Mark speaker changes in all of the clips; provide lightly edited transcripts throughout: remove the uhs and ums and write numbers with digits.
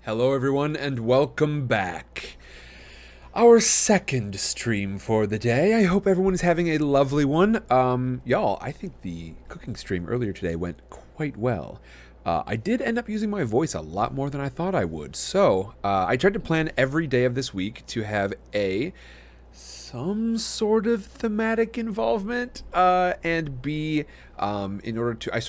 Speaker 1: Hello, everyone, and welcome back. Our second stream for the day. I hope everyone is having a lovely one. Y'all, I think the cooking stream earlier today went quite well. I did end up using my voice a lot more than I thought I would. So, I tried to plan every day of this week to have some sort of thematic involvement, and B, in order to, I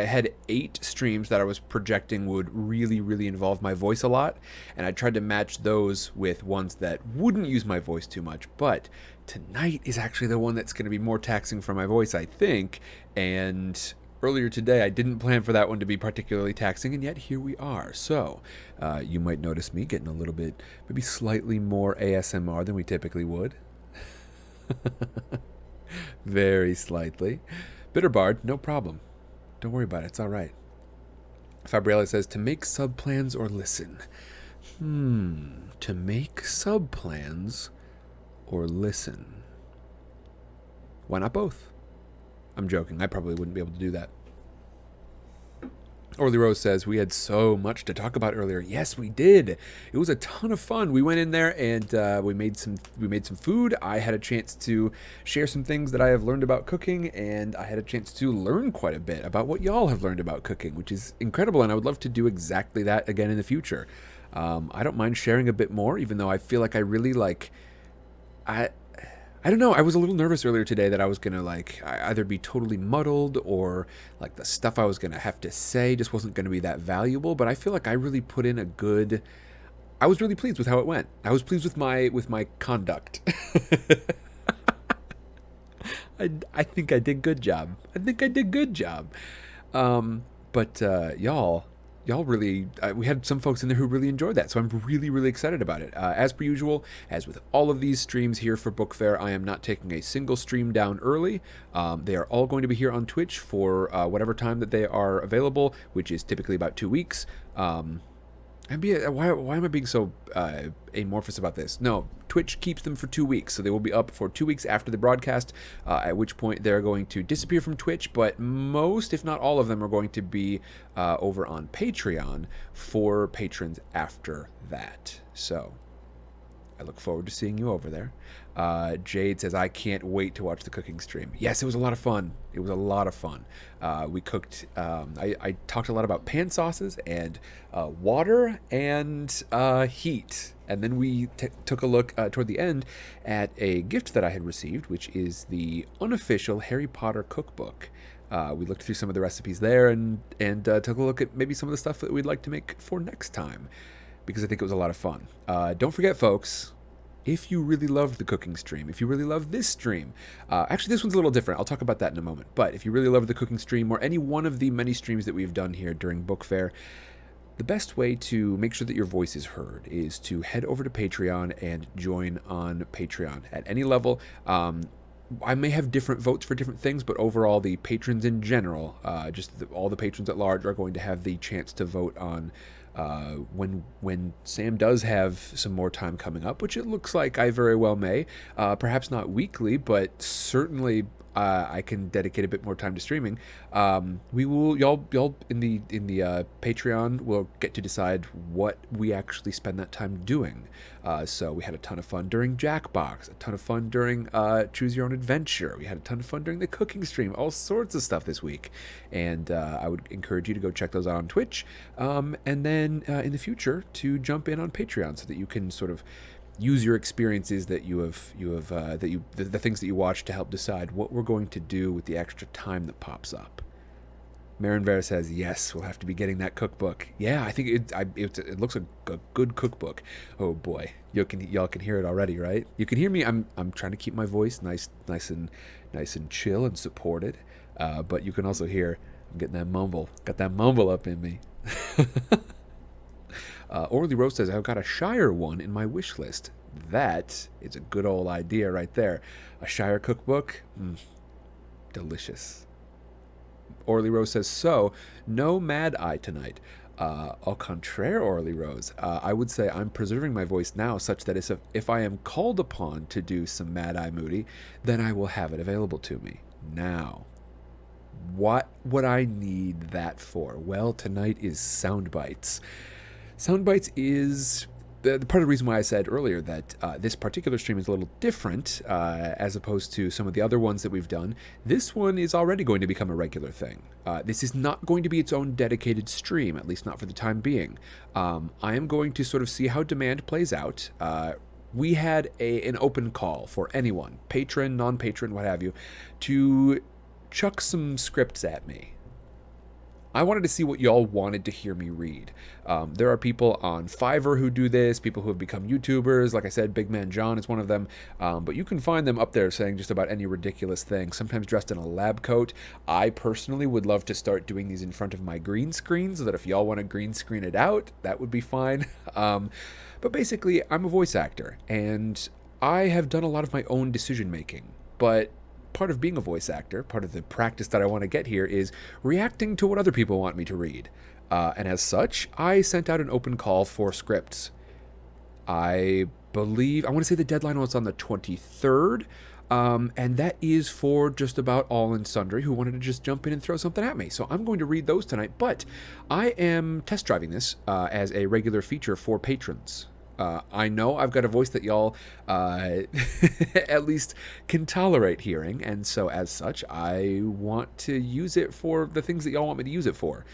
Speaker 1: had 8 streams that I was projecting would really, really involve my voice a lot, and I tried to match those with ones that wouldn't use my voice too much. But tonight is actually the one that's going to be more taxing for my voice, I think, and earlier today I didn't plan for that one to be particularly taxing, and yet here we are. So you might notice me getting a little bit, maybe slightly more ASMR than we typically would. Very slightly. Bitterbard, no problem. Don't worry about it, it's alright. Fabriella says, to make sub plans or listen? To make sub plans or listen? Why not both? I'm joking. I probably wouldn't be able to do that. Orly Rose says, we had so much to talk about earlier. Yes, we did. It was a ton of fun. We went in there and we made some food. I had a chance to share some things that I have learned about cooking, and I had a chance to learn quite a bit about what y'all have learned about cooking, which is incredible, and I would love to do exactly that again in the future. I don't mind sharing a bit more, even though I feel like I really I don't know. I was a little nervous earlier today that I was gonna either be totally muddled, or like the stuff I was gonna have to say just wasn't gonna be that valuable. But I feel like I really put in a good. I was really pleased with how it went. I was pleased with my conduct. I think I did good job. I think I did good job. But y'all really, we had some folks in there who really enjoyed that, so I'm really, really excited about it. As per usual, as with all of these streams here for Book Fair, I am not taking a single stream down early. They are all going to be here on Twitch for whatever time that they are available, which is typically about 2 weeks. Why am I being so amorphous about this? No, Twitch keeps them for 2 weeks, so they will be up for 2 weeks after the broadcast, at which point they're going to disappear from Twitch, but most, if not all of them, are going to be over on Patreon for patrons after that. So I look forward to seeing you over there. Jade says, I can't wait to watch the cooking stream. Yes, it was a lot of fun. It was a lot of fun. We cooked, I talked a lot about pan sauces and water and heat. And then we took a look toward the end at a gift that I had received, which is the unofficial Harry Potter cookbook. We looked through some of the recipes there and took a look at maybe some of the stuff that we'd like to make for next time, because I think it was a lot of fun. Don't forget, folks, if you really loved the cooking stream, if you really loved this stream, actually this one's a little different. I'll talk about that in a moment. But if you really loved the cooking stream, or any one of the many streams that we've done here during Book Fair, the best way to make sure that your voice is heard is to head over to Patreon and join on Patreon at any level. I may have different votes for different things, but overall, the patrons in general, all the patrons at large, are going to have the chance to vote on when Sam does have some more time coming up, which it looks like I very well may. Perhaps not weekly, but certainly I can dedicate a bit more time to streaming. We will, y'all in the Patreon will get to decide what we actually spend that time doing. So we had a ton of fun during Jackbox, a ton of fun during Choose Your Own Adventure. We had a ton of fun during the cooking stream, all sorts of stuff this week. And I would encourage you to go check those out on Twitch. And then in the future to jump in on Patreon so that you can sort of use your experiences that the things that you watch to help decide what we're going to do with the extra time that pops up. Marin Vera says, yes, we'll have to be getting that cookbook. Yeah, I think it looks like a good cookbook. Oh boy, y'all can hear it already, right? You can hear me. I'm trying to keep my voice nice and chill and supported. But you can also hear I'm getting that mumble. Got that mumble up in me. Orly Rose says, I've got a Shire one in my wish list. That is a good old idea right there. A Shire cookbook? Delicious. Orly Rose says, so, no Mad Eye tonight. Au contraire, Orly Rose. I would say I'm preserving my voice now such that if I am called upon to do some Mad Eye Moody, then I will have it available to me. Now, what would I need that for? Well, tonight is SoundBites. SoundBites is the part of the reason why I said earlier that this particular stream is a little different as opposed to some of the other ones that we've done. This one is already going to become a regular thing. This is not going to be its own dedicated stream, at least not for the time being. I am going to sort of see how demand plays out. We had an open call for anyone, patron, non-patron, what have you, to chuck some scripts at me. I wanted to see what y'all wanted to hear me read. There are people on Fiverr who do this, people who have become YouTubers. Like I said, Big Man John is one of them. But you can find them up there saying just about any ridiculous thing, sometimes dressed in a lab coat. I personally would love to start doing these in front of my green screen so that if y'all want to green screen it out, that would be fine. But basically, I'm a voice actor, and I have done a lot of my own decision making. But part of being a voice actor, part of the practice that I want to get here is reacting to what other people want me to read. And as such, I sent out an open call for scripts. I want to say the deadline was on the 23rd, and that is for just about all and sundry who wanted to just jump in and throw something at me. So I'm going to read those tonight, but I am test driving this as a regular feature for patrons. I know I've got a voice that y'all at least can tolerate hearing, and so as such, I want to use it for the things that y'all want me to use it for.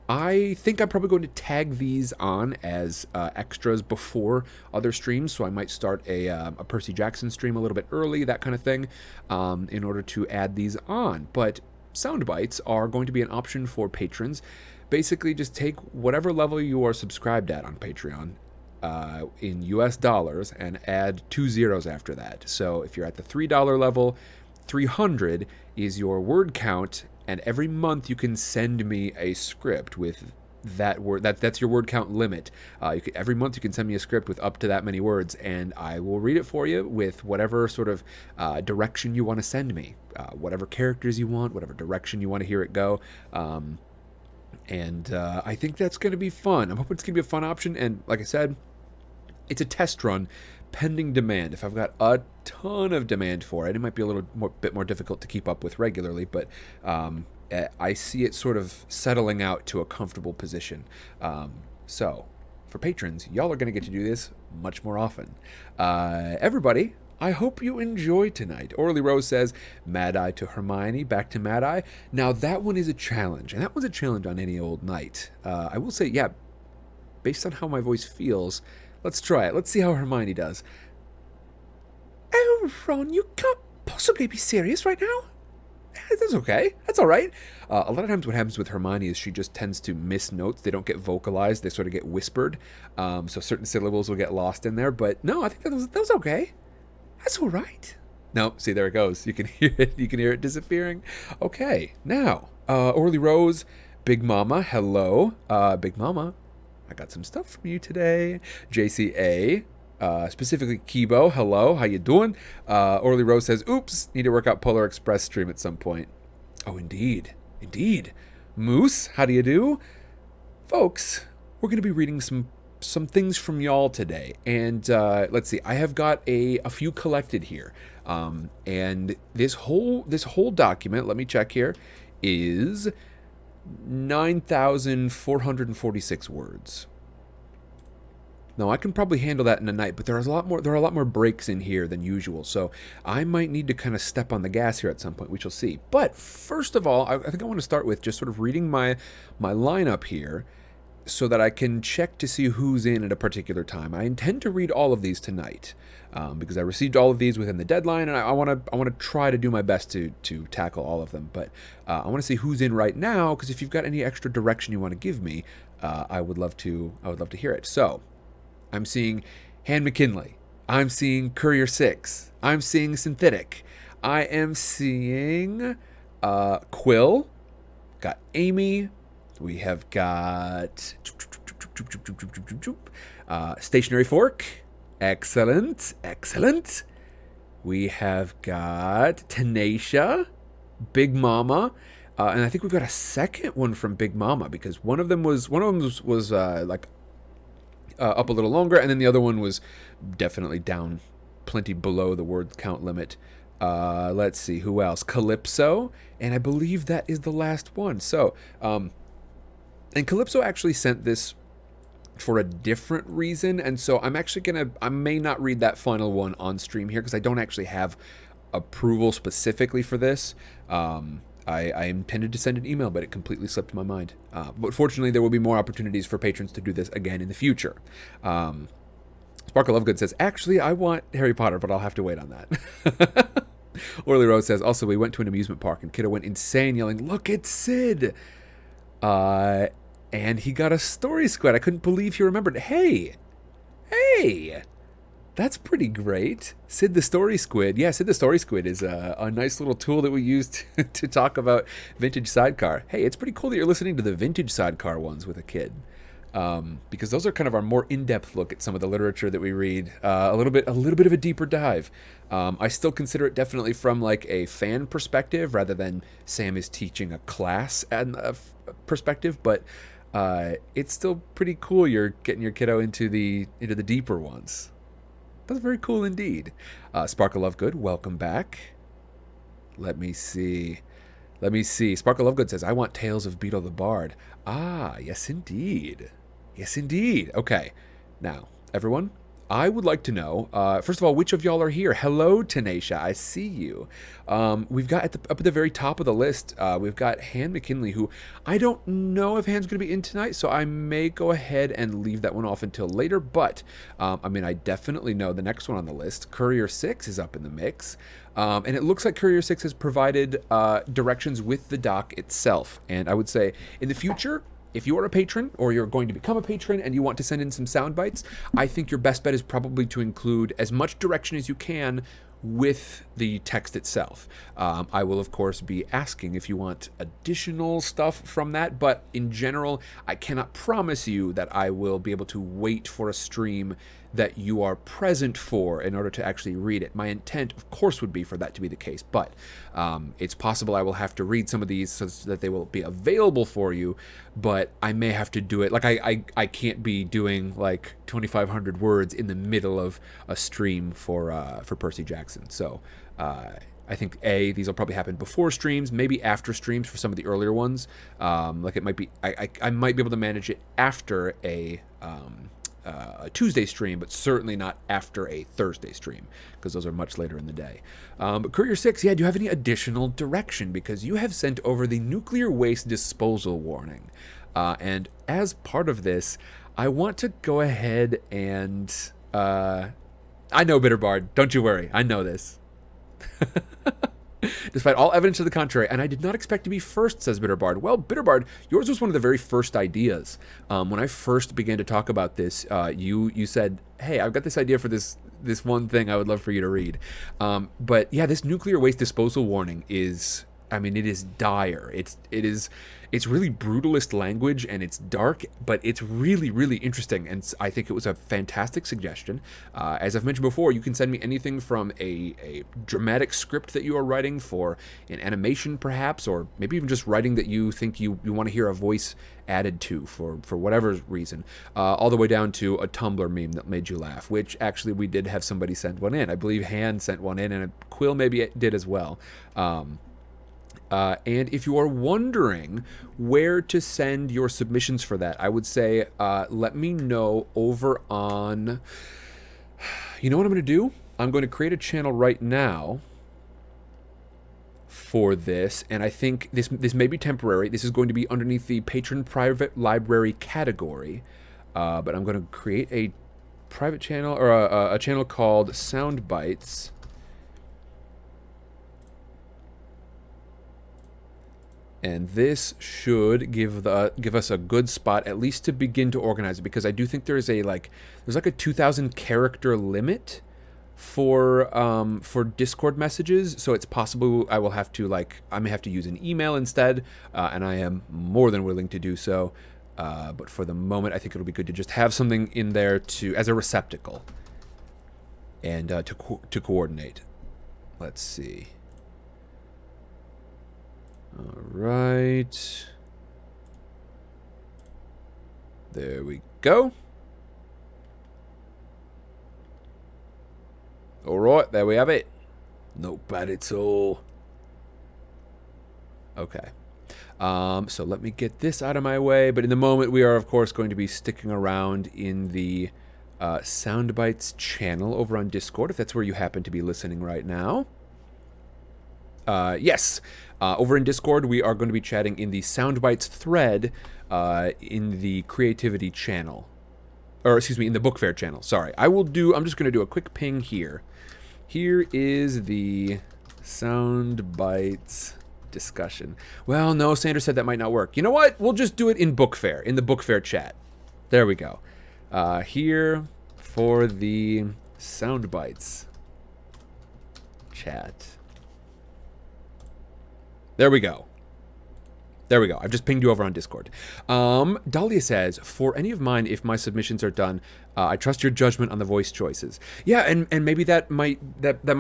Speaker 1: I think I'm probably going to tag these on as extras before other streams, so I might start a Percy Jackson stream a little bit early, that kind of thing, in order to add these on. But SoundBites are going to be an option for patrons. Basically, just take whatever level you are subscribed at on Patreon, in US dollars, and add 2 zeros after that. So if you're at the $3 level, 300 is your word count, and every month you can send me a script with that word. That's your word count limit. Every month you can send me a script with up to that many words, and I will read it for you with whatever sort of direction you want to send me, whatever characters you want, whatever direction you want to hear it go. And I think that's going to be fun. I'm hoping it's going to be a fun option. And like I said, it's a test run pending demand. If I've got a ton of demand for it, it might be a bit more difficult to keep up with regularly, but I see it sort of settling out to a comfortable position. So for patrons, y'all are going to get to do this much more often. Everybody, I hope you enjoy tonight. Orly Rose says, Mad Eye to Hermione, back to Mad Eye. Now, that one is a challenge, and that was a challenge on any old night. I will say, yeah, based on how my voice feels, let's try it. Let's see how Hermione does. Oh, Ron, you can't possibly be serious right now. That's okay. That's all right. A lot of times what happens with Hermione is she just tends to miss notes. They don't get vocalized. They sort of get whispered. So certain syllables will get lost in there. But no, I think that was okay. That's all right. No, see, there it goes. You can hear it. You can hear it disappearing. Okay, now, Orly Rose, Big Mama, hello. Big Mama, I got some stuff from you today. JCA, specifically Kibo, hello. How you doing? Orly Rose says, oops, need to work out Polar Express stream at some point. Oh, indeed. Indeed. Moose, how do you do? Folks, we're going to be reading some things from y'all today, and let's see, I have got a few collected here, and this whole document, let me check here, is 9,446 words. Now I can probably handle that in a night, but there are a lot more breaks in here than usual, so I might need to kind of step on the gas here at some point. We shall see. But first of all, I think I want to start with just sort of reading my lineup here, so that I can check to see who's in at a particular time. I intend to read all of these tonight, because I received all of these within the deadline, and I want to try to do my best to tackle all of them. But I want to see who's in right now, because if you've got any extra direction you want to give me, I would love to hear it. So I'm seeing Han McKinley. I'm seeing Courier 6. I'm seeing Synthetic. I am seeing Quill. Got Amy. We have got Stationary Fork. Excellent. Excellent. We have got Tenacia, Big Mama, and I think we've got a second one from Big Mama, because one of them was like up a little longer, and then the other one was definitely down plenty below the word count limit. Let's see, who else? Calypso, and I believe that is the last one. So, and Calypso actually sent this for a different reason, and so I may not read that final one on stream here because I don't actually have approval specifically for this. I intended to send an email, but it completely slipped my mind. But fortunately, there will be more opportunities for patrons to do this again in the future. Sparkle Lovegood says, actually, I want Harry Potter, but I'll have to wait on that. Orly Rose says, also, we went to an amusement park, and Kiddo went insane, yelling, look, it's Sid! And he got a story squid. I couldn't believe he remembered. Hey! That's pretty great. Sid the Story Squid. Yeah, Sid the Story Squid is a nice little tool that we use to talk about Vintage Sidecar. Hey, it's pretty cool that you're listening to the Vintage Sidecar ones with a kid. Because those are kind of our more in-depth look at some of the literature that we read. A little bit of a deeper dive. I still consider it definitely from like a fan perspective rather than Sam is teaching a class and perspective, but it's still pretty cool you're getting your kiddo into the deeper ones. That's very cool indeed. Sparkle Lovegood, welcome back. Let me see. Sparkle Lovegood says, I want Tales of Beetle the Bard. Ah, yes indeed. Okay. Now, everyone, I would like to know, first of all, which of y'all are here? Hello, Tanisha. I see you. We've got up at the very top of the list, we've got Han McKinley, who I don't know if Han's going to be in tonight, so I may go ahead and leave that one off until later. But, I definitely know the next one on the list, Courier 6, is up in the mix. And it looks like Courier 6 has provided directions with the doc itself. And I would say, in the future, if you are a patron or you're going to become a patron and you want to send in some sound bites, I think your best bet is probably to include as much direction as you can with the text itself. I will, of course, be asking if you want additional stuff from that, but in general, I cannot promise you that I will be able to wait for a stream that you are present for in order to actually read it. My intent, of course, would be for that to be the case, but it's possible I will have to read some of these so that they will be available for you, but I may have to do it. Like, I can't be doing, like, 2,500 words in the middle of a stream for Percy Jackson. So, I think, these will probably happen before streams, maybe after streams for some of the earlier ones. Like, it might be, I might be able to manage it after a Tuesday stream, but certainly not after a Thursday stream, because those are much later in the day. But Courier 6, do you have any additional direction? Because you have sent over the nuclear waste disposal warning. And as part of this, I want to go ahead and... I know, Bitterbard. Don't you worry. I know this. Despite all evidence to the contrary, and I did not expect to be first, says Bitterbard. Well, Bitterbard, yours was one of the very first ideas. When I first began to talk about this, you said, hey, I've got this idea for this one thing I would love for you to read. But yeah, this nuclear waste disposal warning is, it is dire. It's really brutalist language, and it's dark, but it's really, really interesting, and I think it was a fantastic suggestion. As I've mentioned before, you can send me anything from a dramatic script that you are writing for an animation, perhaps, or maybe even just writing that you think you want to hear a voice added to for whatever reason, all the way down to a Tumblr meme that made you laugh, which actually we did have somebody send one in. I believe Han sent one in, and Quill maybe it did as well. And if you are wondering where to send your submissions for that, I would say let me know over on... You know what I'm going to do? I'm going to create a channel right now for this, and I think this may be temporary. This is going to be underneath the Patron Private Library category, but I'm going to create a private channel, or a channel called SoundBites. And this should give us a good spot, at least to begin to organize it, because I do think there's like a 2,000 character limit for Discord messages. So it's possible I may have to use an email instead, and I am more than willing to do so. But for the moment, I think it'll be good to just have something in there as a receptacle, and to coordinate. Let's see. All right. There we go. All right, there we have it. Not bad at all. Okay. So let me get this out of my way. But in the moment, we are, of course, going to be sticking around in the SoundBites channel over on Discord, if that's where you happen to be listening right now. Yes, over in Discord, we are going to be chatting in the SoundBites thread in the Creativity channel. Or, excuse me, in the Book Fair channel. Sorry. I'm just going to do a quick ping here. Here is the SoundBites discussion. Well, no, Sanders said that might not work. You know what? We'll just do it in Book Fair, in the Book Fair chat. There we go. Here for the SoundBites chat. There we go. There we go. I've just pinged you over on Discord. Dahlia says, for any of mine, if my submissions are done, I trust your judgment on the voice choices. Yeah, and maybe that might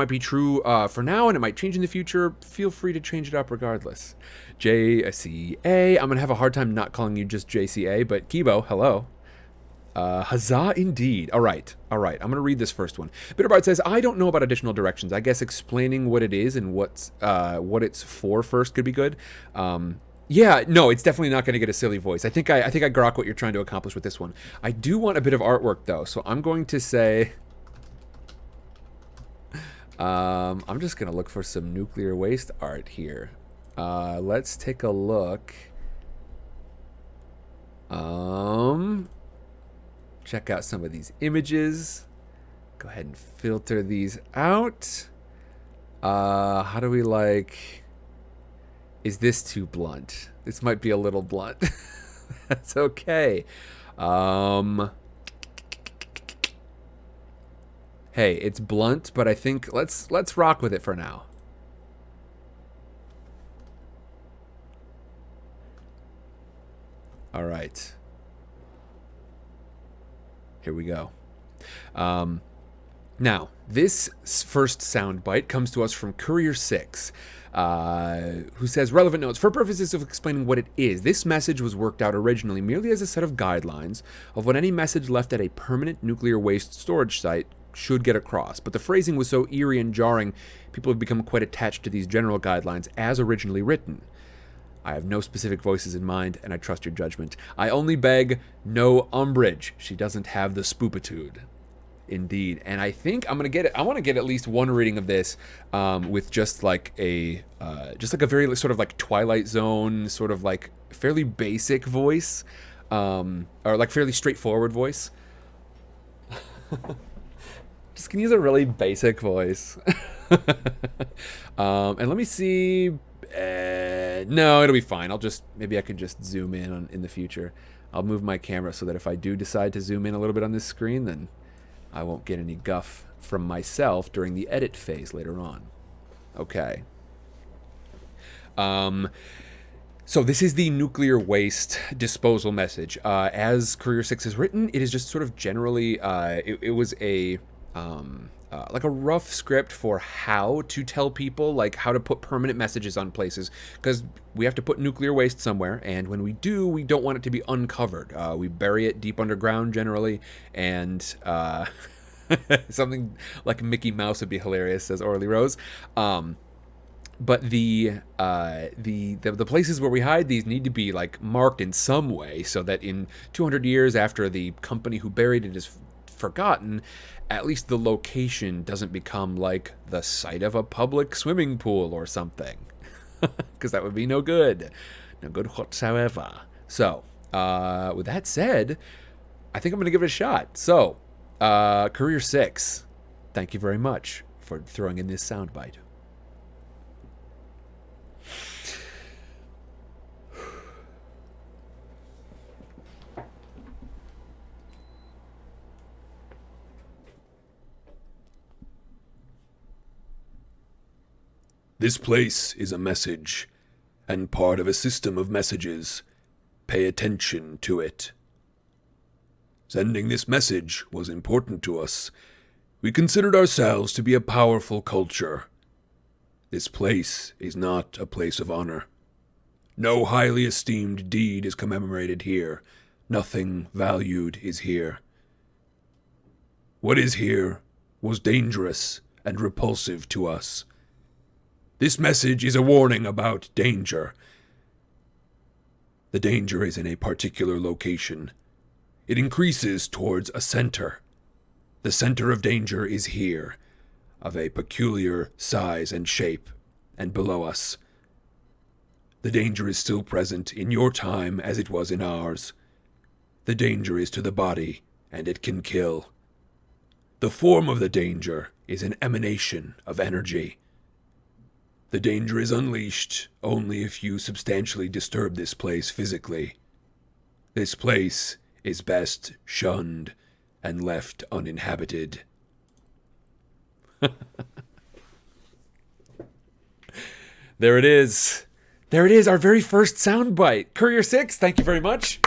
Speaker 1: be true for now, and it might change in the future. Feel free to change it up regardless. JCA. I'm going to have a hard time not calling you just JCA, but Kibo, hello. Huzzah indeed. All right. I'm going to read this first one. Bitterbard says, I don't know about additional directions. I guess explaining what it is and what it's for first could be good. Yeah, no, it's definitely not going to get a silly voice. I think I grok what you're trying to accomplish with this one. I do want a bit of artwork though, so I'm going to say, I'm just going to look for some nuclear waste art here. Let's take a look. Check out some of these images. Go ahead and filter these out. How do we like... Is this too blunt? This might be a little blunt. That's okay. Hey, it's blunt, but I think let's rock with it for now. All right. Here we go. Now, this first soundbite comes to us from Courier6. Who says, relevant notes, for purposes of explaining what it is, this message was worked out originally merely as a set of guidelines of what any message left at a permanent nuclear waste storage site should get across. But the phrasing was so eerie and jarring, people have become quite attached to these general guidelines as originally written. I have no specific voices in mind, and I trust your judgment. I only beg no umbrage. She doesn't have the spoopitude. Indeed. And I think I'm gonna get it. I want to get at least one reading of this with just like a very sort of like Twilight Zone, sort of like fairly basic voice, or like fairly straightforward voice. Just can use a really basic voice. And let me see. No, it'll be fine. Maybe I could just zoom in the future. I'll move my camera so that if I do decide to zoom in a little bit on this screen, then I won't get any guff from myself during the edit phase later on. Okay. So this is the nuclear waste disposal message. As Courier6 has written, it is just sort of generally, it was a like a rough script for how to tell people, like how to put permanent messages on places, because we have to put nuclear waste somewhere, and when we do, we don't want it to be uncovered. We bury it deep underground generally, and something like Mickey Mouse would be hilarious, says Orly Rose. But the places where we hide these need to be like marked in some way, so that in 200 years after the company who buried it is forgotten, at least the location doesn't become like the site of a public swimming pool or something, because that would be no good whatsoever. So with that said, I think I'm gonna give it a shot. So Courier6, thank you very much for throwing in this soundbite.
Speaker 2: This place is a message, and part of a system of messages. Pay attention to it. Sending this message was important to us. We considered ourselves to be a powerful culture. This place is not a place of honor. No highly esteemed deed is commemorated here. Nothing valued is here. What is here was dangerous and repulsive to us. This message is a warning about danger. The danger is in a particular location. It increases towards a center. The center of danger is here, of a peculiar size and shape, and below us. The danger is still present in your time as it was in ours. The danger is to the body, and it can kill. The form of the danger is an emanation of energy. The danger is unleashed only if you substantially disturb this place physically. This place is best shunned and left uninhabited.
Speaker 1: There it is. There it is, our very first soundbite. Courier 6, thank you very much.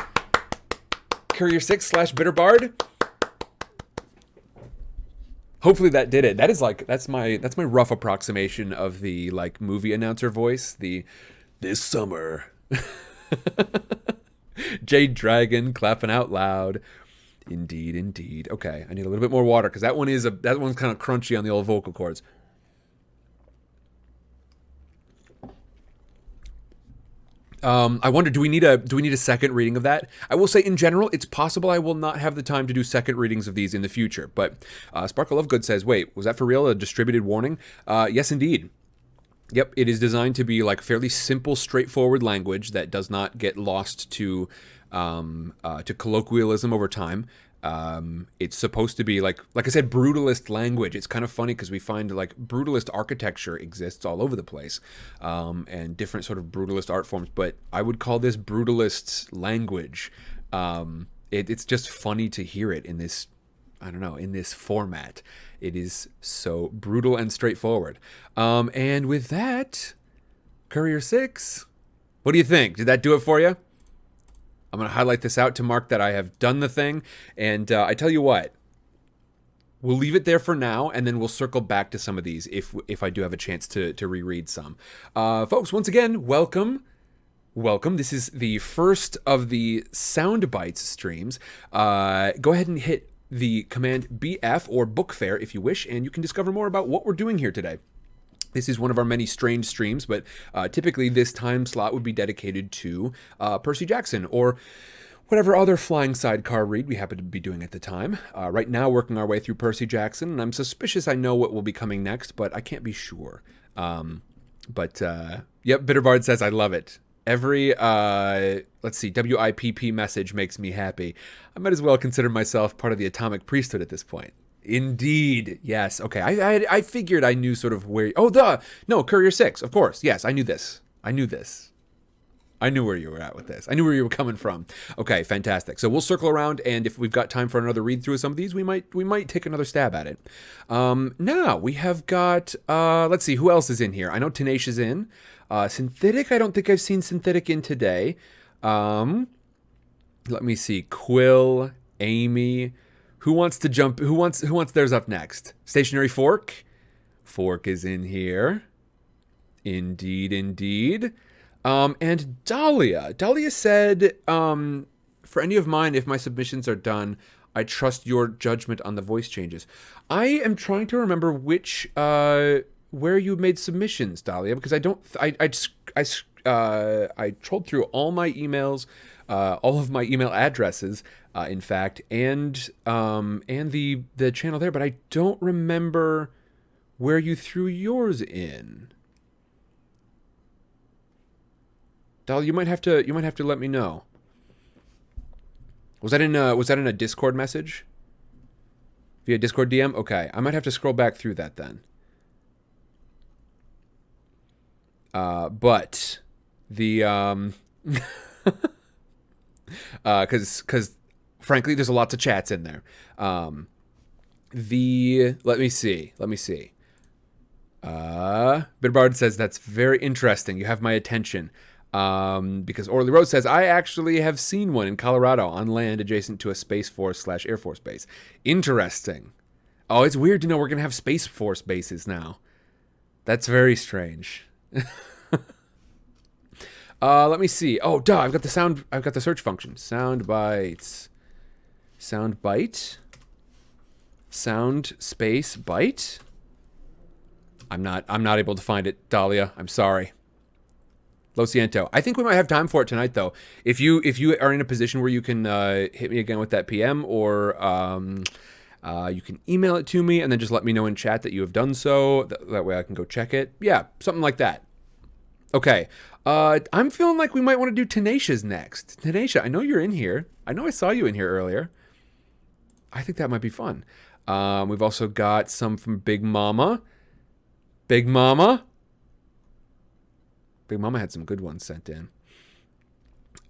Speaker 1: Courier 6 / Bitterbard. Hopefully that did it. That is like that's my rough approximation of the like movie announcer voice. The
Speaker 2: This summer.
Speaker 1: Jade Dragon clapping out loud. Indeed, indeed. Okay, I need a little bit more water because that one's kind of crunchy on the old vocal cords. I wonder, do we need a second reading of that? I will say, in general, it's possible I will not have the time to do second readings of these in the future. But Sparkle of Good says, wait, was that for real? A distributed warning? Yes, indeed. Yep, it is designed to be like fairly simple, straightforward language that does not get lost to colloquialism over time. It's supposed to be like I said, brutalist language. It's kind of funny because we find like brutalist architecture exists all over the place, and different sort of brutalist art forms. But I would call this brutalist language. It's just funny to hear it in this, I don't know, in this format. It is so brutal and straightforward. And with that, Courier 6, what do you think? Did that do it for you? I'm going to highlight this out to mark that I have done the thing. And I tell you what, we'll leave it there for now, and then we'll circle back to some of these if I do have a chance to reread some. Folks, once again, welcome. Welcome. This is the first of the SoundBites streams. Go ahead and hit the command BF or Book Fair if you wish, and you can discover more about what we're doing here today. This is one of our many strange streams, but typically this time slot would be dedicated to Percy Jackson or whatever other flying sidecar read we happen to be doing at the time. Right now, working our way through Percy Jackson, and I'm suspicious I know what will be coming next, but I can't be sure. Yep, Bitterbard says, I love it. Every, let's see, WIPP message makes me happy. I might as well consider myself part of the Atomic Priesthood at this point. Indeed. Yes. Okay. I figured I knew sort of where... No, Courier 6, of course. Yes, I knew this. I knew where you were at with this. I knew where you were coming from. Okay, fantastic. So we'll circle around, and if we've got time for another read through of some of these, we might take another stab at it. Now, we have got... let's see, who else is in here? I know Tenacious is in. Synthetic, I don't think I've seen Synthetic in today. Let me see. Quill, Amy... Who wants to jump? Who wants theirs up next? Stationary Fork? Fork is in here. Indeed, indeed. And Dahlia. Dahlia said, for any of mine, if my submissions are done, I trust your judgment on the voice changes. I am trying to remember which, where you made submissions, Dahlia, because I trolled through all my emails, all of my email addresses, in fact, and the channel there, but I don't remember where you threw yours in. Dahlia, you might have to let me know. Was that in a Discord message? Via Discord DM? Okay, I might have to scroll back through that then. But the because frankly, there's lots of chats in there. Let me see. Bitbard says that's very interesting. You have my attention. Because Orly Rose says, I actually have seen one in Colorado on land adjacent to a Space Force / Air Force base. Interesting. Oh, it's weird to know we're going to have Space Force bases now. That's very strange. Let me see. Oh, duh, I've got the search function. SoundBites. SoundBite. Sound space bite. I'm not able to find it, Dahlia. I'm sorry. Lo siento. I think we might have time for it tonight, though. If you are in a position where you can hit me again with that PM, or you can email it to me and then just let me know in chat that you have done so. That way I can go check it. Yeah, something like that. Okay. I'm feeling like we might want to do Tenacia's next. Tenacia, I know you're in here. I know I saw you in here earlier. I think that might be fun. We've also got some from Big Mama. Big Mama. Big Mama had some good ones sent in.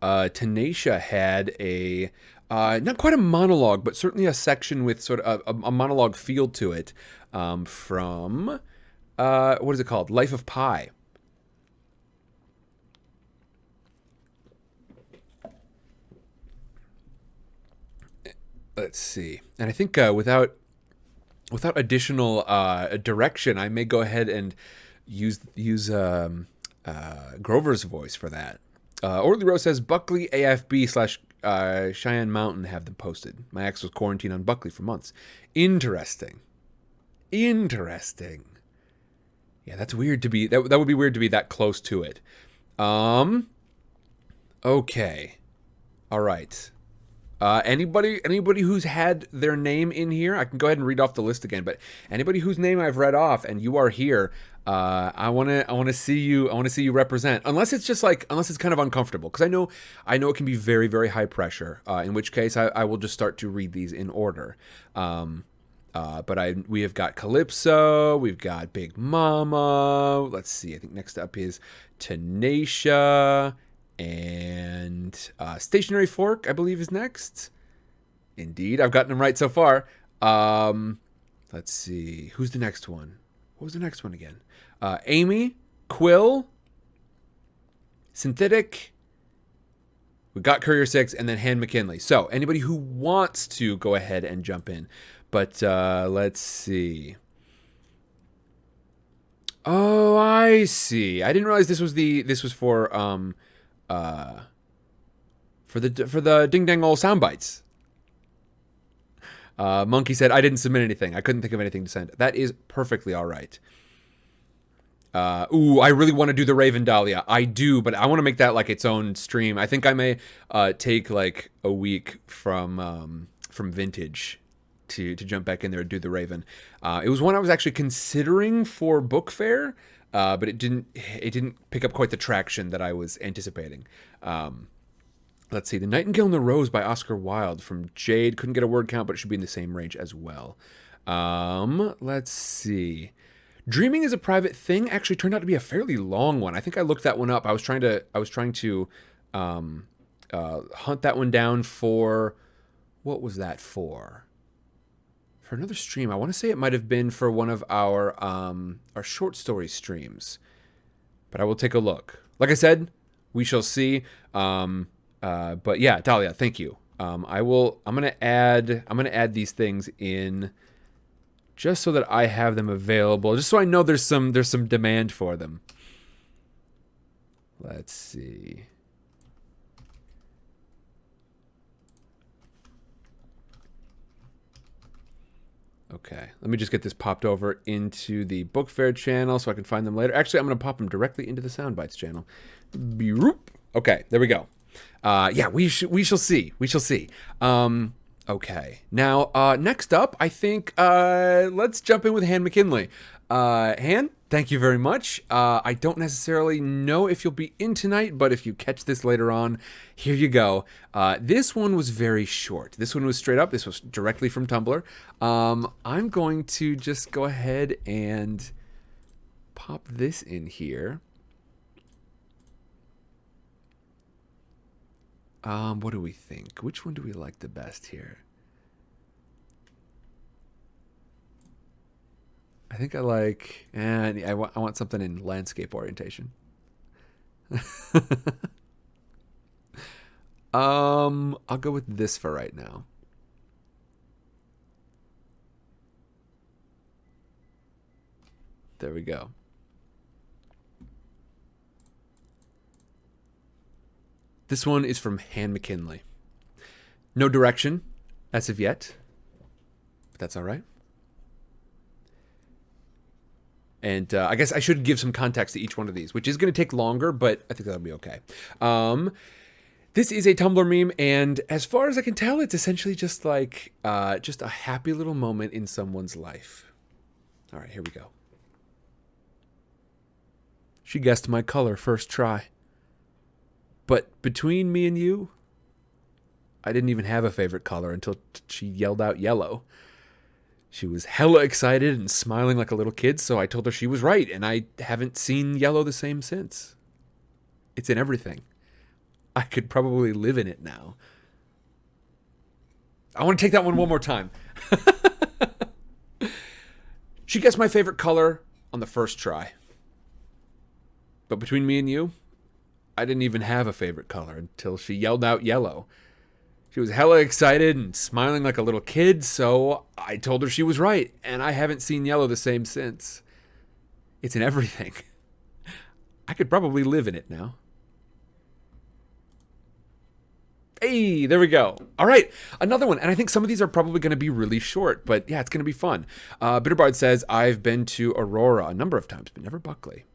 Speaker 1: Tenacia had a, not quite a monologue, but certainly a section with sort of a monologue feel to it, from, what is it called? Life of Pi. Let's see. And I think without additional direction, I may go ahead and use Grover's voice for that. Orly Rose says, Buckley AFB / Cheyenne Mountain have them posted. My ex was quarantined on Buckley for months. Interesting. Interesting. Yeah, that's weird to be... That would be weird to be that close to it. Okay. All right. Anybody who's had their name in here, I can go ahead and read off the list again, but anybody whose name I've read off and you are here, I want to see you represent, unless it's kind of uncomfortable, because I know it can be very, very high pressure, in which case I will just start to read these in order. But we have got Calypso, we've got Big Mama, let's see, I think next up is Tenacia, and Stationary Fork, I believe, is next. Indeed, I've gotten them right so far. Let's see. Who's the next one? What was the next one again? Amy, Quill, Synthetic. We got Courier 6, and then Han McKinley. So, anybody who wants to go ahead and jump in. But let's see. Oh, I see. I didn't realize this was for the Ding Dang Ol' SoundBites. Monkey said, I didn't submit anything. I couldn't think of anything to send. That is perfectly all right. I really want to do the Raven Dahlia. I do, but I want to make that like its own stream. I think I may take like a week from Vintage to jump back in there and do the Raven. It was one I was actually considering for Book Fair, but it didn't pick up quite the traction that I was anticipating. Let's see. The Nightingale and the Rose by Oscar Wilde from Jade. Couldn't get a word count, but it should be in the same range as well. Let's see. Dreaming is a Private Thing actually turned out to be a fairly long one. I think I looked that one up. I was trying to hunt that one down for, what was that for? For another stream. I want to say it might have been for one of our short story streams. But I will take a look. Like I said, we shall see. But yeah, Dahlia, thank you. I'm gonna add these things in just so that I have them available, just so I know there's some demand for them. Let's see. Okay, let me just get this popped over into the Book Fair channel so I can find them later. Actually, I'm going to pop them directly into the SoundBites channel. Okay, there we go. Yeah, we shall see. We shall see. Okay, now next up, I think let's jump in with Han McKinley. Han, thank you very much. I don't necessarily know if you'll be in tonight, but if you catch this later on, here you go. This one was very short. This one was straight up. This was directly from Tumblr. I'm going to just go ahead and pop this in here. What do we think? Which one do we like the best here? I think I like, and I want something in landscape orientation. I'll go with this for right now. There we go. This one is from Han McKinley. No direction as of yet, but that's all right. And I guess I should give some context to each one of these, which is going to take longer, but I think that'll be okay. This is a Tumblr meme, and as far as I can tell, it's essentially just like just a happy little moment in someone's life. All right, here we go. She guessed my color first try. But between me and you, I didn't even have a favorite color until she yelled out yellow. She was hella excited and smiling like a little kid, so I told her she was right, and I haven't seen yellow the same since. It's in everything. I could probably live in it now. I want to take that one more time. She guessed my favorite color on the first try. But between me and you, I didn't even have a favorite color until she yelled out yellow. She was hella excited and smiling like a little kid, so I told her she was right, and I haven't seen yellow the same since. It's in everything. I could probably live in it now. Hey, there we go. All right, another one. And I think some of these are probably going to be really short, but yeah, it's going to be fun. Bitterbard says, I've been to Aurora a number of times, but never Buckley.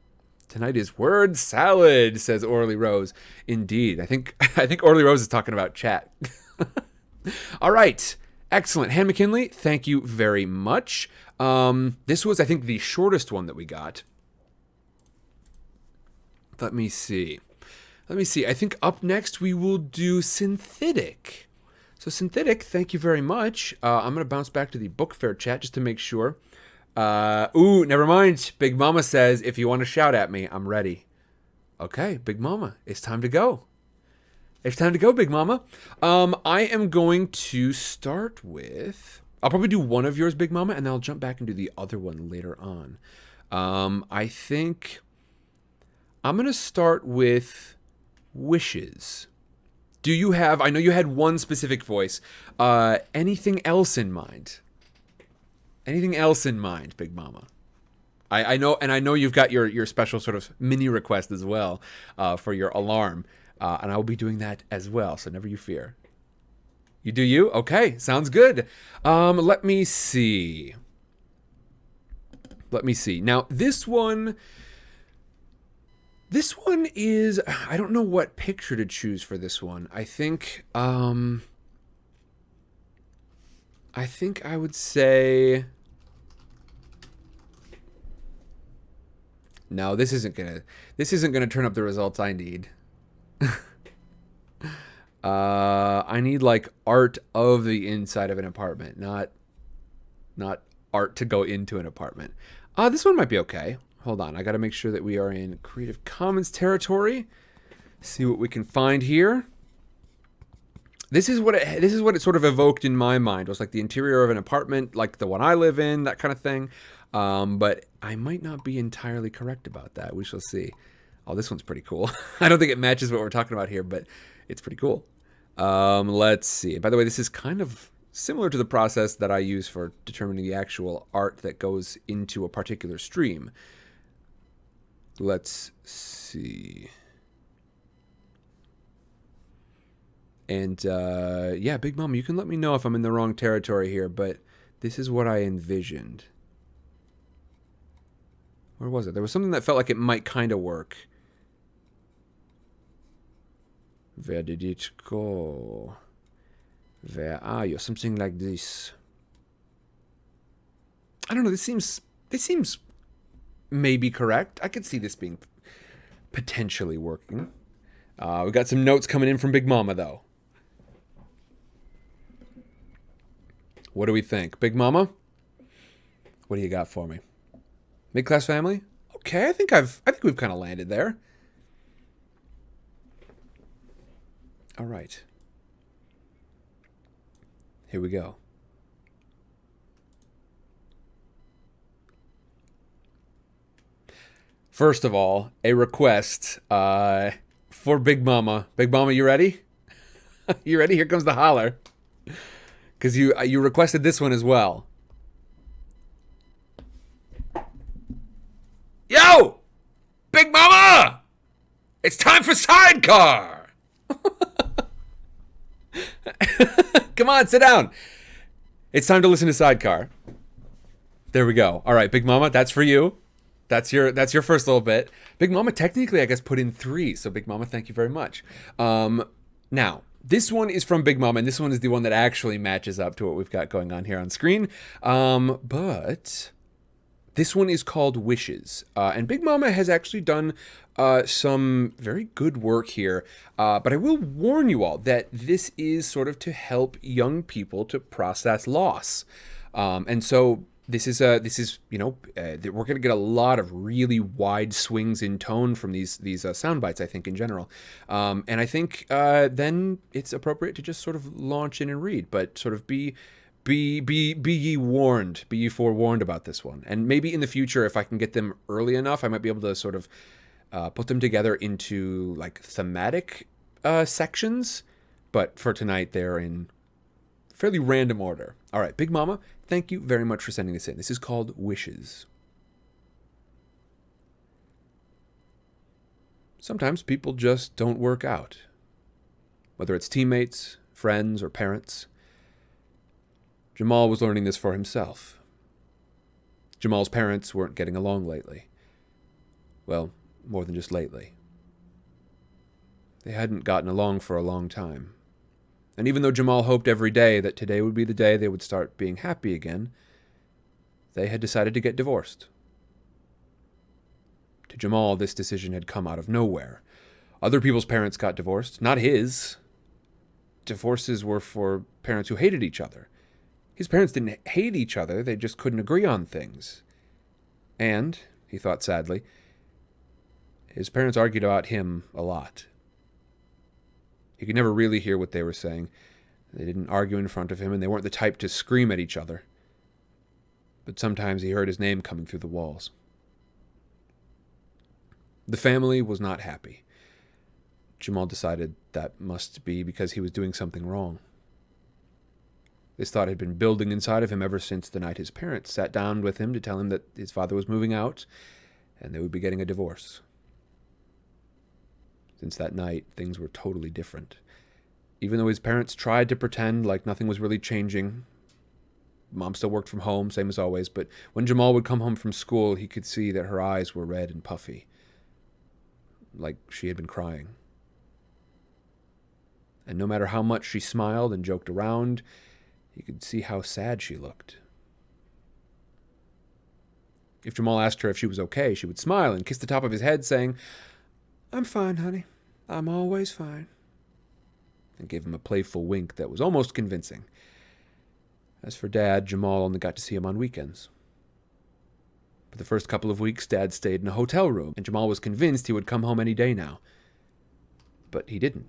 Speaker 1: Tonight is word salad, says Orly Rose. Indeed. I think Orly Rose is talking about chat. All right. Excellent. Han McKinley, thank you very much. This was, I think, the shortest one that we got. Let me see. I think up next we will do Synthetic. So Synthetic, thank you very much. I'm going to bounce back to the book fair chat just to make sure. Never mind. Big Mama says, if you want to shout at me, I'm ready. Okay, Big Mama, it's time to go. It's time to go, Big Mama. I am going to start with... I'll probably do one of yours, Big Mama, and then I'll jump back and do the other one later on. I think I'm going to start with wishes. Do you have... I know you had one specific voice. Anything else in mind? Anything else in mind, Big Mama? I know, and I know you've got your special sort of mini request as well for your alarm. And I will be doing that as well, so never you fear. You do you? Okay, sounds good. Let me see. Now, this one is... I don't know what picture to choose for this one. I think I would say... No, this isn't gonna turn up the results I need. I need like art of the inside of an apartment, not art to go into an apartment. This one might be okay. Hold on, I gotta make sure that we are in Creative Commons territory. See what we can find here. This is what it sort of evoked in my mind. It was like the interior of an apartment, like the one I live in, that kind of thing. But I might not be entirely correct about that. We shall see. Oh, this one's pretty cool. I don't think it matches what we're talking about here, but it's pretty cool. Let's see. By the way, this is kind of similar to the process that I use for determining the actual art that goes into a particular stream. Let's see. And yeah, Big Mom, you can let me know if I'm in the wrong territory here, but this is what I envisioned. Where was it? There was something that felt like it might kind of work. Where did it go? Where are you? Something like this. I don't know. This seems maybe correct. I could see this being potentially working. We got some notes coming in from Big Mama, though. What do we think? Big Mama? What do you got for me? Mid-class family? Okay, I think we've kind of landed there. All right. Here we go. First of all, a request for Big Mama. Big Mama, you ready? You ready? Here comes the holler. Because you requested this one as well. Yo! Big Mama! It's time for Sidecar! Come on, sit down. It's time to listen to Sidecar. There we go. All right, Big Mama, that's for you. That's your first little bit. Big Mama technically, I guess, put in 3. So Big Mama, thank you very much. Now, this one is from Big Mama, and this one is the one that actually matches up to what we've got going on here on screen. But this one is called Wishes. And Big Mama has actually done some very good work here. But I will warn you all that this is sort of to help young people to process loss. And so this is we're going to get a lot of really wide swings in tone from these sound bites, I think, in general. And I think then it's appropriate to just sort of launch in and read, but sort of be ye warned, be ye forewarned about this one. And maybe in the future, if I can get them early enough, I might be able to sort of put them together into like thematic sections. But for tonight, they're in fairly random order. All right, Big Mama, thank you very much for sending this in. This is called Wishes. Sometimes people just don't work out. Whether it's teammates, friends, or parents. Jamal was learning this for himself. Jamal's parents weren't getting along lately. Well, more than just lately. They hadn't gotten along for a long time. And even though Jamal hoped every day that today would be the day they would start being happy again, they had decided to get divorced. To Jamal, this decision had come out of nowhere. Other people's parents got divorced, not his. Divorces were for parents who hated each other. His parents didn't hate each other, they just couldn't agree on things. And, he thought sadly, his parents argued about him a lot. He could never really hear what they were saying. They didn't argue in front of him, and they weren't the type to scream at each other. But sometimes he heard his name coming through the walls. The family was not happy. Jamal decided that must be because he was doing something wrong. This thought had been building inside of him ever since the night his parents sat down with him to tell him that his father was moving out and they would be getting a divorce. Since that night, things were totally different. Even though his parents tried to pretend like nothing was really changing, Mom still worked from home, same as always, but when Jamal would come home from school, he could see that her eyes were red and puffy, like she had been crying. And no matter how much she smiled and joked around, he could see how sad she looked. If Jamal asked her if she was okay, she would smile and kiss the top of his head, saying, "I'm fine, honey. I'm always fine," and gave him a playful wink that was almost convincing. As for Dad, Jamal only got to see him on weekends. For the first couple of weeks, Dad stayed in a hotel room, and Jamal was convinced he would come home any day now. But he didn't.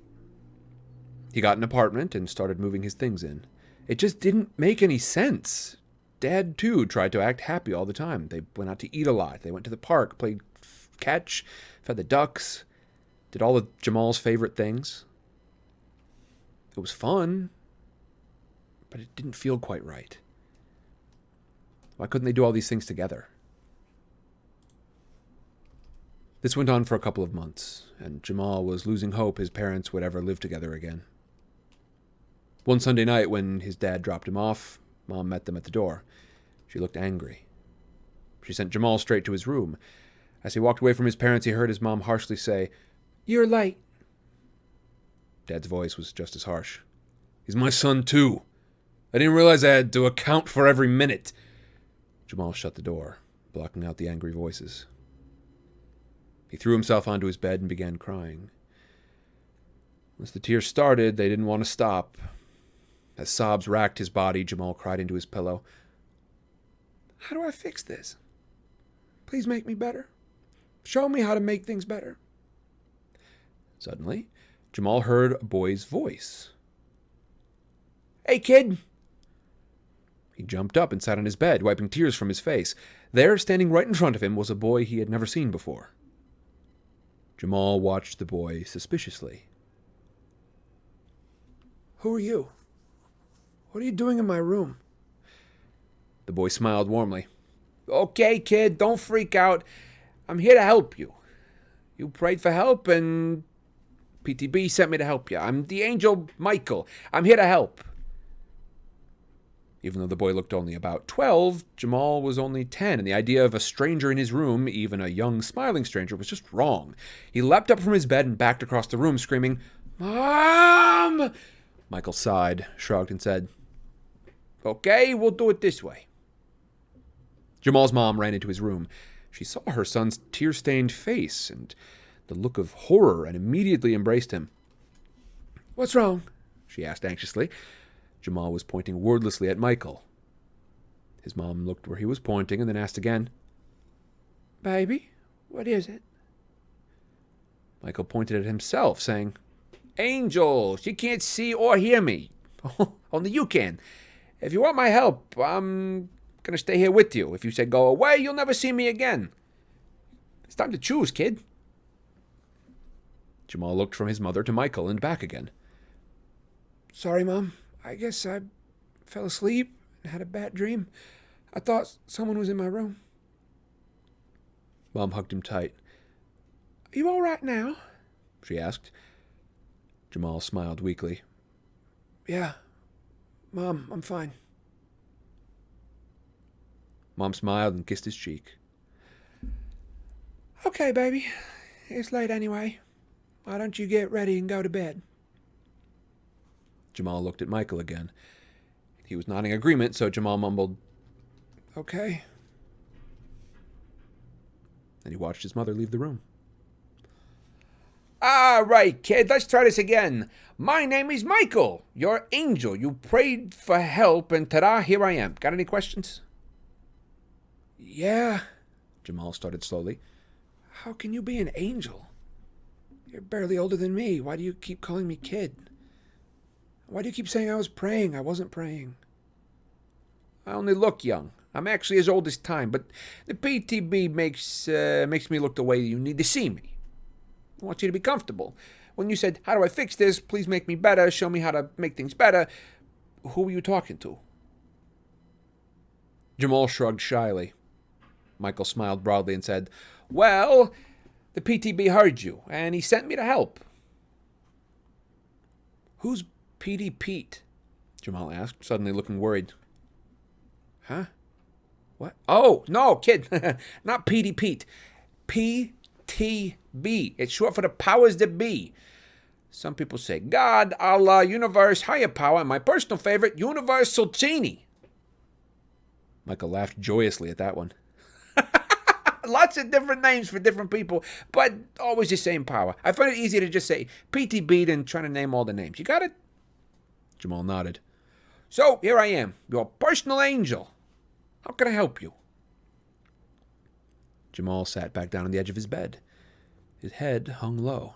Speaker 1: He got an apartment and started moving his things in. It just didn't make any sense. Dad, too, tried to act happy all the time. They went out to eat a lot. They went to the park, played catch, fed the ducks, did all of Jamal's favorite things. It was fun, but it didn't feel quite right. Why couldn't they do all these things together? This went on for a couple of months, and Jamal was losing hope his parents would ever live together again. One Sunday night, when his dad dropped him off, Mom met them at the door. She looked angry. She sent Jamal straight to his room. As he walked away from his parents, he heard his mom harshly say, "You're late." Dad's voice was just as harsh. "He's my son, too. I didn't realize I had to account for every minute." Jamal shut the door, blocking out the angry voices. He threw himself onto his bed and began crying. Once the tears started, they didn't want to stop. As sobs racked his body, Jamal cried into his pillow, "How do I fix this? Please make me better. Show me how to make things better." Suddenly, Jamal heard a boy's voice. "Hey, kid!" He jumped up and sat on his bed, wiping tears from his face. There, standing right in front of him, was a boy he had never seen before. Jamal watched the boy suspiciously. "Who are you? What are you doing in my room?" The boy smiled warmly. "Okay, kid, don't freak out. I'm here to help you. You prayed for help, and PTB sent me to help you. I'm the angel Michael. I'm here to help." Even though the boy looked only about 12, Jamal was only 10, and the idea of a stranger in his room, even a young, smiling stranger, was just wrong. He leapt up from his bed and backed across the room, screaming, "Mom!" Michael sighed, shrugged, and said, "Okay, we'll do it this way." Jamal's mom ran into his room. She saw her son's tear-stained face and the look of horror and immediately embraced him. "What's wrong?" she asked anxiously. Jamal was pointing wordlessly at Michael. His mom looked where he was pointing and then asked again, "Baby, what is it?" Michael pointed at himself, saying, "Angel, she can't see or hear me. Only you can. If you want my help, I'm going to stay here with you. If you say go away, you'll never see me again. It's time to choose, kid." Jamal looked from his mother to Michael and back again. "Sorry, Mom. I guess I fell asleep and had a bad dream. I thought someone was in my room." Mom hugged him tight. "Are you all right now?" she asked. Jamal smiled weakly. "Yeah, Mom, I'm fine." Mom smiled and kissed his cheek. "Okay, baby. It's late anyway. Why don't you get ready and go to bed?" Jamal looked at Michael again. He was nodding agreement, so Jamal mumbled, "Okay." Then he watched his mother leave the room. "All right, kid, let's try this again. My name is Michael, your angel. You prayed for help, and ta-da, here I am. Got any questions?" "Yeah," Jamal started slowly. "How can you be an angel? You're barely older than me. Why do you keep calling me kid? Why do you keep saying I was praying? I wasn't praying." "I only look young. I'm actually as old as time, but the PTB makes me look the way you need to see me. I want you to be comfortable. When you said, 'How do I fix this? Please make me better. Show me how to make things better,' who were you talking to?" Jamal shrugged shyly. Michael smiled broadly and said, "Well, the PTB heard you, and he sent me to help." "Who's Petey Pete?" Jamal asked, suddenly looking worried. "Huh? What? Oh, no, kid. Not Petey Pete. PTB. It's short for the powers that be. Some people say God, Allah, universe, higher power, and my personal favorite, Universal Genie." Michael laughed joyously at that one. Lots of different names for different people, but always the same power. I find it easier to just say PTB than trying to name all the names. You got it? Jamal nodded. "So, here I am, your personal angel. How can I help you?" Jamal sat back down on the edge of his bed. His head hung low.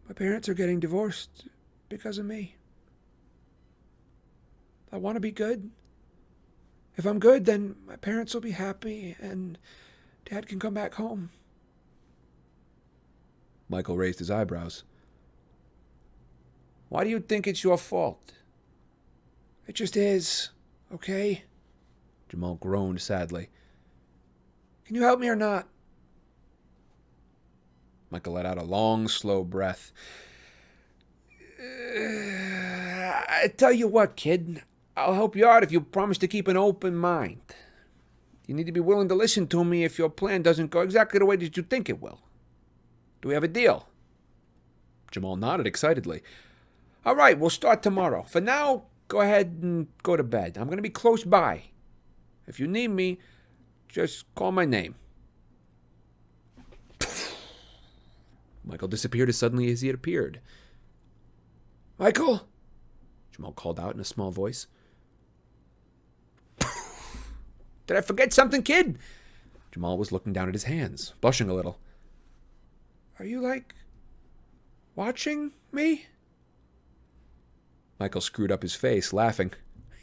Speaker 1: "My parents are getting divorced because of me. I want to be good. If I'm good, then my parents will be happy and Dad can come back home." Michael raised his eyebrows. "Why do you think it's your fault?" "It just is, okay?" Jamal groaned sadly. "Can you help me or not?" Michael let out a long, slow breath. "I tell you what, kid. I'll help you out if you promise to keep an open mind. You need to be willing to listen to me if your plan doesn't go exactly the way that you think it will. Do we have a deal?" Jamal nodded excitedly. "All right, we'll start tomorrow. For now, go ahead and go to bed. I'm going to be close by. If you need me, just call my name." Michael disappeared as suddenly as he had appeared. "Michael!" Jamal called out in a small voice. "Did I forget something, kid?" Jamal was looking down at his hands, blushing a little. "Are you, watching me?" Michael screwed up his face, laughing.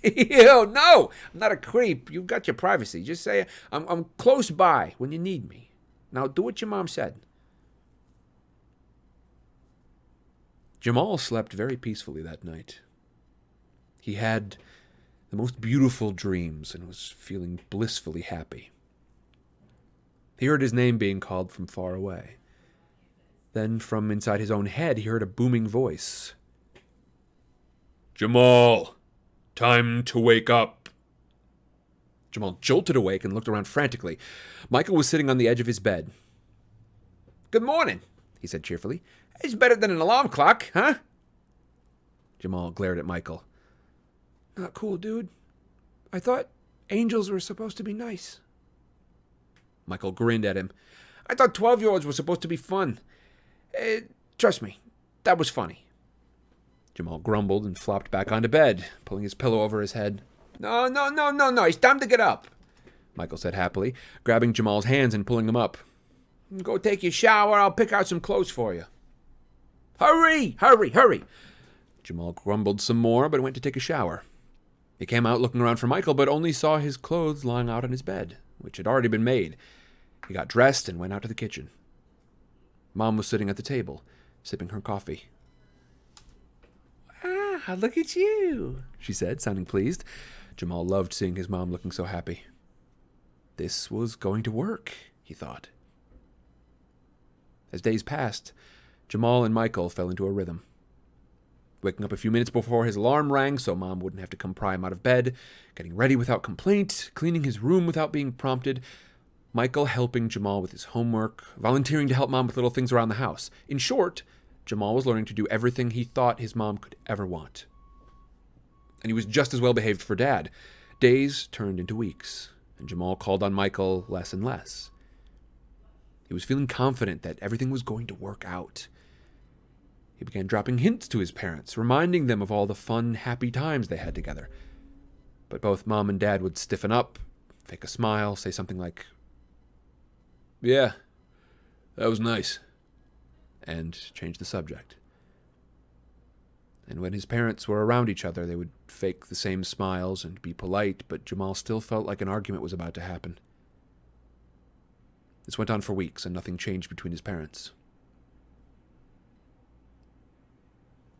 Speaker 1: "Ew, no! I'm not a creep. You've got your privacy. Just say I'm close by when you need me. Now do what your mom said." Jamal slept very peacefully that night. He had the most beautiful dreams and was feeling blissfully happy. He heard his name being called from far away. Then from inside his own head he heard a booming voice.
Speaker 2: "Jamal! Time to wake up.
Speaker 1: Jamal jolted awake and looked around frantically. Michael was sitting on the edge of his bed. "Good morning," he said cheerfully. "It's better than an alarm clock, huh?" Jamal glared at Michael. "Not cool, dude. I thought angels were supposed to be nice." Michael grinned at him. "I thought 12-year-olds were supposed to be fun. Trust me, that was funny." Jamal grumbled and flopped back onto bed, pulling his pillow over his head. No, it's time to get up," Michael said happily, grabbing Jamal's hands and pulling him up. "Go take your shower, I'll pick out some clothes for you." Hurry! Jamal grumbled some more, but went to take a shower. He came out looking around for Michael, but only saw his clothes lying out on his bed, which had already been made. He got dressed and went out to the kitchen. Mom was sitting at the table, sipping her coffee. "Ah, look at you," she said, sounding pleased. Jamal loved seeing his mom looking so happy. This was going to work, he thought. As days passed, Jamal and Michael fell into a rhythm. Waking up a few minutes before his alarm rang so Mom wouldn't have to come pry him out of bed, getting ready without complaint, cleaning his room without being prompted, Michael helping Jamal with his homework, volunteering to help Mom with little things around the house. In short, Jamal was learning to do everything he thought his mom could ever want. And he was just as well behaved for Dad. Days turned into weeks, and Jamal called on Michael less and less. He was feeling confident that everything was going to work out. He began dropping hints to his parents, reminding them of all the fun, happy times they had together. But both Mom and Dad would stiffen up, fake a smile, say something like,
Speaker 2: "Yeah, that was nice,"
Speaker 1: and change the subject. And when his parents were around each other, they would fake the same smiles and be polite, but Jamal still felt like an argument was about to happen. This went on for weeks, and nothing changed between his parents.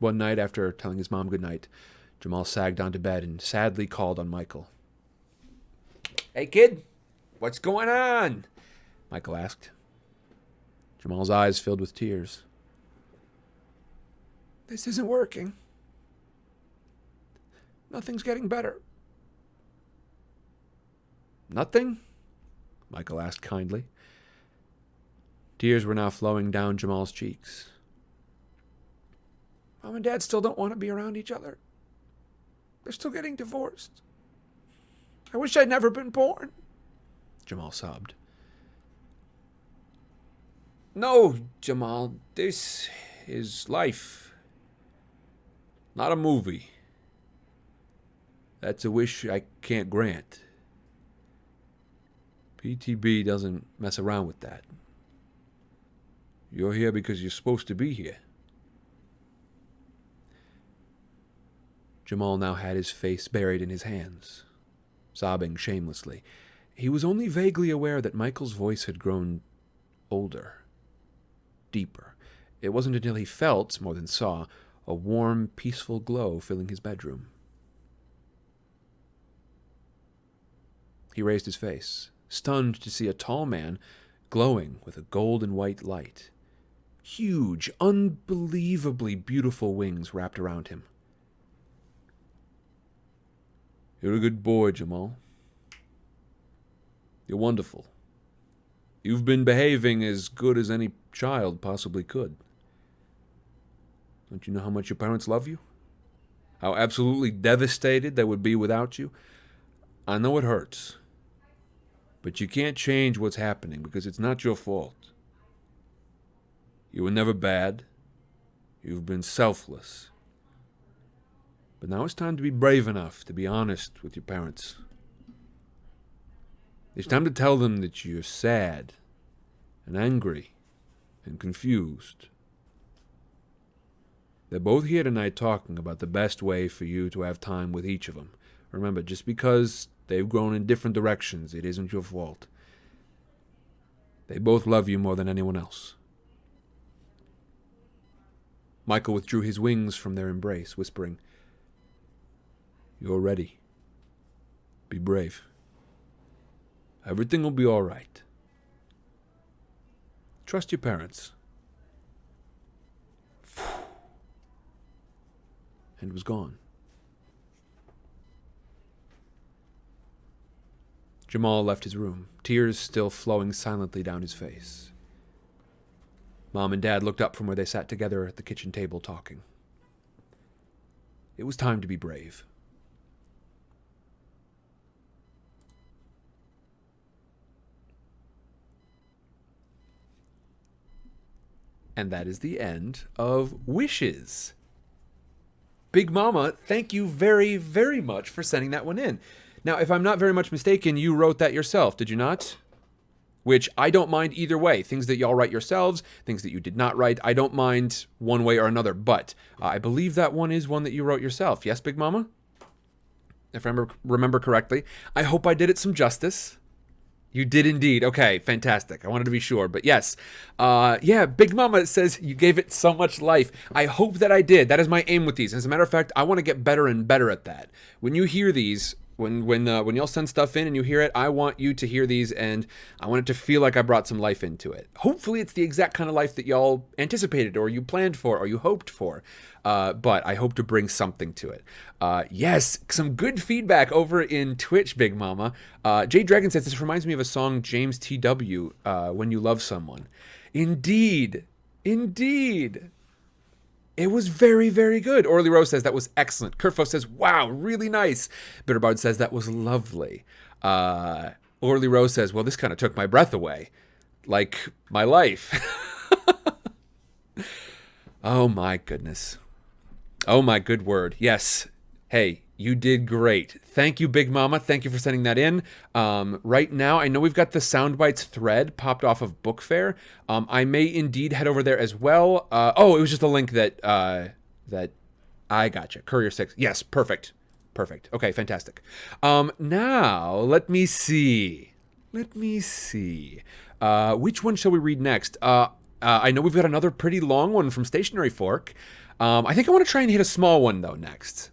Speaker 1: One night, after telling his mom goodnight, Jamal sagged onto bed and sadly called on Michael. "Hey, kid, what's going on?" Michael asked. Jamal's eyes filled with tears. "This isn't working. Nothing's getting better." "Nothing?" Michael asked kindly. Tears were now flowing down Jamal's cheeks. "Mom and Dad still don't want to be around each other. They're still getting divorced. I wish I'd never been born," Jamal sobbed. "No, Jamal, this is life. Not a movie. That's a wish I can't grant. PTB doesn't mess around with that. You're here because you're supposed to be here." Jamal now had his face buried in his hands, sobbing shamelessly. He was only vaguely aware that Michael's voice had grown older, deeper. It wasn't until he felt, more than saw, a warm, peaceful glow filling his bedroom. He raised his face, stunned to see a tall man glowing with a gold and white light. Huge, unbelievably beautiful wings wrapped around him. "You're a good boy, Jamal. You're wonderful. You've been behaving as good as any child possibly could. Don't you know how much your parents love you? How absolutely devastated they would be without you? I know it hurts. But you can't change what's happening because it's not your fault. You were never bad. You've been selfless. But now it's time to be brave enough to be honest with your parents. It's time to tell them that you're sad and angry and confused. They're both here tonight talking about the best way for you to have time with each of them. Remember, just because they've grown in different directions, it isn't your fault. They both love you more than anyone else." Michael withdrew his wings from their embrace, whispering, "You're ready. Be brave. Everything will be all right. Trust your parents." And was gone. Jamal left his room, tears still flowing silently down his face. Mom and Dad looked up from where they sat together at the kitchen table talking. It was time to be brave. And that is the end of Wishes. Big Mama, thank you very, very much for sending that one in. Now, if I'm not very much mistaken, you wrote that yourself, did you not? Which I don't mind either way. Things that y'all write yourselves, things that you did not write, I don't mind one way or another. But I believe that one is one that you wrote yourself. Yes, Big Mama? If I remember correctly. I hope I did it some justice. You did indeed. Okay, fantastic. I wanted to be sure. But yes, yeah, Big Mama says you gave it so much life. I hope that I did. That is my aim with these. As a matter of fact, I want to get better and better at that. When you hear these, when y'all send stuff in and you hear it, I want you to hear these, and I want it to feel like I brought some life into it. Hopefully it's the exact kind of life that y'all anticipated or you planned for or you hoped for. But I hope to bring something to it. Yes, some good feedback over in Twitch, Big Mama. Jay Dragon says, this reminds me of a song, James T.W., When You Love Someone. Indeed. Indeed. It was very, very good. Orly Rose says, that was excellent. Kerfo says, wow, really nice. Bitterbard says, that was lovely. Orly Rose says, well, this kind of took my breath away. Like my life. Oh, my goodness. Oh, my good word. Yes. Hey, you did great. Thank you, Big Mama. Thank you for sending that in. Right now, I know we've got the SoundBites thread popped off of Book Fair. I may indeed head over there as well. Oh, it was just a link that I gotcha. Courier 6. Yes, perfect. Perfect. Okay, fantastic. Now, let me see. Which one shall we read next? I know we've got another pretty long one from Stationary Fork. I think I want to try and hit a small one, though, next.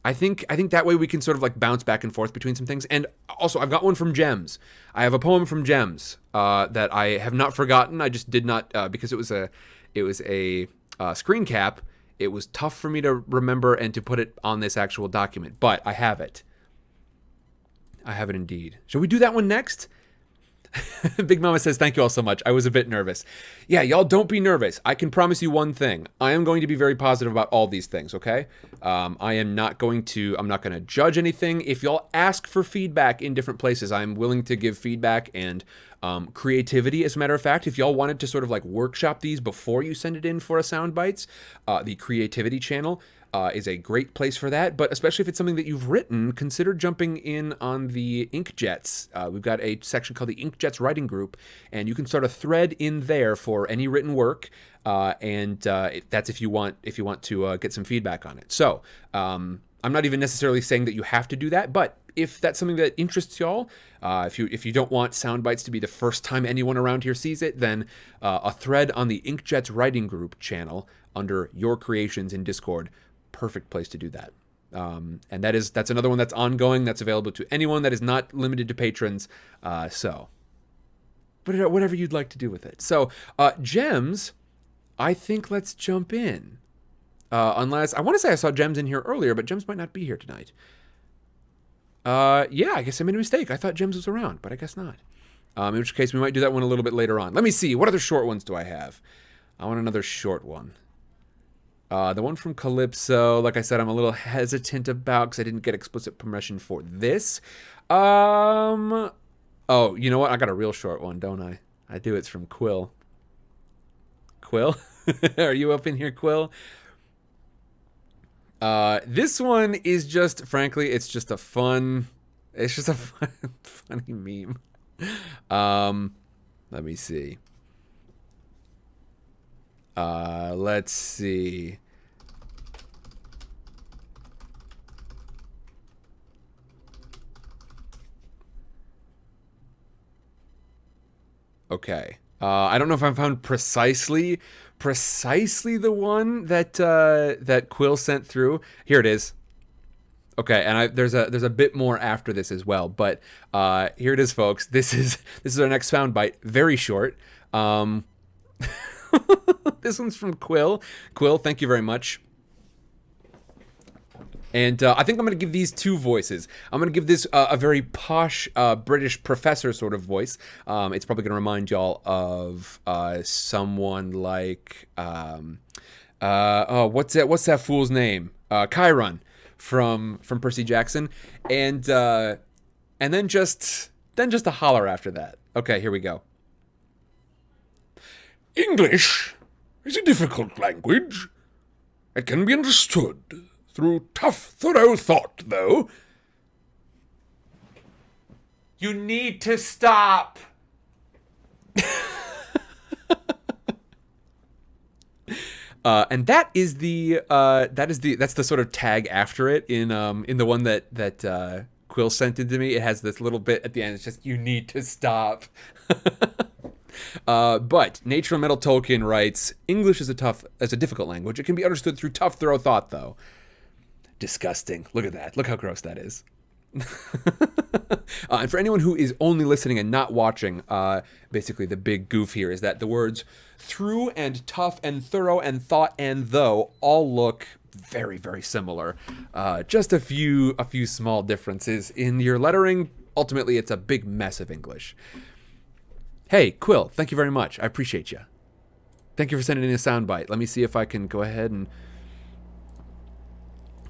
Speaker 1: I think that way we can sort of like bounce back and forth between some things. And also, I've got one from Gems. I have a poem from Gems that I have not forgotten. I just did not, because it was a screen cap. It was tough for me to remember and to put it on this actual document. But I have it. I have it indeed. Shall we do that one next? Big Mama says, thank you all so much. I was a bit nervous. Yeah, y'all don't be nervous. I can promise you one thing. I am going to be very positive about all these things, okay? I'm not going to judge anything. If y'all ask for feedback in different places, I'm willing to give feedback and creativity, as a matter of fact. If y'all wanted to sort of like workshop these before you send it in for a SoundBites, the creativity channel is a great place for that, but especially if it's something that you've written, consider jumping in on the Inkjets. We've got a section called the Inkjets Writing Group, and you can start a thread in there for any written work, and that's if you want to get some feedback on it. So I'm not even necessarily saying that you have to do that, but if that's something that interests y'all, if you don't want SoundBites to be the first time anyone around here sees it, then a thread on the Inkjets Writing Group channel under Your Creations in Discord, perfect place to do that. And that's another one that's ongoing, that's available to anyone, that is not limited to patrons. So whatever you'd like to do with it. So Gems, I think let's jump in. Unless I want to say I saw Gems in here earlier, but Gems might not be here tonight. Yeah, I guess I made a mistake. I thought Gems was around, but I guess not. In which case we might do that one a little bit later on. Let me see. What other short ones do I have? I want another short one. The one from Calypso, like I said, I'm a little hesitant about because I didn't get explicit permission for this. Oh, you know what? I got a real short one, don't I? I do. It's from Quill. Quill? Are you up in here, Quill? This one is just, frankly, it's just a funny meme. Let me see. Let's see. Okay. I don't know if I found precisely the one that Quill sent through. Here it is. Okay, and there's a bit more after this as well, but here it is, folks. This is our next soundbite. Very short. This one's from Quill. Quill, thank you very much. And I think I'm going to give these two voices. I'm going to give this a very posh British professor sort of voice. It's probably going to remind y'all of someone like, what's that fool's name? Chiron from Percy Jackson. And then just a holler after that. Okay, here we go.
Speaker 2: English is a difficult language. It can be understood through tough, thorough thought, though.
Speaker 1: You need to stop. And that's the sort of tag after it in the one that Quill sent it to me. It has this little bit at the end. It's just, you need to stop. But Nature Metal Tolkien writes, English is a difficult language. It can be understood through tough, thorough thought, though. Disgusting. Look at that. Look how gross that is. And for anyone who is only listening and not watching, basically the big goof here is that the words through and tough and thorough and thought and though all look very, very similar. Just a few small differences in your lettering. Ultimately, it's a big mess of English. Hey, Quill, thank you very much. I appreciate you. Thank you for sending in a soundbite. Let me see if I can go ahead and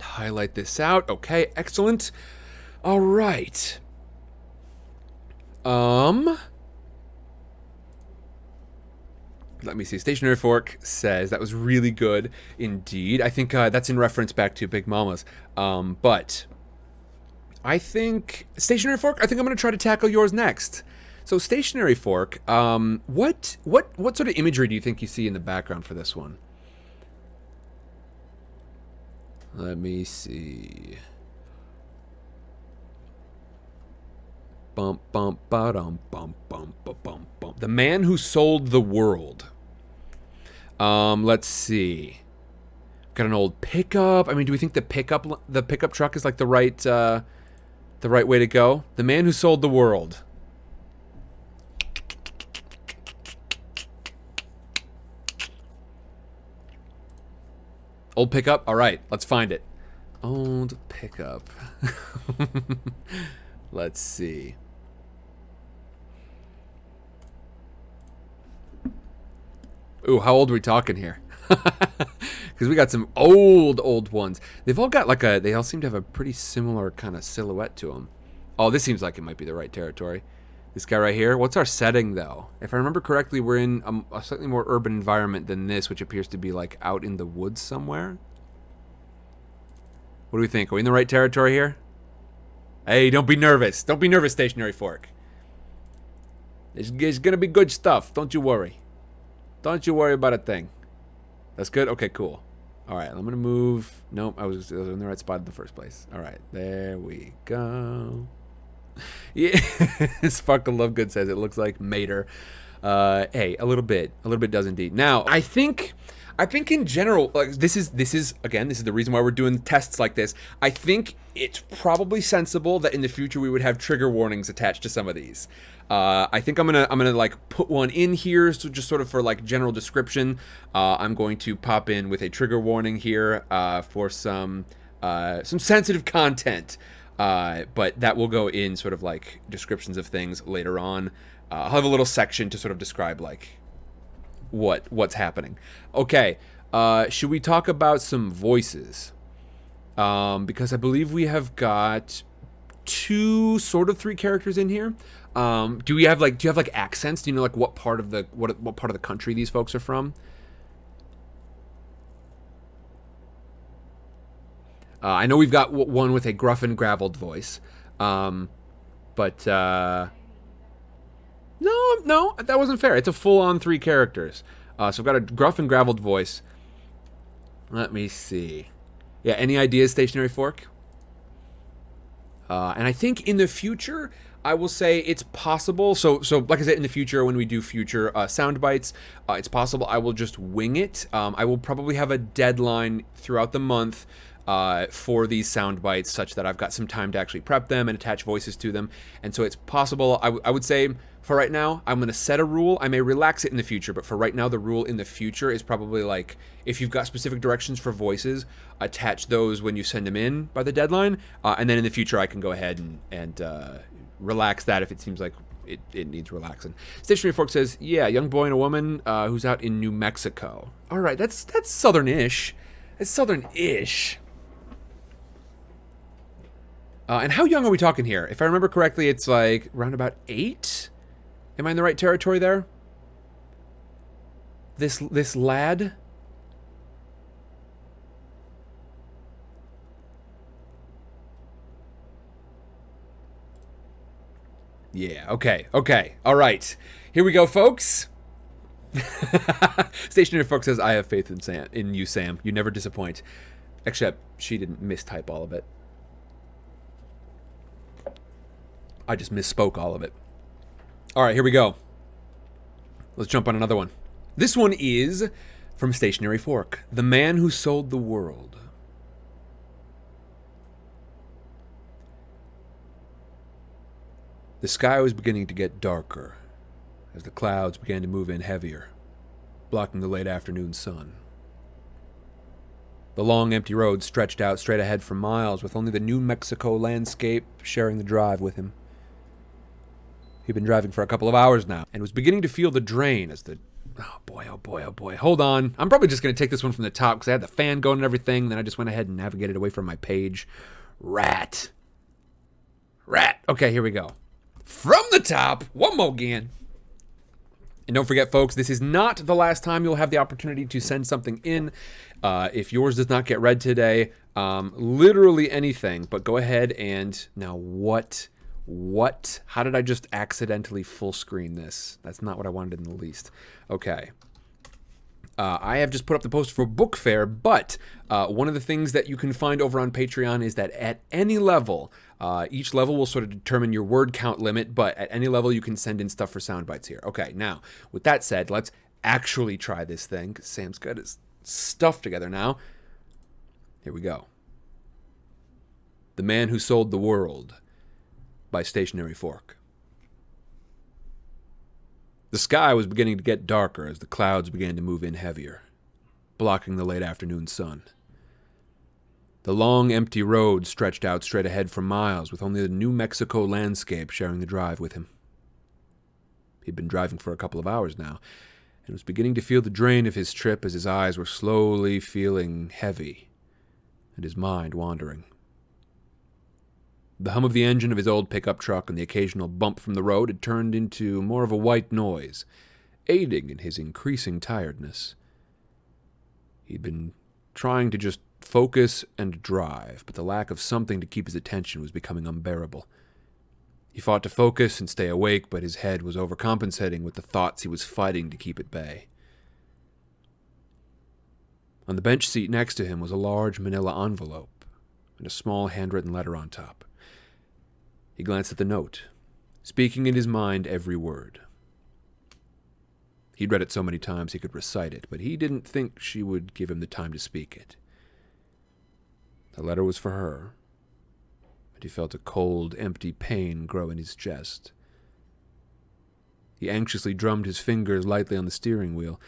Speaker 1: highlight this out. Okay, excellent. All right. Let me see. Stationary Fork says that was really good indeed. I think that's in reference back to Big Mama's. But I think Stationary Fork, I think I'm going to try to tackle yours next. So Stationary Fork, what sort of imagery do you think you see in the background for this one? Let me see. Bump bump ba-dum bump bump bump bump. The Man Who Sold the World. Let's see. Got an old pickup. I mean, do we think the pickup truck is like the right way to go? The Man Who Sold the World. Old pickup? All right, let's find it. Old pickup. Let's see. Ooh, how old are we talking here? Because we got some old ones. They've all got they all seem to have a pretty similar kind of silhouette to them. Oh, this seems like it might be the right territory. This guy right here. What's our setting, though? If I remember correctly, we're in a slightly more urban environment than this, which appears to be like out in the woods somewhere. What do we think? Are we in the right territory here? Hey, don't be nervous. Don't be nervous, Stationary Fork. It's going to be good stuff. Don't you worry. Don't you worry about a thing. That's good? Okay, cool. All right, I'm going to move. Nope, I was in the right spot in the first place. All right, there we go. Yeah, Sparkle Lovegood says it looks like Mater. Hey, a little bit does indeed. Now, I think in general, like this is the reason why we're doing tests like this. I think it's probably sensible that in the future we would have trigger warnings attached to some of these. I think I'm gonna like put one in here, so just sort of for like general description. I'm going to pop in with a trigger warning here for some sensitive content. But that will go in sort of like descriptions of things later on. I'll have a little section to sort of describe like what's happening. Okay, should we talk about some voices? Because I believe we have got 2 sort of 3 characters in here. Do you have like accents? Do you know like what part of the country these folks are from? I know we've got one with a gruff and graveled voice, but no, that wasn't fair. It's a full-on 3 characters. So I've got a gruff and graveled voice. Let me see. Yeah, any ideas, Stationary Fork? And I think in the future, I will say it's possible. So like I said, in the future, when we do future sound bites, it's possible I will just wing it. I will probably have a deadline throughout the month for these sound bites, such that I've got some time to actually prep them and attach voices to them. And so it's possible, I would say, for right now, I'm going to set a rule. I may relax it in the future, but for right now, the rule in the future is probably like, if you've got specific directions for voices, attach those when you send them in by the deadline. And then in the future, I can go ahead and relax that if it seems like it needs relaxing. Stationary Fork says, yeah, young boy and a woman who's out in New Mexico. All right, that's southern-ish. It's southern-ish. And how young are we talking here? If I remember correctly, it's like around about 8? Am I in the right territory there? This lad? Yeah, okay. All right. Here we go, folks. Stationary Fork says, I have faith in you, Sam. You never disappoint. Except she didn't mistype all of it. I just misspoke all of it. All right, here we go. Let's jump on another one. This one is from Stationary Fork, The Man Who Sold the World. The sky was beginning to get darker as the clouds began to move in heavier, blocking the late afternoon sun. The long, empty road stretched out straight ahead for miles, with only the New Mexico landscape sharing the drive with him. He'd been driving for a couple of hours now, and was beginning to feel the drain as the... Oh boy. Hold on. I'm probably just going to take this one from the top, because I had the fan going and everything, then I just went ahead and navigated away from my page. Rat. Okay, here we go. From the top, one more again. And don't forget, folks, this is not the last time you'll have the opportunity to send something in. If yours does not get read today, literally anything, but go ahead and... Now, what? How did I just accidentally full screen this? That's not what I wanted in the least. Okay. I have just put up the post for Book Fair, but one of the things that you can find over on Patreon is that at any level, each level will sort of determine your word count limit, but at any level you can send in stuff for sound bites here. Okay, now, with that said, let's actually try this thing, because Sam's got his stuff together now. Here we go. The Man Who Sold the World by Stationary Fork. The sky was beginning to get darker as the clouds began to move in heavier, blocking the late afternoon sun. The long, empty road stretched out straight ahead for miles, with only the New Mexico landscape sharing the drive with him. He'd been driving for a couple of hours now, and was beginning to feel the drain of his trip as his eyes were slowly feeling heavy, and his mind wandering. The hum of the engine of his old pickup truck and the occasional bump from the road had turned into more of a white noise, aiding in his increasing tiredness. He'd been trying to just focus and drive, but the lack of something to keep his attention was becoming unbearable. He fought to focus and stay awake, but his head was overcompensating with the thoughts he was fighting to keep at bay. On the bench seat next to him was a large manila envelope and a small handwritten letter on top. He glanced at the note, speaking in his mind every word. He'd read it so many times he could recite it, but he didn't think she would give him the time to speak it. The letter was for her, and he felt a cold, empty pain grow in his chest. He anxiously drummed his fingers lightly on the steering wheel,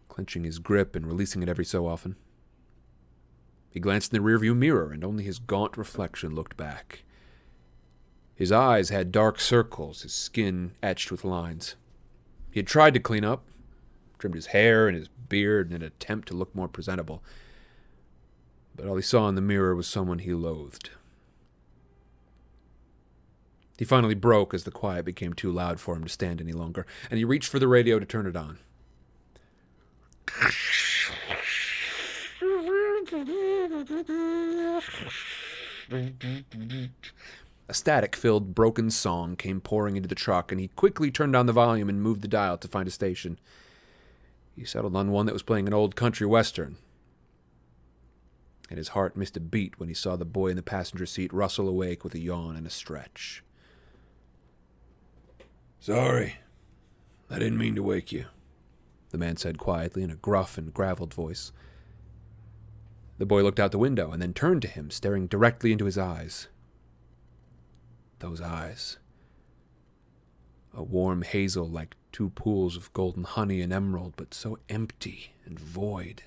Speaker 1: clenching his grip and releasing it every so often. He glanced in the rearview mirror, and only his gaunt reflection looked back. His eyes had dark circles, his skin etched with lines. He had tried to clean up, trimmed his hair and his beard in an attempt to look more presentable, but all he saw in the mirror was someone he loathed. He finally broke as the quiet became too loud for him to stand any longer, and he reached for the radio to turn it on. A static-filled, broken song came pouring into the truck, and he quickly turned down the volume and moved the dial to find a station. He settled on one that was playing an old country western, and his heart missed a beat when he saw the boy in the passenger seat rustle awake with a yawn and a stretch.
Speaker 2: Sorry, I didn't mean to wake you,
Speaker 1: the man said quietly in a gruff and graveled voice. The boy looked out the window and then turned to him, staring directly into his eyes. Those eyes. A warm hazel like two pools of golden honey and emerald, but so empty and void.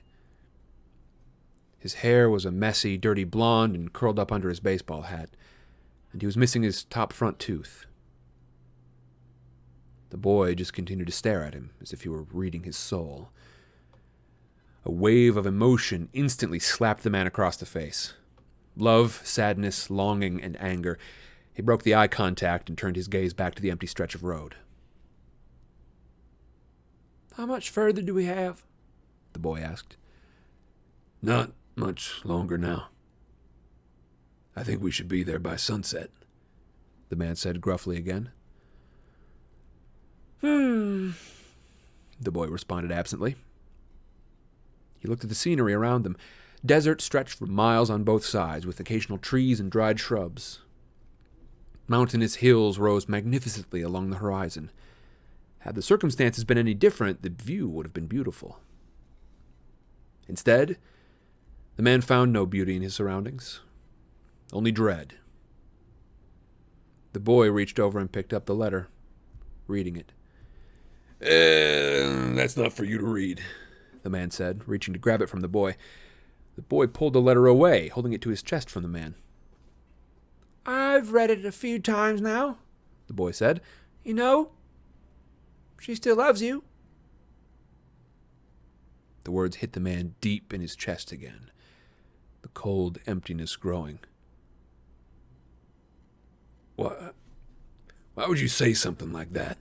Speaker 1: His hair was a messy, dirty blonde and curled up under his baseball hat, and he was missing his top front tooth. The boy just continued to stare at him, as if he were reading his soul. A wave of emotion instantly slapped the man across the face. Love, sadness, longing, and anger. He broke the eye contact and turned his gaze back to the empty stretch of road. "How much further do we have?" the boy asked.
Speaker 2: Not much longer now. I think we should be there by sunset,
Speaker 1: the man said gruffly again. The boy responded absently. He looked at the scenery around them. Desert stretched for miles on both sides, with occasional trees and dried shrubs. Mountainous hills rose magnificently along the horizon. Had the circumstances been any different, the view would have been beautiful. Instead, the man found no beauty in his surroundings, only dread. The boy reached over and picked up the letter, reading it.
Speaker 2: That's not for you to read,
Speaker 1: the man said, reaching to grab it from the boy. The boy pulled the letter away, holding it to his chest from the man. "I've read it a few times now," the boy said. "You know, she still loves you." The words hit the man deep in his chest again, the cold emptiness growing.
Speaker 2: Why would you say something like that?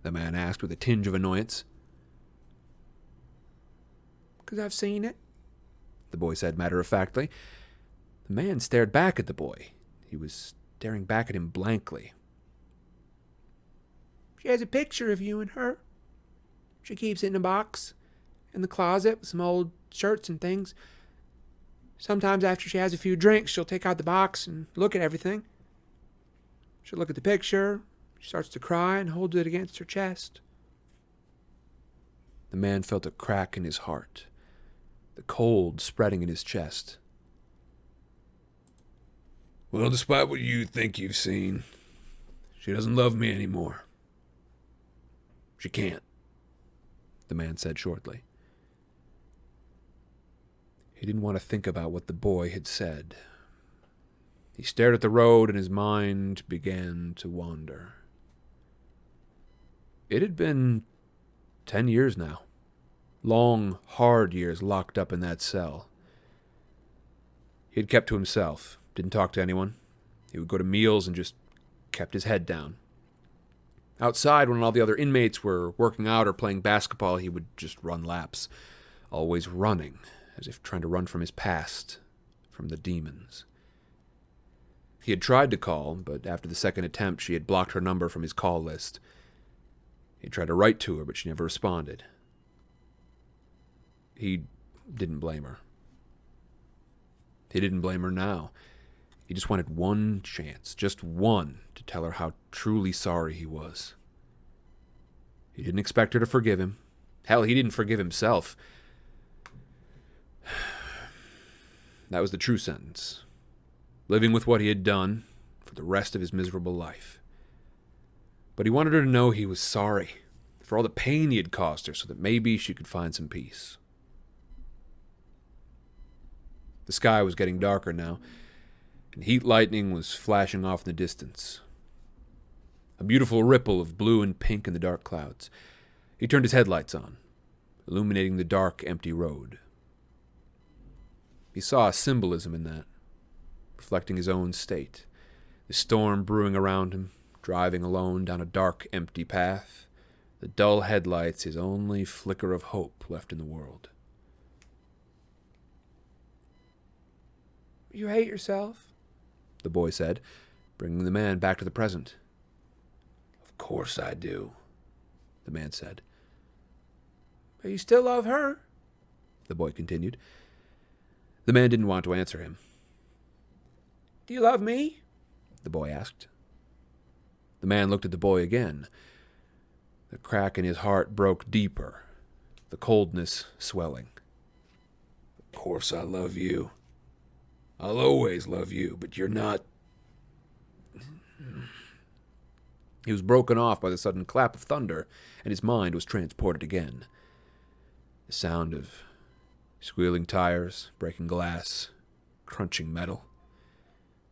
Speaker 1: The man asked with a tinge of annoyance. "'Cause I've seen it," the boy said matter-of-factly. The man stared back at the boy. He was staring back at him blankly. "She has a picture of you and her. She keeps it in a box, in the closet with some old shirts and things. Sometimes after she has a few drinks, she'll take out the box and look at everything. She'll look at the picture. She starts to cry and holds it against her chest." The man felt a crack in his heart, the cold spreading in his chest.
Speaker 2: "Well, despite what you think you've seen, she doesn't love me anymore. She can't," the man said shortly.
Speaker 1: He didn't want to think about what the boy had said. He stared at the road and his mind began to wander. It had been 10 years now. Long, hard years locked up in that cell. He had kept to himself, didn't talk to anyone. He would go to meals and just kept his head down. Outside, when all the other inmates were working out or playing basketball, he would just run laps, always running, as if trying to run from his past, from the demons. He had tried to call, but after the second attempt, she had blocked her number from his call list. He tried to write to her, but she never responded. He didn't blame her. He didn't blame her now. He just wanted one chance, just one, to tell her how truly sorry he was. He didn't expect her to forgive him. Hell, he didn't forgive himself. That was the true sentence. Living with what he had done for the rest of his miserable life. But he wanted her to know he was sorry for all the pain he had caused her so that maybe she could find some peace. The sky was getting darker now, and heat lightning was flashing off in the distance. A beautiful ripple of blue and pink in the dark clouds. He turned his headlights on, illuminating the dark, empty road. He saw a symbolism in that, reflecting his own state, the storm brewing around him, driving alone down a dark, empty path, the dull headlights his only flicker of hope left in the world. "You hate yourself?" the boy said, bringing the man back to the present.
Speaker 2: "Of course I do," the man said.
Speaker 1: "But you still love her?" the boy continued. The man didn't want to answer him. "Do you love me?" the boy asked. The man looked at the boy again. The crack in his heart broke deeper, the coldness swelling.
Speaker 2: course I love you. I'll always love you, but you're not...
Speaker 1: He was broken off by the sudden clap of thunder, and his mind was transported again. The sound of squealing tires, breaking glass, crunching metal.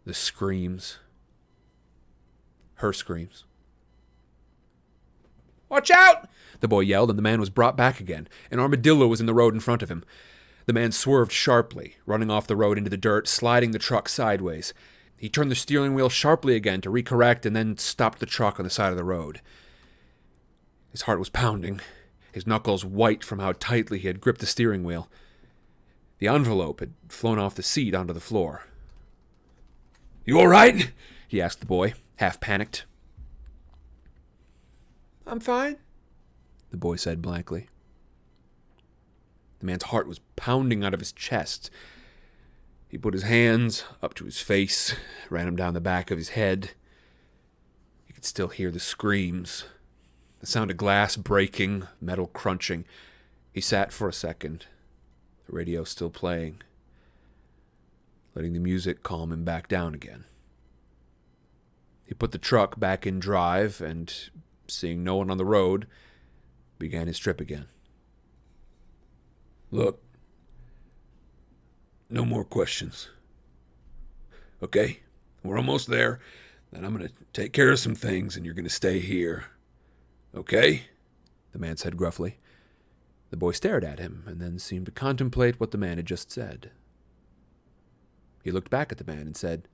Speaker 1: The screams. Her screams. "Watch out!" the boy yelled, and the man was brought back again. An armadillo was in the road in front of him. The man swerved sharply, running off the road into the dirt, sliding the truck sideways. He turned the steering wheel sharply again to recorrect and then stopped the truck on the side of the road. His heart was pounding, his knuckles white from how tightly he had gripped the steering wheel. The envelope had flown off the seat onto the floor.
Speaker 2: "You all right?"
Speaker 1: he asked the boy, half panicked.
Speaker 3: "I'm fine,"
Speaker 1: the boy said blankly. The man's heart was pounding out of his chest. He put his hands up to his face, ran them down the back of his head. He could still hear the screams, the sound of glass breaking, metal crunching. He sat for a second, the radio still playing, letting the music calm him back down again. He put the truck back in drive and, seeing no one on the road, began his trip again.
Speaker 2: "Look, no more questions. Okay? We're almost there. Then I'm going to take care of some things and you're going to stay here. Okay?"
Speaker 1: the man said gruffly. The boy stared at him and then seemed to contemplate what the man had just said. He looked back at the man and said,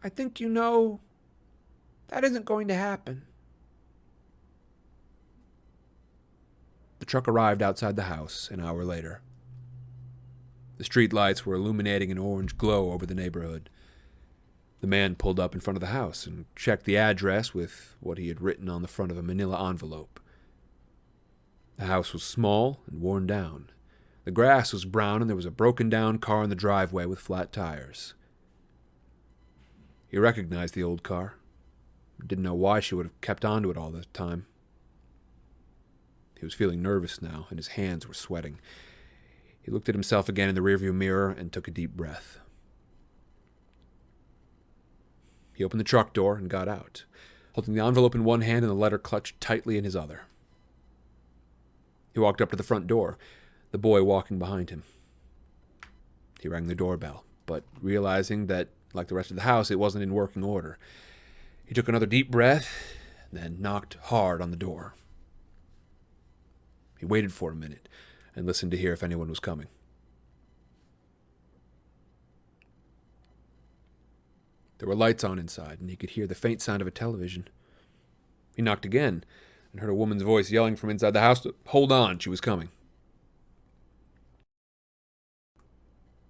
Speaker 3: "I think you know that isn't going to happen."
Speaker 1: The truck arrived outside the house an hour later. The street lights were illuminating an orange glow over the neighborhood. The man pulled up in front of the house and checked the address with what he had written on the front of a manila envelope. The house was small and worn down. The grass was brown and there was a broken-down car in the driveway with flat tires. He recognized the old car. Didn't know why she would have kept on to it all the time. He was feeling nervous now, and his hands were sweating. He looked at himself again in the rearview mirror and took a deep breath. He opened the truck door and got out, holding the envelope in one hand and the letter clutched tightly in his other. He walked up to the front door, the boy walking behind him. He rang the doorbell, but realizing that, like the rest of the house, it wasn't in working order, he took another deep breath, then knocked hard on the door. He waited for a minute and listened to hear if anyone was coming. There were lights on inside, and he could hear the faint sound of a television. He knocked again and heard a woman's voice yelling from inside the house to hold on, she was coming.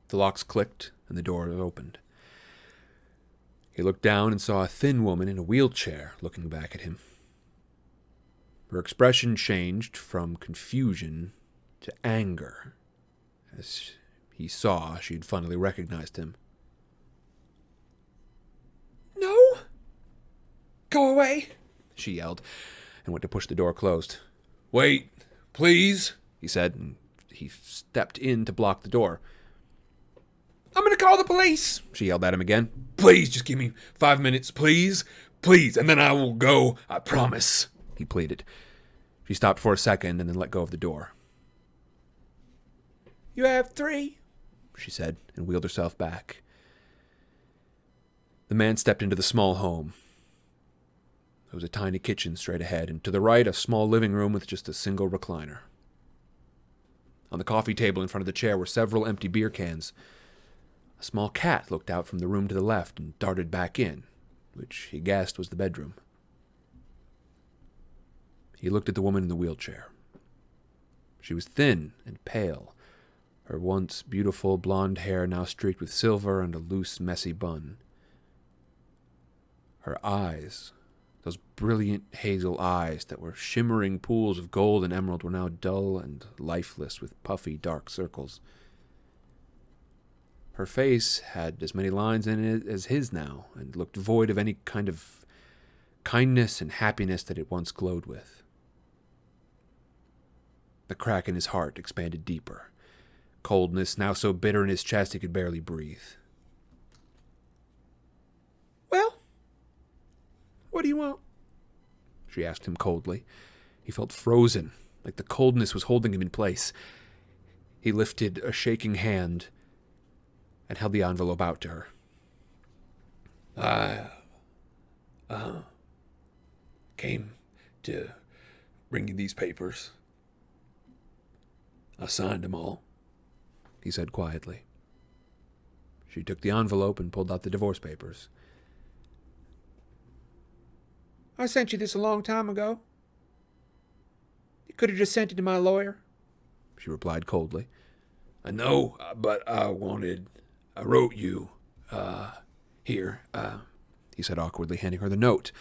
Speaker 1: The locks clicked and the door opened. He looked down and saw a thin woman in a wheelchair looking back at him. Her expression changed from confusion to anger as he saw she had finally recognized him.
Speaker 3: "No! Go away!"
Speaker 1: she yelled, and went to push the door closed.
Speaker 2: "Wait, please,"
Speaker 1: he said, and he stepped in to block the door.
Speaker 3: "I'm going to call the police!"
Speaker 1: She yelled at him again.
Speaker 2: "Please, just give me 5 minutes, please. Please, and then I will go, I promise,"
Speaker 1: he pleaded. She stopped for a second and then let go of the door.
Speaker 3: "You have 3,
Speaker 1: she said, and wheeled herself back. The man stepped into the small home. There was a tiny kitchen straight ahead, and to the right, a small living room with just a single recliner. On the coffee table in front of the chair were several empty beer cans. A small cat looked out from the room to the left and darted back in, which he guessed was the bedroom. He looked at the woman in the wheelchair. She was thin and pale, her once beautiful blonde hair now streaked with silver and a loose, messy bun. Her eyes, those brilliant hazel eyes that were shimmering pools of gold and emerald, were now dull and lifeless with puffy, dark circles. Her face had as many lines in it as his now, and looked void of any kind of kindness and happiness that it once glowed with. The crack in his heart expanded deeper. Coldness now so bitter in his chest he could barely breathe.
Speaker 3: Well, what do you want?
Speaker 1: She asked him coldly. He felt frozen, like the coldness was holding him in place. He lifted a shaking hand and held the envelope out to her.
Speaker 2: I came to bring you these papers. I signed them all,
Speaker 1: he said quietly. She took the envelope and pulled out the divorce papers.
Speaker 3: I sent you this a long time ago. You could have just sent it to my lawyer.
Speaker 1: She replied coldly.
Speaker 2: I know, but I wrote you, here,
Speaker 1: he said awkwardly, handing her the note.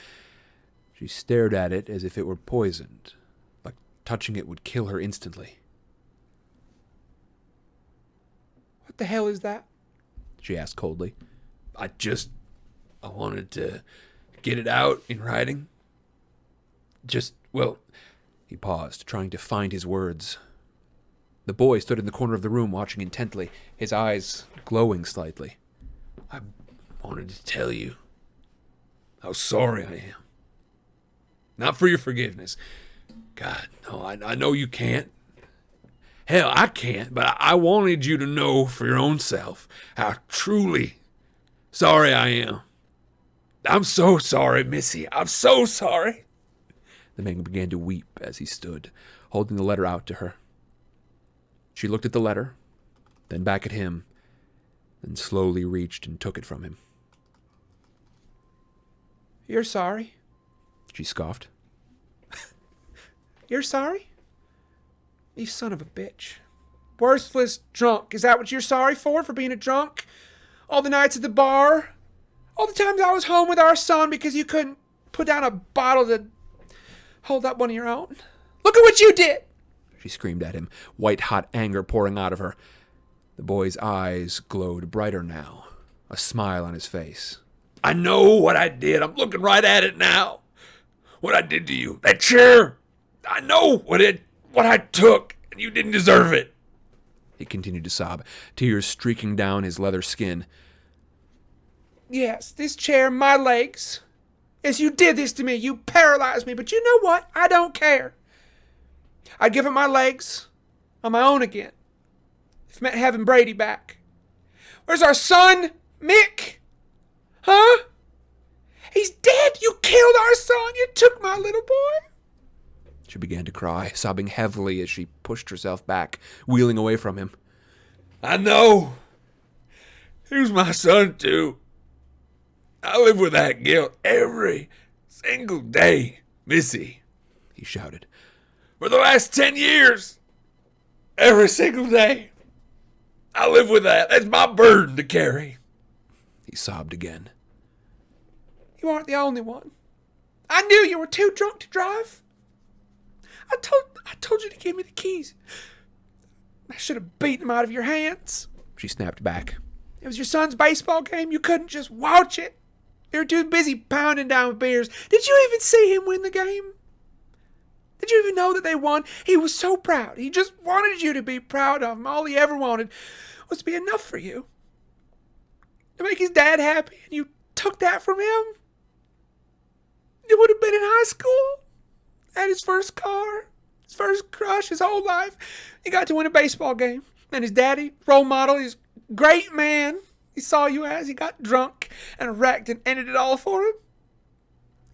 Speaker 1: She stared at it as if it were poisoned, like touching it would kill her instantly.
Speaker 3: What the hell is that?
Speaker 1: She asked coldly.
Speaker 2: I wanted to get it out in writing.
Speaker 1: He paused, trying to find his words. The boy stood in the corner of the room watching intently, his eyes glowing slightly.
Speaker 2: I wanted to tell you how sorry I am. Not for your forgiveness. God, no, I know you can't. Hell, I can't, but I wanted you to know for your own self how truly sorry I am. I'm so sorry, Missy. I'm so sorry.
Speaker 1: The man began to weep as he stood, holding the letter out to her. She looked at the letter, then back at him, then slowly reached and took it from him.
Speaker 3: You're sorry?
Speaker 1: She scoffed.
Speaker 3: You're sorry? You son of a bitch. Worthless drunk. Is that what you're sorry for being a drunk? All the nights at the bar? All the times I was home with our son because you couldn't put down a bottle to hold up one of your own? Look at what you did!
Speaker 1: She screamed at him, white-hot anger pouring out of her. The boy's eyes glowed brighter now, a smile on his face.
Speaker 2: I know what I did. I'm looking right at it now. What I did to you. That chair. I know what I took, and you didn't deserve it.
Speaker 1: He continued to sob, tears streaking down his leather skin.
Speaker 3: Yes, this chair, my legs. Yes, you did this to me. You paralyzed me, but you know what? I don't care. I'd give up my legs on my own again. If it meant having Brady back. Where's our son, Mick? Huh? He's dead. You killed our son. You took my little boy.
Speaker 1: She began to cry, sobbing heavily as she pushed herself back, wheeling away from him.
Speaker 2: I know. He was my son, too. I live with that guilt every single day, Missy,
Speaker 1: he shouted.
Speaker 2: For the last 10 years. Every single day. I live with that. That's my burden to carry.
Speaker 1: He sobbed again.
Speaker 3: You aren't the only one. I knew you were too drunk to drive. I told you to give me the keys. I should have beaten them out of your hands.
Speaker 1: She snapped back.
Speaker 3: It was your son's baseball game. You couldn't just watch it. You were too busy pounding down beers. Did you even see him win the game? Did you even know that they won? He was so proud. He just wanted you to be proud of him. All he ever wanted was to be enough for you. To make his dad happy, and you took that from him? You would have been in high school. Had his first car. His first crush, his whole life. He got to win a baseball game. And his daddy, role model, his great man, he saw you as he got drunk and wrecked and ended it all for him.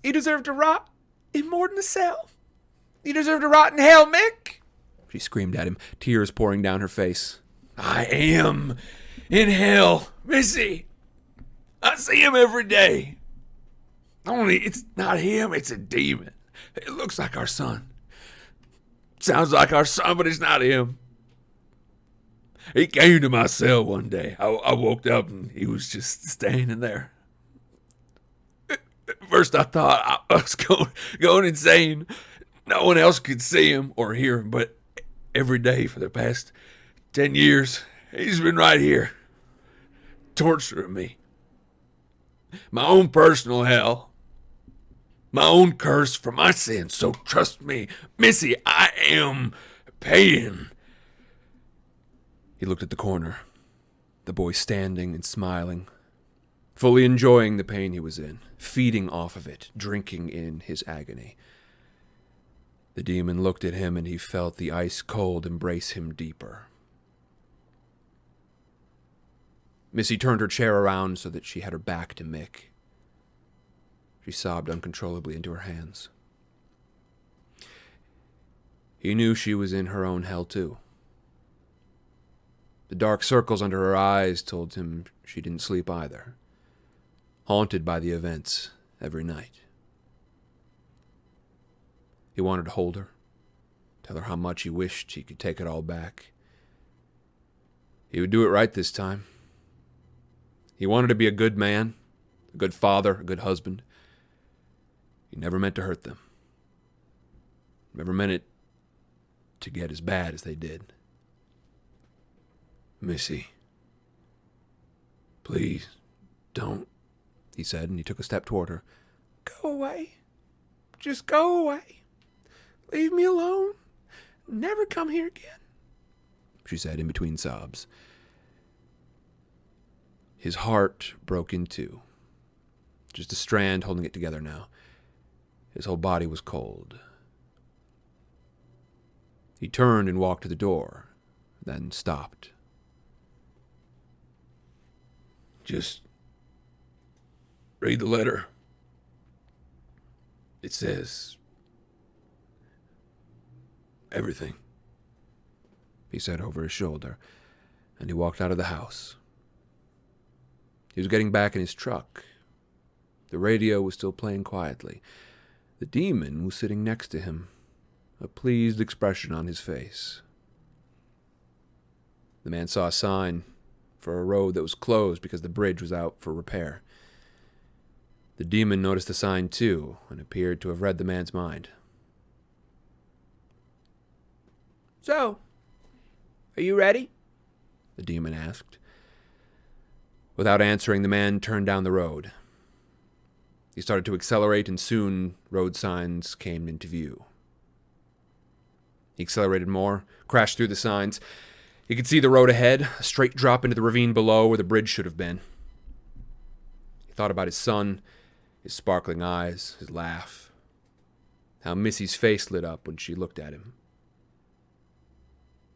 Speaker 3: He deserved to rot in more than a cell. You deserve to rot in hell, Mick.
Speaker 1: She screamed at him, tears pouring down her face.
Speaker 2: I am in hell, Missy. I see him every day. Only it's not him, it's a demon. It looks like our son. Sounds like our son, but it's not him. He came to my cell one day. I woke up and he was just standing there. At first I thought I was going insane. No one else could see him or hear him, but every day for the past 10 years, he's been right here, torturing me. My own personal hell. My own curse for my sins. So trust me, Missy, I am pain.
Speaker 1: He looked at the corner, the boy standing and smiling, fully enjoying the pain he was in, feeding off of it, drinking in his agony. The demon looked at him, and he felt the ice-cold embrace him deeper. Missy turned her chair around so that she had her back to Mick. She sobbed uncontrollably into her hands. He knew she was in her own hell, too. The dark circles under her eyes told him she didn't sleep either, haunted by the events every night. He wanted to hold her, tell her how much he wished he could take it all back. He would do it right this time. He wanted to be a good man, a good father, a good husband. He never meant to hurt them. Never meant it to get as bad as they did.
Speaker 2: Missy, please, don't,
Speaker 1: he said, and he took a step toward her.
Speaker 3: Go away. Just go away. Leave me alone. Never come here again,
Speaker 1: she said in between sobs. His heart broke in two, just a strand holding it together now. His whole body was cold. He turned and walked to the door, then stopped.
Speaker 2: Just read the letter. It says everything,
Speaker 1: he said over his shoulder, and he walked out of the house. He was getting back in his truck. The radio was still playing quietly. The demon was sitting next to him, a pleased expression on his face. The man saw a sign for a road that was closed because the bridge was out for repair. The demon noticed the sign too, and appeared to have read the man's mind.
Speaker 3: So, are you ready?
Speaker 1: The demon asked. Without answering, the man turned down the road. He started to accelerate, and soon road signs came into view. He accelerated more, crashed through the signs. He could see the road ahead, a straight drop into the ravine below where the bridge should have been. He thought about his son, his sparkling eyes, his laugh, how Missy's face lit up when she looked at him.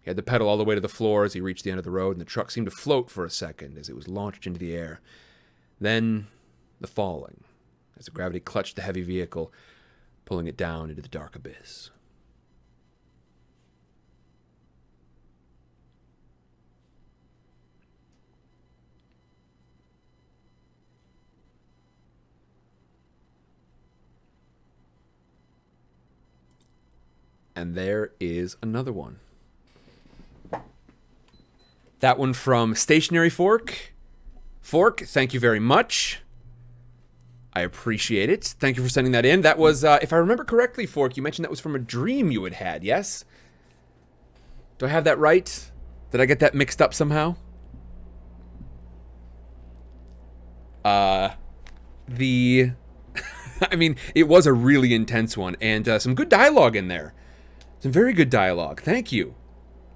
Speaker 1: He had the pedal all the way to the floor as he reached the end of the road, and the truck seemed to float for a second as it was launched into the air. Then, the falling, as the gravity clutched the heavy vehicle, pulling it down into the dark abyss. And there is another one. That one from Stationary Fork. Fork, thank you very much. I appreciate it. Thank you for sending that in. That was, if I remember correctly, Fork, you mentioned that was from a dream you had, yes? Do I have that right? Did I get that mixed up somehow? I mean, it was a really intense one, and some good dialogue in there. Some very good dialogue. Thank you.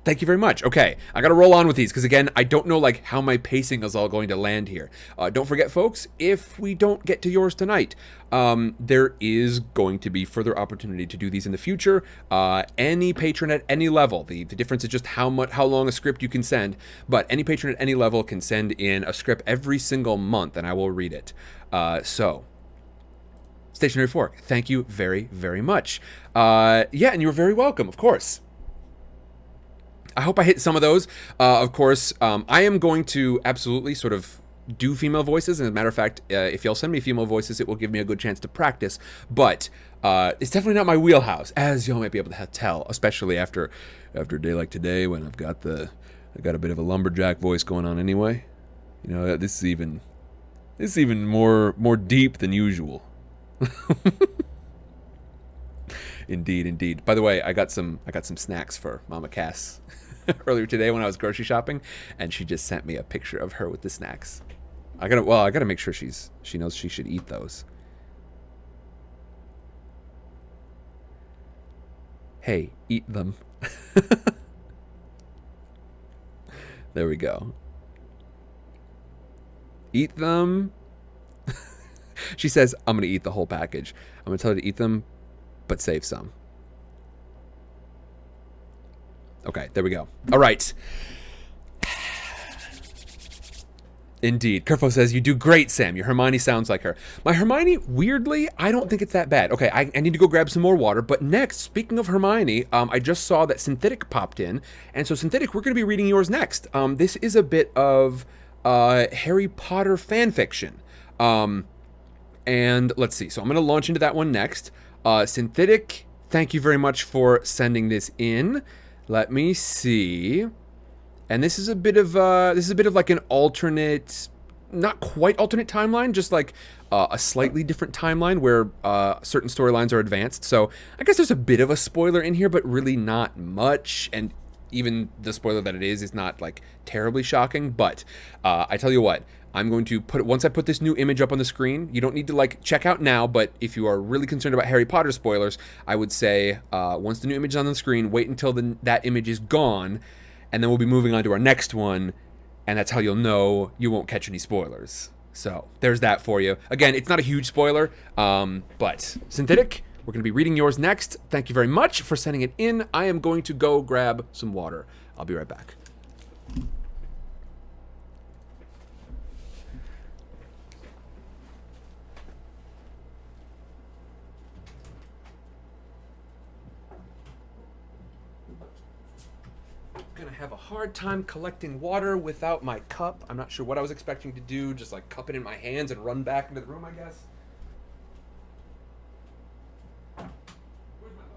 Speaker 1: Thank you very much. Okay, I gotta roll on with these, because again, I don't know like how my pacing is all going to land here. Don't forget, folks, if we don't get to yours tonight, there is going to be further opportunity to do these in the future. Any patron at any level, the difference is just how long a script you can send, but any patron at any level can send in a script every single month, and I will read it. So, Stationary Fork, thank you very, very much. Yeah, and you're very welcome, of course. I hope I hit some of those. Of course, I am going to absolutely sort of do female voices. As a matter of fact, if y'all send me female voices, it will give me a good chance to practice. But it's definitely not my wheelhouse, as y'all might be able to tell, especially after a day like today when I've got a bit of a lumberjack voice going on anyway. You know, this is even more deep than usual. Indeed. By the way, I got some snacks for Mama Cass earlier today when I was grocery shopping, and she just sent me a picture of her with the snacks. I gotta make sure she knows she should eat those. Hey, eat them. There we go. Eat them. She says, I'm going to eat the whole package. I'm going to tell her to eat them, but save some. Okay, there we go. All right. Indeed. Kerfo says, you do great, Sam. Your Hermione sounds like her. My Hermione, weirdly, I don't think it's that bad. Okay, I need to go grab some more water. But next, speaking of Hermione, I just saw that Synthetic popped in. And so, Synthetic, we're going to be reading yours next. This is a bit of Harry Potter fan fiction. And let's see. So, I'm going to launch into that one next. Synthetic, thank you very much for sending this in. Let me see. And this is a bit of like an alternate, not quite alternate timeline, just like a slightly different timeline where certain storylines are advanced. So I guess there's a bit of a spoiler in here, but really not much. And even the spoiler that it is not like terribly shocking. But I tell you what, I'm going to once I put this new image up on the screen, you don't need to like check out now, but if you are really concerned about Harry Potter spoilers, I would say once the new image is on the screen, wait until that image is gone. And then we'll be moving on to our next one, and that's how you'll know you won't catch any spoilers. So there's that for you. Again, it's not a huge spoiler, but Synthetic, we're going to be reading yours next. Thank you very much for sending it in. I am going to go grab some water. I'll be right back. Gonna have a hard time collecting water without my cup. I'm not sure what I was expecting to do, just like cup it in my hands and run back into the room, I guess. Where's my cup?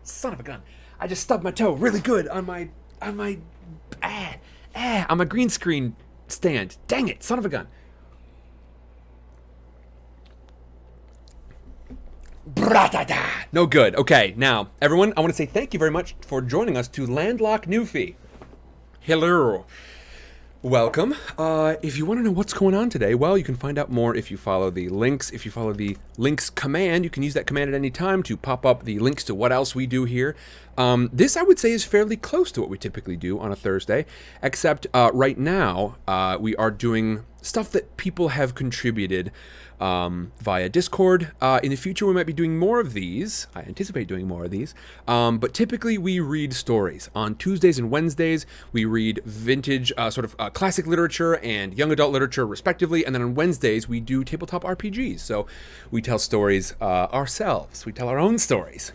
Speaker 1: Son of a gun. I just stubbed my toe really good on my green screen stand. Dang it, son of a gun. No good. Okay, now, everyone, I want to say thank you very much for joining us to Landlock Newfie. Hello. Welcome. If you want to know what's going on today, well, you can find out more if you follow the links. If you follow the links command, you can use that command at any time to pop up the links to what else we do here. This, I would say, is fairly close to what we typically do on a Thursday, except right now we are doing stuff that people have contributed via Discord. In the future, we might be doing more of these. I anticipate doing more of these. But typically, we read stories. On Tuesdays and Wednesdays, we read vintage, classic literature and young adult literature, respectively. And then on Wednesdays, we do tabletop RPGs. So we tell stories ourselves. We tell our own stories.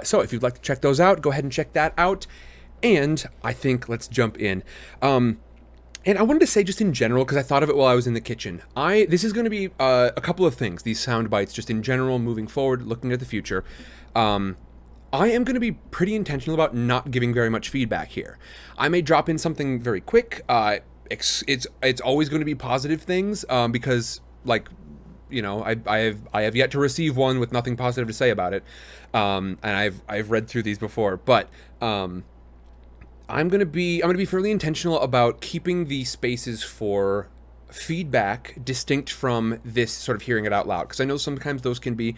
Speaker 1: So if you'd like to check those out, go ahead and check that out. And I think let's jump in. And I wanted to say just in general, because I thought of it while I was in the kitchen, this is going to be a couple of things, these sound bites, just in general, moving forward, looking at the future. I am going to be pretty intentional about not giving very much feedback here. I may drop in something very quick. It's always going to be positive things, because, like, you know, I have yet to receive one with nothing positive to say about it. And I've read through these before, but I'm gonna be fairly intentional about keeping the spaces for feedback distinct from this sort of hearing it out loud, because I know sometimes those can be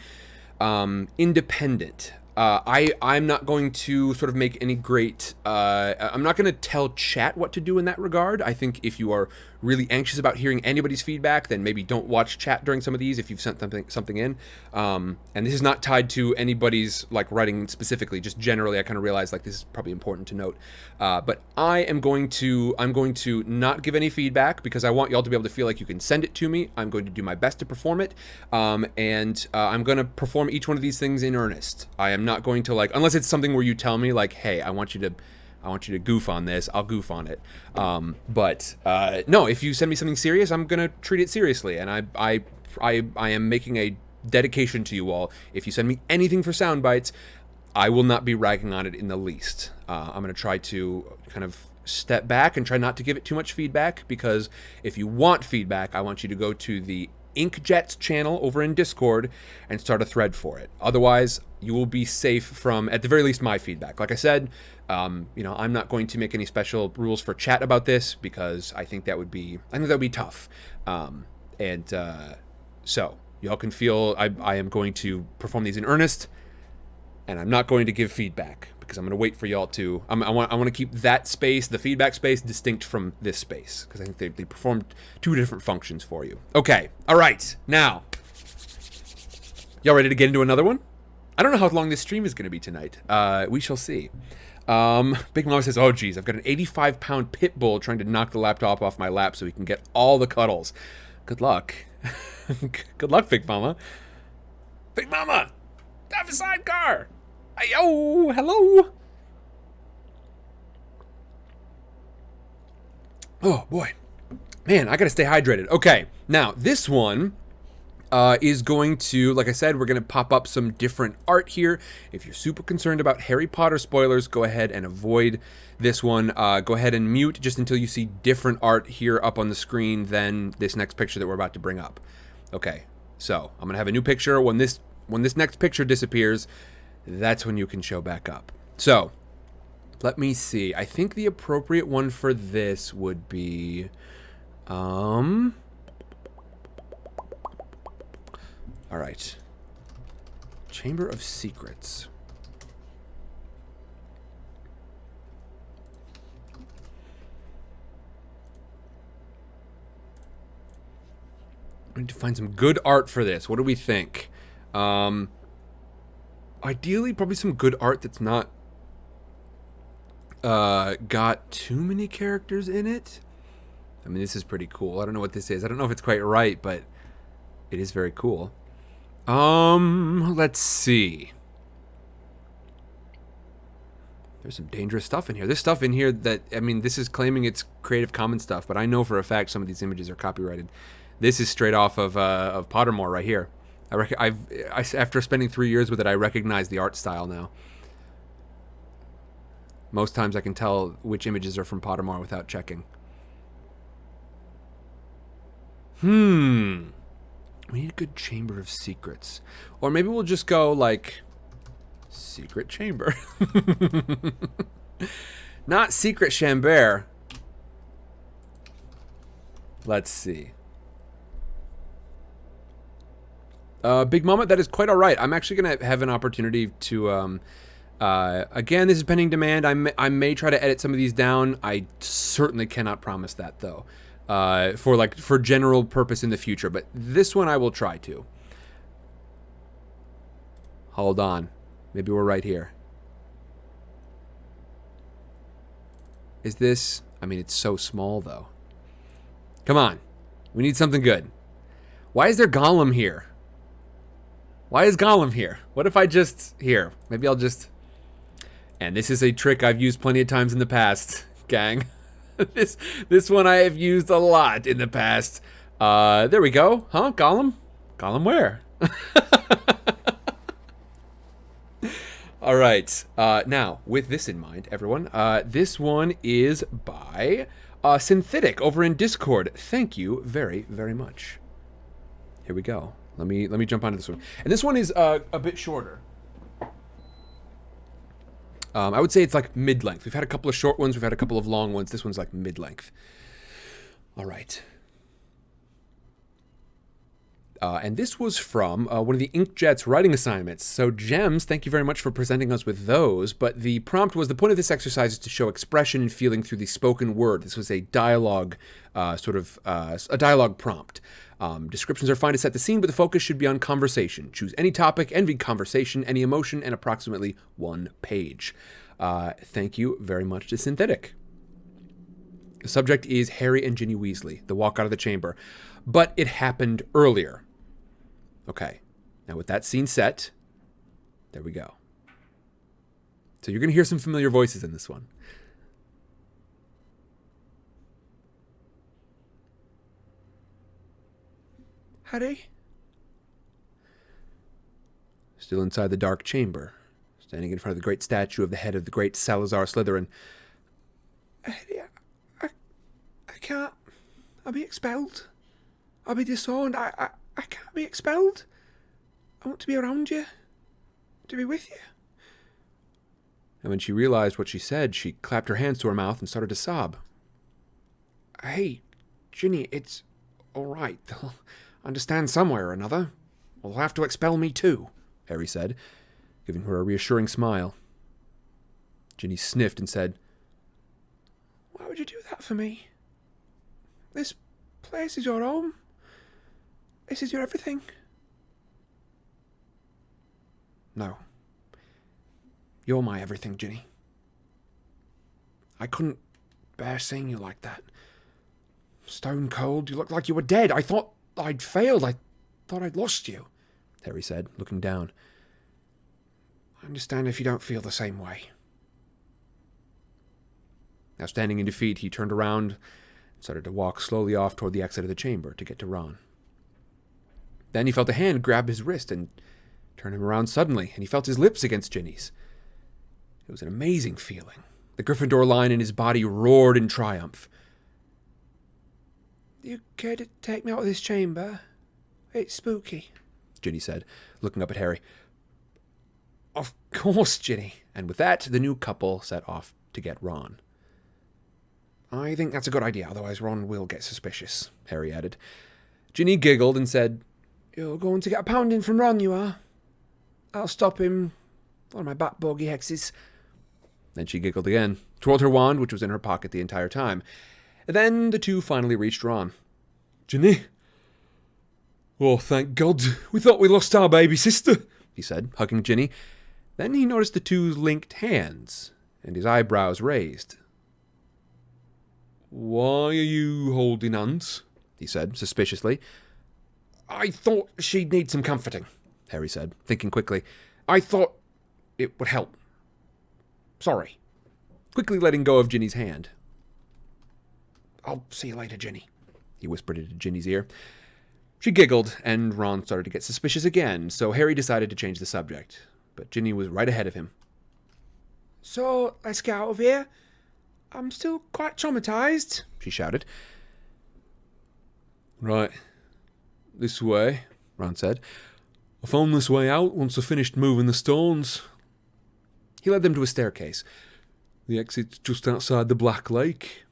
Speaker 1: independent. I'm not going to sort of make any great. I'm not going to tell chat what to do in that regard. I think if you are really anxious about hearing anybody's feedback, then maybe don't watch chat during some of these if you've sent something in. And this is not tied to anybody's like writing specifically, just generally I kind of realized like this is probably important to note. But I'm going to not give any feedback because I want y'all to be able to feel like you can send it to me. I'm going to do my best to perform it. And I'm going to perform each one of these things in earnest. I am not going to like, unless it's something where you tell me like, hey, I want you to goof on this, I'll goof on it. But no, if you send me something serious, I'm gonna treat it seriously, and I am making a dedication to you all. If you send me anything for SoundBites, I will not be ragging on it in the least. I'm gonna try to kind of step back and try not to give it too much feedback, because if you want feedback, I want you to go to the Inkjet's channel over in Discord and start a thread for it. Otherwise, you will be safe from, at the very least, my feedback. Like I said, I'm not going to make any special rules for chat about this because I think that would be tough. So y'all can feel I am going to perform these in earnest, and I'm not going to give feedback because I'm going to wait for y'all to. I want to keep that space, the feedback space, distinct from this space because I think they performed two different functions for you. Okay, all right, now y'all ready to get into another one? I don't know how long this stream is going to be tonight. We shall see. Big Mama says, oh geez, I've got an 85-pound pit bull trying to knock the laptop off my lap so he can get all the cuddles. Good luck. Good luck, Big Mama. Big Mama, have a sidecar. Yo, hello. Oh boy, man, I gotta stay hydrated. Okay, now this one is going to, like I said, we're going to pop up some different art here. If you're super concerned about Harry Potter spoilers, go ahead and avoid this one. Go ahead and mute just until you see different art here up on the screen than this next picture that we're about to bring up. Okay, so I'm going to have a new picture. When this next picture disappears, that's when you can show back up. So let me see. I think the appropriate one for this would be... All right. Chamber of Secrets. I need to find some good art for this. What do we think? Ideally, probably some good art that's not got too many characters in it. I mean, this is pretty cool. I don't know what this is. I don't know if it's quite right, but it is very cool. Let's see. There's some dangerous stuff in here. There's stuff in here that, I mean, this is claiming it's Creative Commons stuff, but I know for a fact some of these images are copyrighted. This is straight off of Pottermore right here. After spending 3 years with it, I recognize the art style now. Most times I can tell which images are from Pottermore without checking. We need a good Chamber of Secrets. Or maybe we'll just go, like, Secret Chamber. Not Secret Chamber. Let's see. Big Mama, that is quite all right. I'm actually going to have an opportunity to... again, this is pending demand. I may try to edit some of these down. I certainly cannot promise that, though. For general purpose in the future, but this one I will try to. Hold on. Maybe we're right here. Is this... I mean, it's so small, though. Come on. We need something good. Why is there Gollum here? Why is Gollum here? What if I just... Here. Maybe I'll just... And this is a trick I've used plenty of times in the past, gang. This one I have used a lot in the past. There we go. Huh? Gollum? Gollum where? All right. Now, with this in mind, everyone, this one is by Synthetic over in Discord. Thank you very, very much. Here we go. Let me jump onto this one. And this one is a bit shorter. I would say it's like mid-length. We've had a couple of short ones. We've had a couple of long ones. This one's like mid-length. All right. And this was from one of the Inkjet's writing assignments. So, Gems, thank you very much for presenting us with those. But the prompt was, the point of this exercise is to show expression and feeling through the spoken word. This was a dialogue, a dialogue prompt. Descriptions are fine to set the scene, but the focus should be on conversation. Choose any topic, any conversation, any emotion, and approximately 1 page. Thank you very much to Synthetic. The subject is Harry and Ginny Weasley, the walk out of the chamber. But it happened earlier. Okay, now with that scene set, there we go. So you're going to hear some familiar voices in this one.
Speaker 3: Harry?
Speaker 1: Still inside the dark chamber, standing in front of the great statue of the head of the great Salazar Slytherin.
Speaker 3: Harry, I can't. I'll be expelled. I'll be disowned. I can't be expelled. I want to be around you. To be with you.
Speaker 1: And when she realized what she said, she clapped her hands to her mouth and started to sob.
Speaker 3: Hey, Ginny, it's all right. They'll understand some way or another. They'll have to expel me too,
Speaker 1: Harry said, giving her a reassuring smile. Ginny sniffed and said,
Speaker 3: Why would you do that for me? This place is your home. This is your everything. No. You're my everything, Ginny. I couldn't bear seeing you like that. Stone cold, you looked like you were dead. I thought I'd failed. I thought I'd lost you,
Speaker 1: Harry said, looking down.
Speaker 3: I understand if you don't feel the same way.
Speaker 1: Now standing in defeat, he turned around and started to walk slowly off toward the exit of the chamber to get to Ron. Then he felt a hand grab his wrist and turn him around suddenly, and he felt his lips against Ginny's. It was an amazing feeling. The Gryffindor line in his body roared in triumph.
Speaker 3: You care to take me out of this chamber? It's spooky,
Speaker 1: Ginny said, looking up at Harry.
Speaker 3: Of course, Ginny.
Speaker 1: And with that, the new couple set off to get Ron.
Speaker 3: I think that's a good idea, otherwise Ron will get suspicious,
Speaker 1: Harry added. Ginny giggled and said,
Speaker 3: You're going to get a pounding from Ron, you are. I'll stop him. One of my bat bogey hexes.
Speaker 1: Then she giggled again, twirled her wand, which was in her pocket the entire time. Then the two finally reached Ron.
Speaker 2: Ginny? Oh, thank God. We thought we lost our baby sister,
Speaker 1: he said, hugging Ginny. Then he noticed the two's linked hands, and his eyebrows raised.
Speaker 2: Why are you holding hands?
Speaker 1: He said, suspiciously.
Speaker 3: I thought she'd need some comforting,
Speaker 1: Harry said, thinking quickly.
Speaker 3: I thought it would help. Sorry.
Speaker 1: Quickly letting go of Ginny's hand.
Speaker 3: I'll see you later, Ginny,
Speaker 1: he whispered into Ginny's ear. She giggled, and Ron started to get suspicious again, so Harry decided to change the subject. But Ginny was right ahead of him.
Speaker 3: So, let's get out of here. I'm still quite traumatized,
Speaker 1: she shouted.
Speaker 2: Right. This way, Ron said. I found this way out once I finished moving the stones.
Speaker 1: He led them to a staircase.
Speaker 2: The exit's just outside the Black Lake.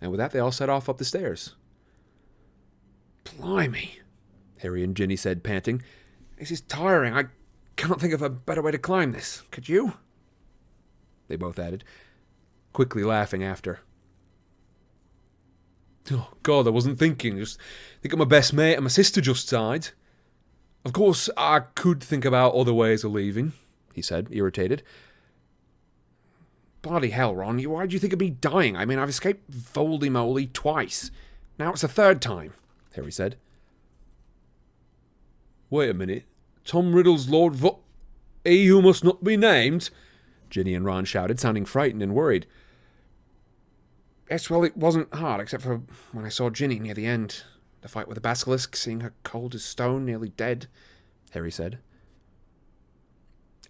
Speaker 1: And with that, they all set off up the stairs.
Speaker 3: Blimey,
Speaker 1: Harry and Ginny said, panting.
Speaker 3: This is tiring. I can't think of a better way to climb this. Could you?
Speaker 1: They both added, quickly laughing after.
Speaker 2: Oh, God, I wasn't thinking. Just think of my best mate and my sister just died. Of course, I could think about other ways of leaving, he said, irritated.
Speaker 3: Bloody hell, Ron. Why'd you think of me dying? I mean, I've escaped Voldy-Moly twice. Now it's the third time,
Speaker 1: Harry said.
Speaker 2: Wait a minute. Tom Riddle's Lord He who must not be named?
Speaker 1: Ginny and Ron shouted, sounding frightened and worried.
Speaker 3: Yes, well, it wasn't hard, except for when I saw Ginny near the end. The fight with the basilisk, seeing her cold as stone, nearly dead,
Speaker 1: Harry said.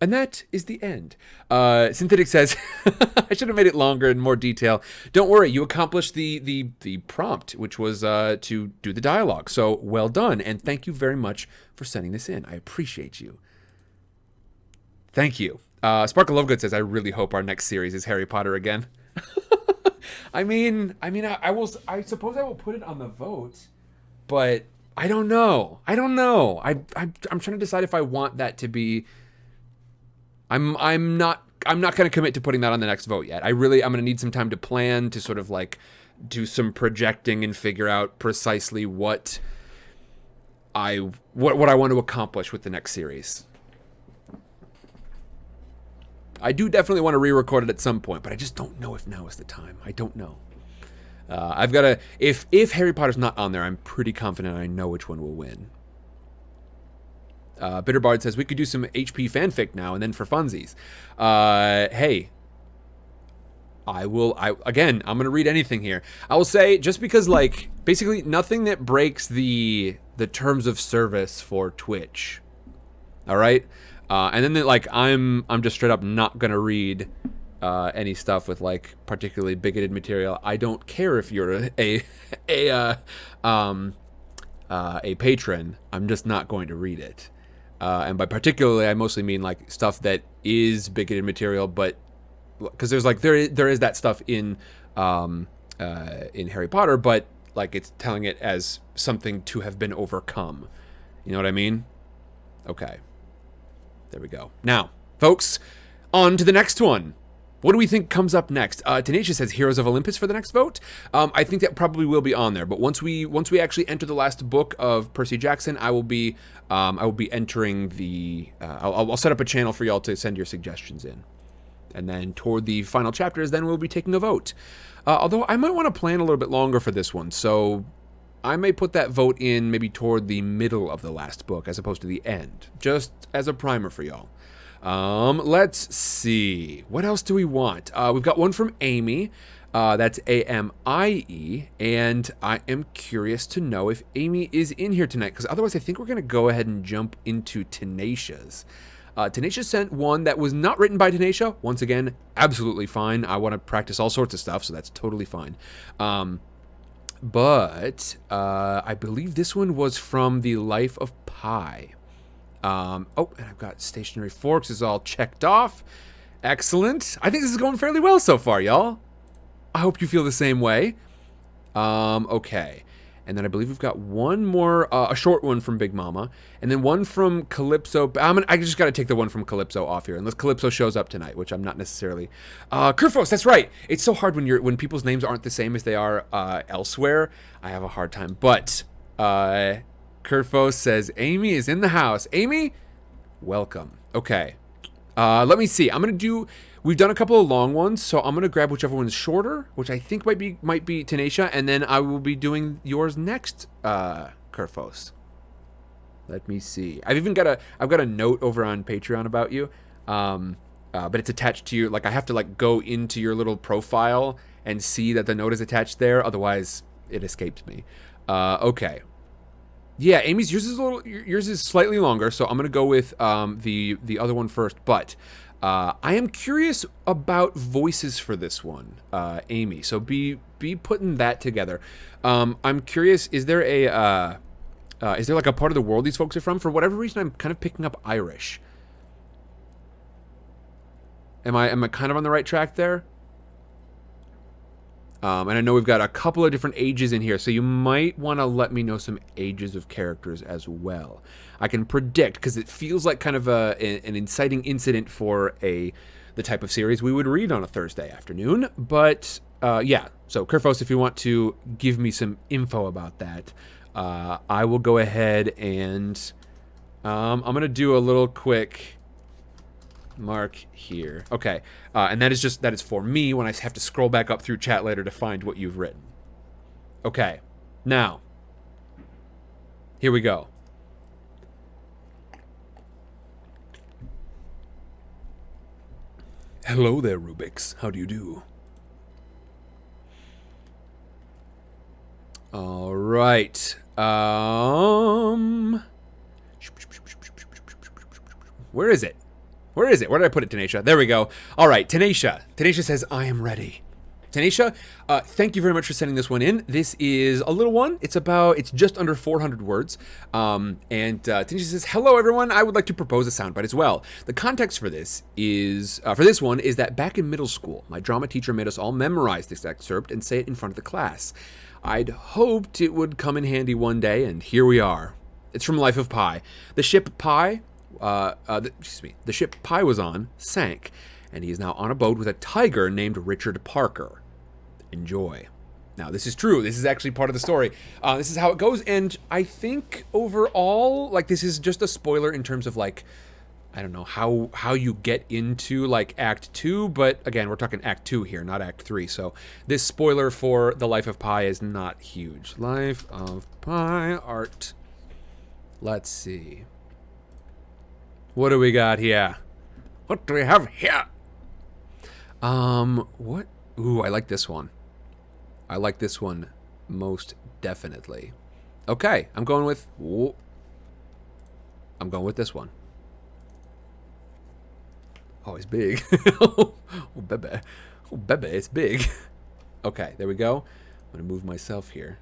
Speaker 1: And that is the end. Synthetic says, I should have made it longer and more detail. Don't worry, you accomplished the prompt, which was to do the dialogue. So well done, and thank you very much for sending this in. I appreciate you. Thank you. Sparkle Lovegood says, I really hope our next series is Harry Potter again. I suppose I will put it on the vote, but I don't know. I'm trying to decide if I want that to be. I'm not going to commit to putting that on the next vote yet. I'm going to need some time to plan, to sort of like do some projecting and figure out precisely what I want to accomplish with the next series. I do definitely want to re-record it at some point, but I just don't know if now is the time. I don't know. I've got to. If Harry Potter's not on there, I'm pretty confident I know which one will win. Bitterbard says we could do some HP fanfic now and then for funsies. Hey, I'm going to read anything here. I will say, just because, like, basically nothing that breaks the terms of service for Twitch. All right, and then like I'm just straight up not gonna read any stuff with like particularly bigoted material. I don't care if you're a patron. I'm just not going to read it. And by particularly, I mostly mean like stuff that is bigoted material, but because there's like there is that stuff in Harry Potter, but like it's telling it as something to have been overcome. You know what I mean? Okay. There we go. Now, folks, on to the next one. What do we think comes up next? Tenacious says Heroes of Olympus for the next vote. I think that probably will be on there. But once we actually enter the last book of Percy Jackson, I will be entering the. I'll set up a channel for y'all to send your suggestions in, and then toward the final chapters, then we'll be taking a vote. Although I might want to plan a little bit longer for this one, so I may put that vote in maybe toward the middle of the last book as opposed to the end, just as a primer for y'all. Let's see. What else do we want? We've got one from Amy. That's AMIE, and I am curious to know if Amy is in here tonight, because otherwise I think we're going to go ahead and jump into Tenacious. Tenacious sent one that was not written by Tenacia. Once again, absolutely fine. I want to practice all sorts of stuff, so that's totally fine. But I believe this one was from The Life of Pi. And I've got Stationary Forks is all checked off. Excellent. I think this is going fairly well so far, y'all. I hope you feel the same way. Okay. And then I believe we've got one more, a short one from Big Mama, and then one from Calypso. I just got to take the one from Calypso off here, unless Calypso shows up tonight, which I'm not necessarily. Kurfos, that's right. It's so hard when people's names aren't the same as they are elsewhere. I have a hard time. But Kurfos says Amy is in the house. Amy, welcome. Okay. Let me see. We've done a couple of long ones, so I'm gonna grab whichever one's shorter, which I think might be Tenacia, and then I will be doing yours next, Kurfos. Let me see. I've got a note over on Patreon about you, but it's attached to your, like, I have to like go into your little profile and see that the note is attached there. Otherwise, it escapes me. Okay. Yeah, Amy's yours is slightly longer, so I'm gonna go with the other one first, but. I am curious about voices for this one, Amy. So be putting that together. I'm curious. Is there like a part of the world these folks are from? For whatever reason, I'm kind of picking up Irish. Am I kind of on the right track there? And I know we've got a couple of different ages in here, so you might want to let me know some ages of characters as well. I can predict, because it feels like kind of an inciting incident for the type of series we would read on a Thursday afternoon. But yeah, so Kurfos, if you want to give me some info about that, I will go ahead and I'm going to do a little quick mark here. Okay, and that is for me when I have to scroll back up through chat later to find what you've written. Okay, now here we go.
Speaker 2: Hello there, Rubix. How do you do?
Speaker 1: All right. Where is it? Where did I put it, Tenacia? There we go. All right, Tenacia. Tenacia says, I am ready. Tanisha, thank you very much for sending this one in. This is a little one. It's just under 400 words. And Tanisha says, hello, everyone. I would like to propose a soundbite as well. The context for this is, for this one, is that back in middle school, my drama teacher made us all memorize this excerpt and say it in front of the class. I'd hoped it would come in handy one day, and here we are. It's from Life of Pi. The ship Pi was on sank, and he is now on a boat with a tiger named Richard Parker. Enjoy. Now, this is true. This is actually part of the story. This is how it goes, and I think overall, like, this is just a spoiler in terms of, like, I don't know how you get into, like, Act 2, but again, we're talking Act 2 here, not Act 3, so this spoiler for The Life of Pi is not huge. Life of Pi art. Let's see. What do we got here? What do we have here? What? Ooh, I like this one. I like this one most definitely. Okay, I'm going with this one. Oh, it's big. Oh, baby. Oh, baby, it's big. Okay, there we go. I'm gonna move myself here.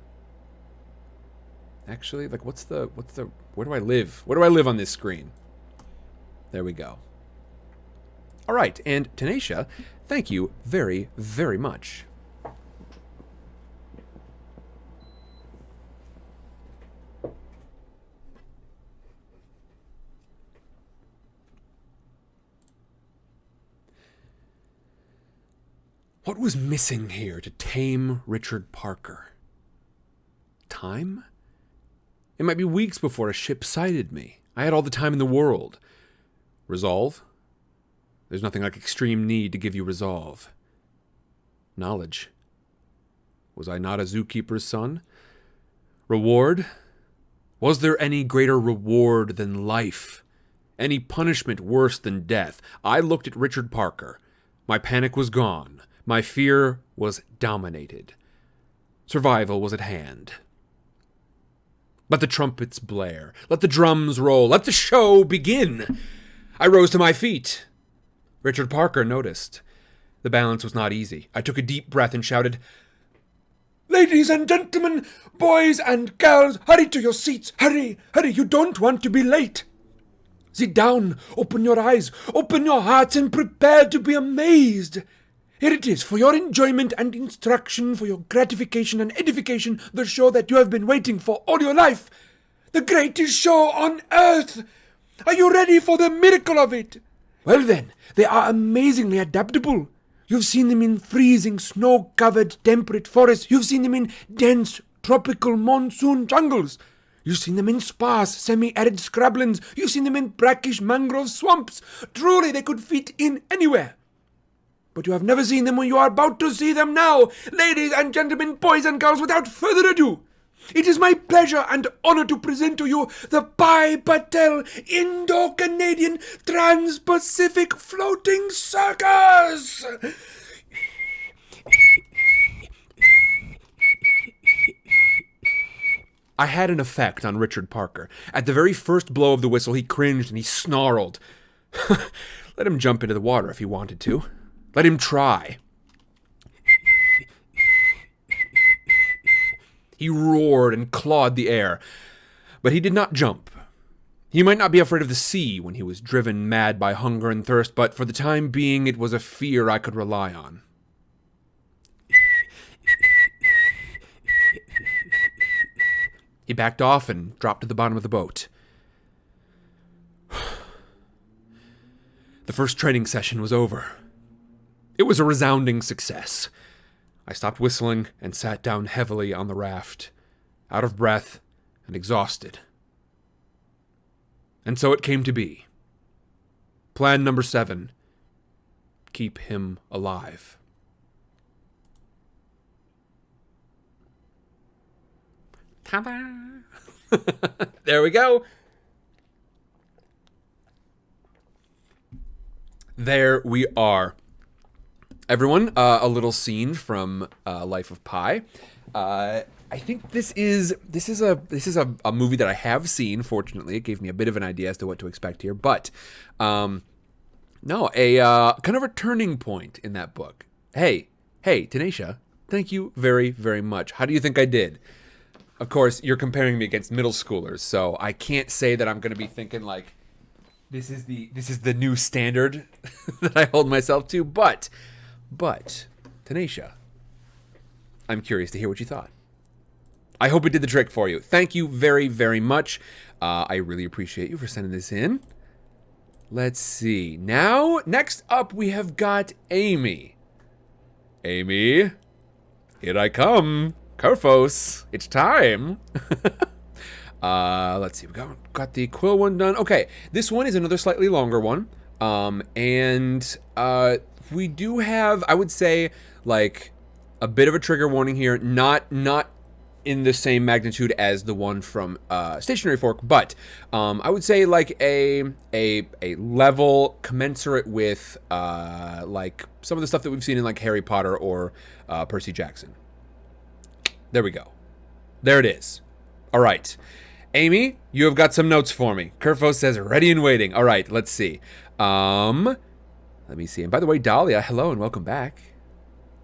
Speaker 1: Actually, like, where do I live? Where do I live on this screen? There we go. All right, and Tanisha, thank you very, very much. What was missing here to tame Richard Parker? Time? It might be weeks before a ship sighted me. I had all the time in the world. Resolve? There's nothing like extreme need to give you resolve. Knowledge? Was I not a zookeeper's son? Reward? Was there any greater reward than life? Any punishment worse than death? I looked at Richard Parker. My panic was gone. My fear was dominated. Survival was at hand. Let the trumpets blare. Let the drums roll. Let the show begin. I rose to my feet. Richard Parker noticed. The balance was not easy. I took a deep breath and shouted,
Speaker 3: Ladies and gentlemen, boys and girls, hurry to your seats. Hurry, hurry, you don't want to be late. Sit down, open your eyes, open your hearts, and prepare to be amazed. Here it is, for your enjoyment and instruction, for your gratification and edification, the show that you have been waiting for all your life. The greatest show on earth. Are you ready for the miracle of it? Well then, they are amazingly adaptable. You've seen them in freezing, snow-covered, temperate forests. You've seen them in dense, tropical monsoon jungles. You've seen them in sparse, semi-arid scrublands. You've seen them in brackish mangrove swamps. Truly, they could fit in anywhere. But you have never seen them when you are about to see them now. Ladies and gentlemen, boys and girls, without further ado, it is my pleasure and honor to present to you the Pi Patel Indo-Canadian Trans-Pacific Floating Circus.
Speaker 1: I had an effect on Richard Parker. At the very first blow of the whistle, he cringed and he snarled. Let him jump into the water if he wanted to. Let him try. He roared and clawed the air, but he did not jump. He might not be afraid of the sea when he was driven mad by hunger and thirst, but for the time being it was a fear I could rely on. He backed off and dropped to the bottom of the boat. The first training session was over. It was a resounding success. I stopped whistling and sat down heavily on the raft, out of breath and exhausted. And so it came to be. Plan number 7. Keep him alive. Ta-da! There we go. There we are. Everyone, a little scene from Life of Pi. I think this is a movie that I have seen. Fortunately, it gave me a bit of an idea as to what to expect here. But no, a kind of a turning point in that book. Hey, Hey, Tanisha, thank you very, very much. How do you think I did? Of course, you're comparing me against middle schoolers, so I can't say that I'm going to be thinking like this is the new standard that I hold myself to, but Tanisha, I'm curious to hear what you thought. I hope it did the trick for you. Thank you very, very much. I really appreciate you for sending this in. Let's see. Now, next up, we have got Amy. Amy, here I come. Kerfos, it's time. Let's see. We got the quill one done. Okay, this one is another slightly longer one. And we do have, I would say, like a bit of a trigger warning here. Not in the same magnitude as the one from Stationary Fork, but I would say like a level commensurate with like some of the stuff that we've seen in like Harry Potter or Percy Jackson. There we go. There it is. All right. Amy, you have got some notes for me. Kerfo says ready and waiting. All right, let's see. Let me see. And by the way, Dahlia, hello and welcome back.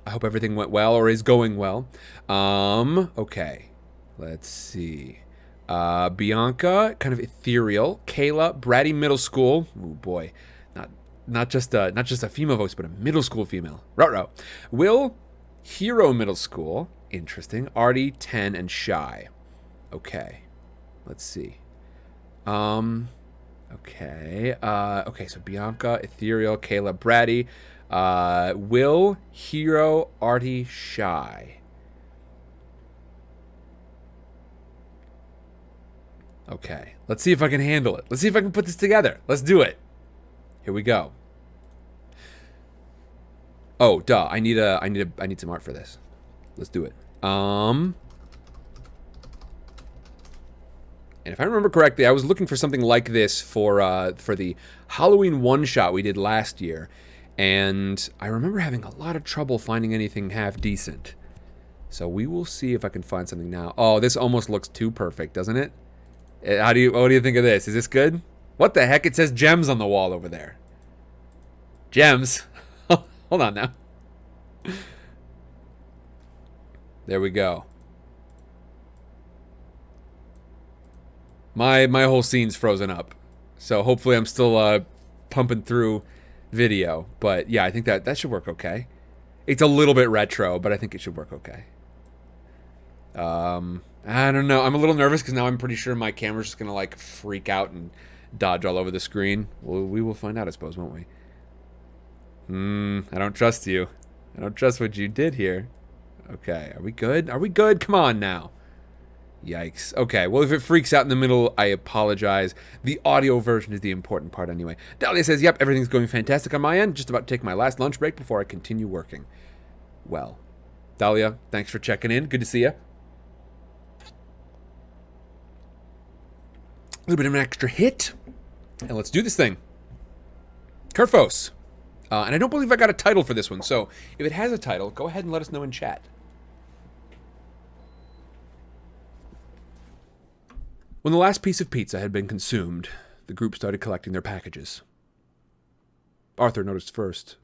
Speaker 1: I hope everything went well or is going well. Okay. Let's see. Bianca, kind of ethereal. Kayla, bratty middle school. Oh boy. Not just a female voice, but a middle school female. Ruh-roh. Will, hero middle school. Interesting. Artie, 10, and shy. Okay. Let's see. Okay. Okay, so Bianca, ethereal, Kayla, bratty. Will, hero, Artie, shy. Okay, let's see if I can handle it. Let's see if I can put this together. Let's do it. Here we go. Oh, duh. I need some art for this. Let's do it. And if I remember correctly, I was looking for something like this for the Halloween one-shot we did last year. And I remember having a lot of trouble finding anything half decent. So we will see if I can find something now. Oh, this almost looks too perfect, doesn't it? What do you think of this? Is this good? What the heck? It says gems on the wall over there. Gems? Hold on now. There we go. My whole scene's frozen up. So hopefully I'm still pumping through video, but yeah, I think that should work okay. It's a little bit retro, but I think it should work okay. I don't know. I'm a little nervous because now I'm pretty sure my camera's just gonna like freak out and dodge all over the screen. Well, we will find out, I suppose, won't we? I don't trust you. I don't trust what you did here. Okay, are we good? Are we good? Come on now. Yikes. Okay, well, if it freaks out in the middle, I apologize. The audio version is the important part anyway. Dahlia says, yep, everything's going fantastic on my end. Just about to take my last lunch break before I continue working. Well, Dahlia, thanks for checking in. Good to see you. A little bit of an extra hit. And let's do this thing. Kerfos. And I don't believe I got a title for this one, so if it has a title, go ahead and let us know in chat. When the last piece of pizza had been consumed, the group started collecting their packages. Arthur noticed first.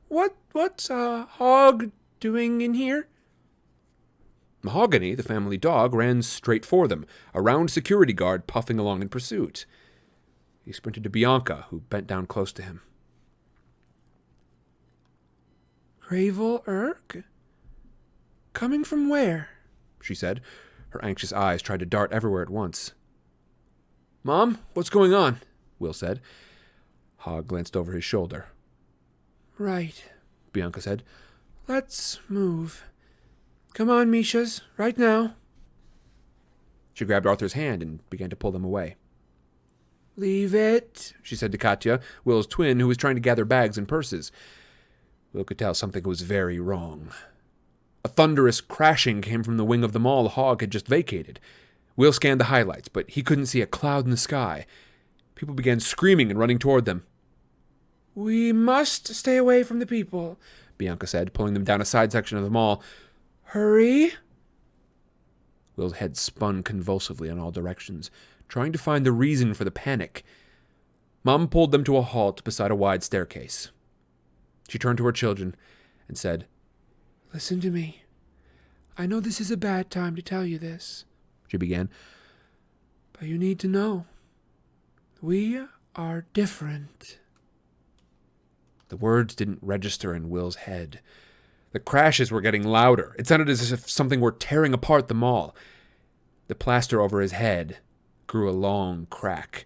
Speaker 3: What's Hog doing in here?
Speaker 1: Mahogany, the family dog, ran straight for them, a round security guard puffing along in pursuit. He sprinted to Bianca, who bent down close to him.
Speaker 3: Gravel Erg? Coming from where?
Speaker 1: She said. Her anxious eyes tried to dart everywhere at once. Mom, what's going on? Will said. Hog glanced over his shoulder.
Speaker 3: Right,
Speaker 1: Bianca said.
Speaker 3: Let's move. Come on, Mishas, right now.
Speaker 1: She grabbed Arthur's hand and began to pull them away.
Speaker 3: Leave it,
Speaker 1: she said to Katya, Will's twin, who was trying to gather bags and purses. Will could tell something was very wrong. A thunderous crashing came from the wing of the mall Hog had just vacated. Will scanned the highlights, but he couldn't see a cloud in the sky. People began screaming and running toward them.
Speaker 3: We must stay away from the people,
Speaker 1: Bianca said, pulling them down a side section of the mall.
Speaker 3: Hurry.
Speaker 1: Will's head spun convulsively in all directions, trying to find the reason for the panic. Mom pulled them to a halt beside a wide staircase. She turned to her children and said,
Speaker 3: "Listen to me. I know this is a bad time to tell you this,"
Speaker 1: she began,
Speaker 3: "but you need to know. We are different."
Speaker 1: The words didn't register in Will's head. The crashes were getting louder. It sounded as if something were tearing apart the mall. The plaster over his head grew a long crack.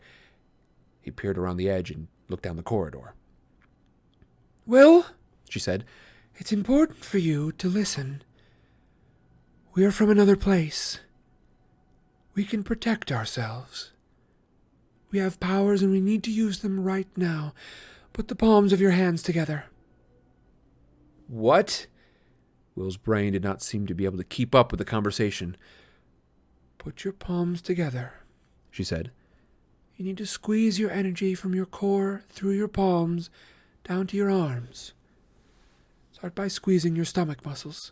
Speaker 1: He peered around the edge and looked down the corridor.
Speaker 3: "Will,"
Speaker 1: she said,
Speaker 3: "it's important for you to listen. We are from another place. We can protect ourselves. We have powers and we need to use them right now. Put the palms of your hands together."
Speaker 1: "What?" Will's brain did not seem to be able to keep up with the conversation.
Speaker 3: "Put your palms together,"
Speaker 1: she said.
Speaker 3: "You need to squeeze your energy from your core through your palms down to your arms. Start by squeezing your stomach muscles."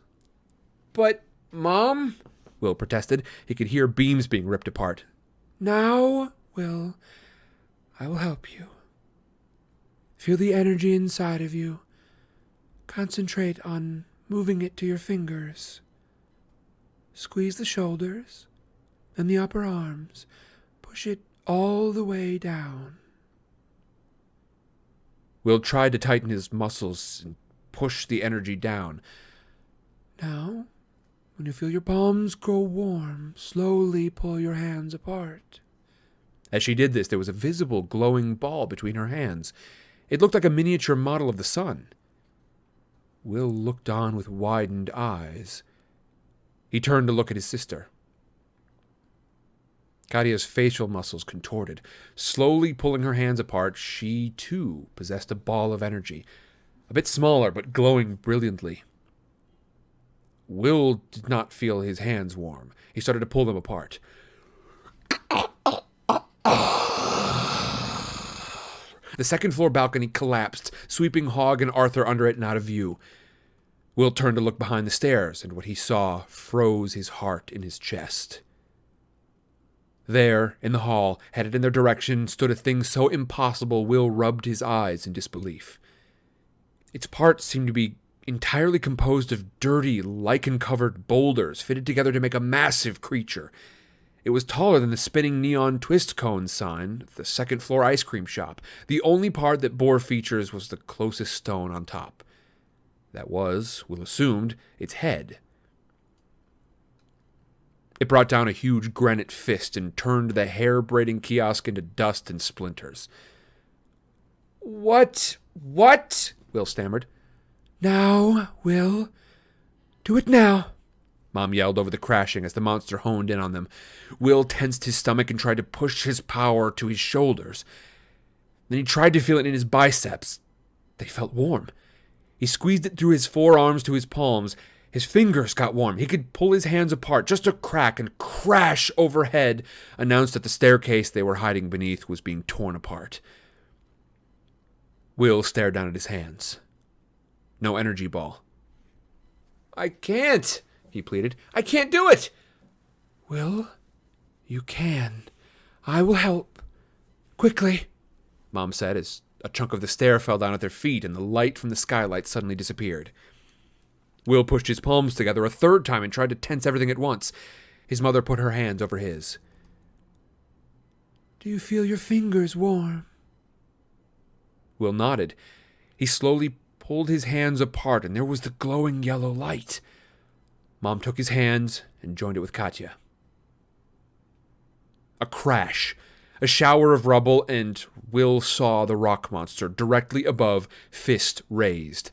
Speaker 1: "But, Mom," Will protested. He could hear beams being ripped apart.
Speaker 3: "Now, Will, I will help you. Feel the energy inside of you. Concentrate on moving it to your fingers. Squeeze the shoulders, then the upper arms. Push it all the way down."
Speaker 1: Will tried to tighten his muscles and push the energy down.
Speaker 3: "Now, when you feel your palms grow warm, slowly pull your hands apart."
Speaker 1: As she did this, there was a visible glowing ball between her hands. It looked like a miniature model of the sun. Will looked on with widened eyes. He turned to look at his sister. Katya's facial muscles contorted. Slowly pulling her hands apart, she, too, possessed a ball of energy. A bit smaller, but glowing brilliantly. Will did not feel his hands warm. He started to pull them apart. The second-floor balcony collapsed, sweeping Hogg and Arthur under it and out of view. Will turned to look behind the stairs, and what he saw froze his heart in his chest. There, in the hall, headed in their direction, stood a thing so impossible Will rubbed his eyes in disbelief. Its parts seemed to be entirely composed of dirty, lichen-covered boulders fitted together to make a massive creature. It was taller than the spinning neon twist cone sign at the second-floor ice cream shop. The only part that bore features was the closest stone on top. That was, Will assumed, its head. It brought down a huge granite fist and turned the hair-braiding kiosk into dust and splinters.
Speaker 3: What?
Speaker 1: Will stammered.
Speaker 3: "Now, Will. Do it now."
Speaker 1: Mom yelled over the crashing as the monster honed in on them. Will tensed his stomach and tried to push his power to his shoulders. Then he tried to feel it in his biceps. They felt warm. He squeezed it through his forearms to his palms. His fingers got warm. He could pull his hands apart. Just a crack and crash overhead announced that the staircase they were hiding beneath was being torn apart. Will stared down at his hands. No energy ball.
Speaker 3: "I can't," he pleaded. "I can't do it." "Will, you can. I will help. Quickly,"
Speaker 1: Mom said as a chunk of the stair fell down at their feet and the light from the skylight suddenly disappeared. Will pushed his palms together a third time and tried to tense everything at once. His mother put her hands over his.
Speaker 3: "Do you feel your fingers warm?"
Speaker 1: Will nodded. He slowly pulled his hands apart, and there was the glowing yellow light. Mom took his hands and joined it with Katya. A crash, a shower of rubble, and Will saw the rock monster directly above, fist raised.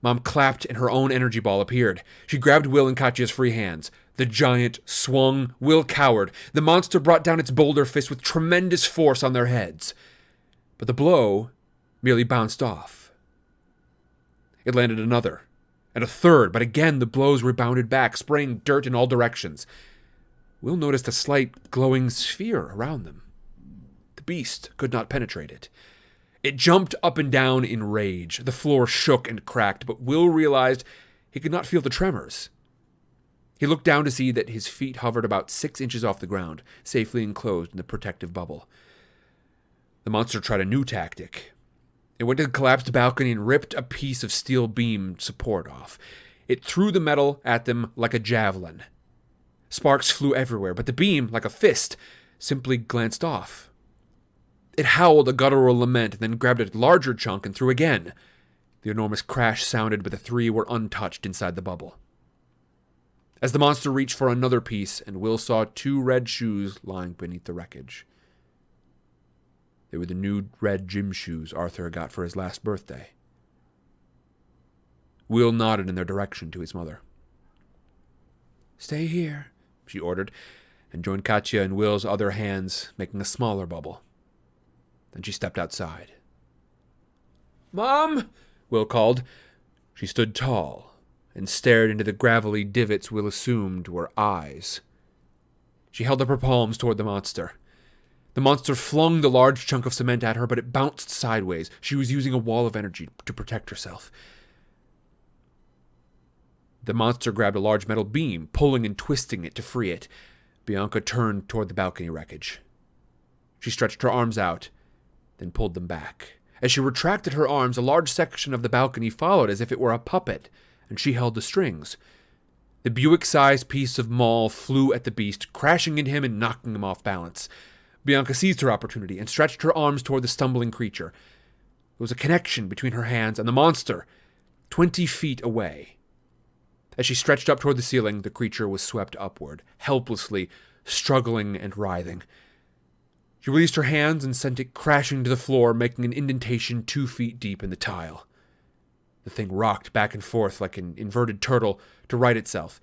Speaker 1: Mom clapped and her own energy ball appeared. She grabbed Will and Katya's free hands. The giant swung. Will cowered. The monster brought down its boulder fist with tremendous force on their heads. But the blow merely bounced off. It landed another, and a third, but again the blows rebounded back, spraying dirt in all directions. Will noticed a slight glowing sphere around them. The beast could not penetrate it. It jumped up and down in rage. The floor shook and cracked, but Will realized he could not feel the tremors. He looked down to see that his feet hovered about 6 inches off the ground, safely enclosed in the protective bubble. The monster tried a new tactic. It went to the collapsed balcony and ripped a piece of steel beam support off. It threw the metal at them like a javelin. Sparks flew everywhere, but the beam, like a fist, simply glanced off. It howled a guttural lament, then grabbed a larger chunk and threw again. The enormous crash sounded, but the three were untouched inside the bubble. As the monster reached for another piece, and Will saw 2 red shoes lying beneath the wreckage. They were the new red gym shoes Arthur got for his last birthday. Will nodded in their direction to his mother.
Speaker 3: Stay here,
Speaker 1: she ordered, and joined Katya in Will's other hands, making a smaller bubble. Then she stepped outside.
Speaker 3: Mom!
Speaker 1: Will called. She stood tall and stared into the gravelly divots Will assumed were eyes. She held up her palms toward the monster. The monster flung the large chunk of cement at her, but it bounced sideways. She was using a wall of energy to protect herself. The monster grabbed a large metal beam, pulling and twisting it to free it. Bianca turned toward the balcony wreckage. She stretched her arms out, then pulled them back. As she retracted her arms, a large section of the balcony followed as if it were a puppet, and she held the strings. The Buick-sized piece of maul flew at the beast, crashing into him and knocking him off balance. Bianca seized her opportunity and stretched her arms toward the stumbling creature. There was a connection between her hands and the monster, 20 feet away. As she stretched up toward the ceiling, the creature was swept upward, helplessly, struggling and writhing. She released her hands and sent it crashing to the floor, making an indentation 2 feet deep in the tile. The thing rocked back and forth like an inverted turtle to right itself.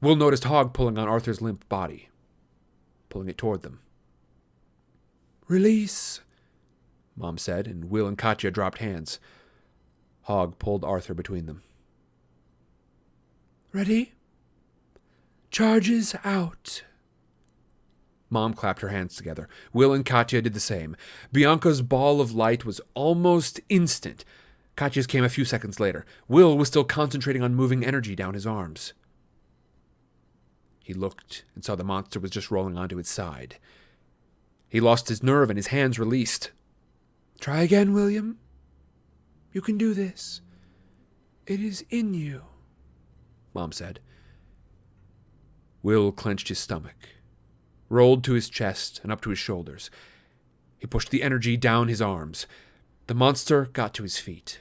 Speaker 1: Will noticed Hogg pulling on Arthur's limp body, pulling it toward them.
Speaker 3: Release,
Speaker 1: Mom said, and Will and Katya dropped hands. Hogg pulled Arthur between them.
Speaker 3: Ready? Charges out.
Speaker 1: Mom clapped her hands together. Will and Katya did the same. Bianca's ball of light was almost instant. Katya's came a few seconds later. Will was still concentrating on moving energy down his arms. He looked and saw the monster was just rolling onto its side. He lost his nerve and his hands released.
Speaker 3: Try again, William. You can do this. It is in you,
Speaker 1: Mom said. Will clenched his stomach, rolled to his chest and up to his shoulders. He pushed the energy down his arms. The monster got to his feet.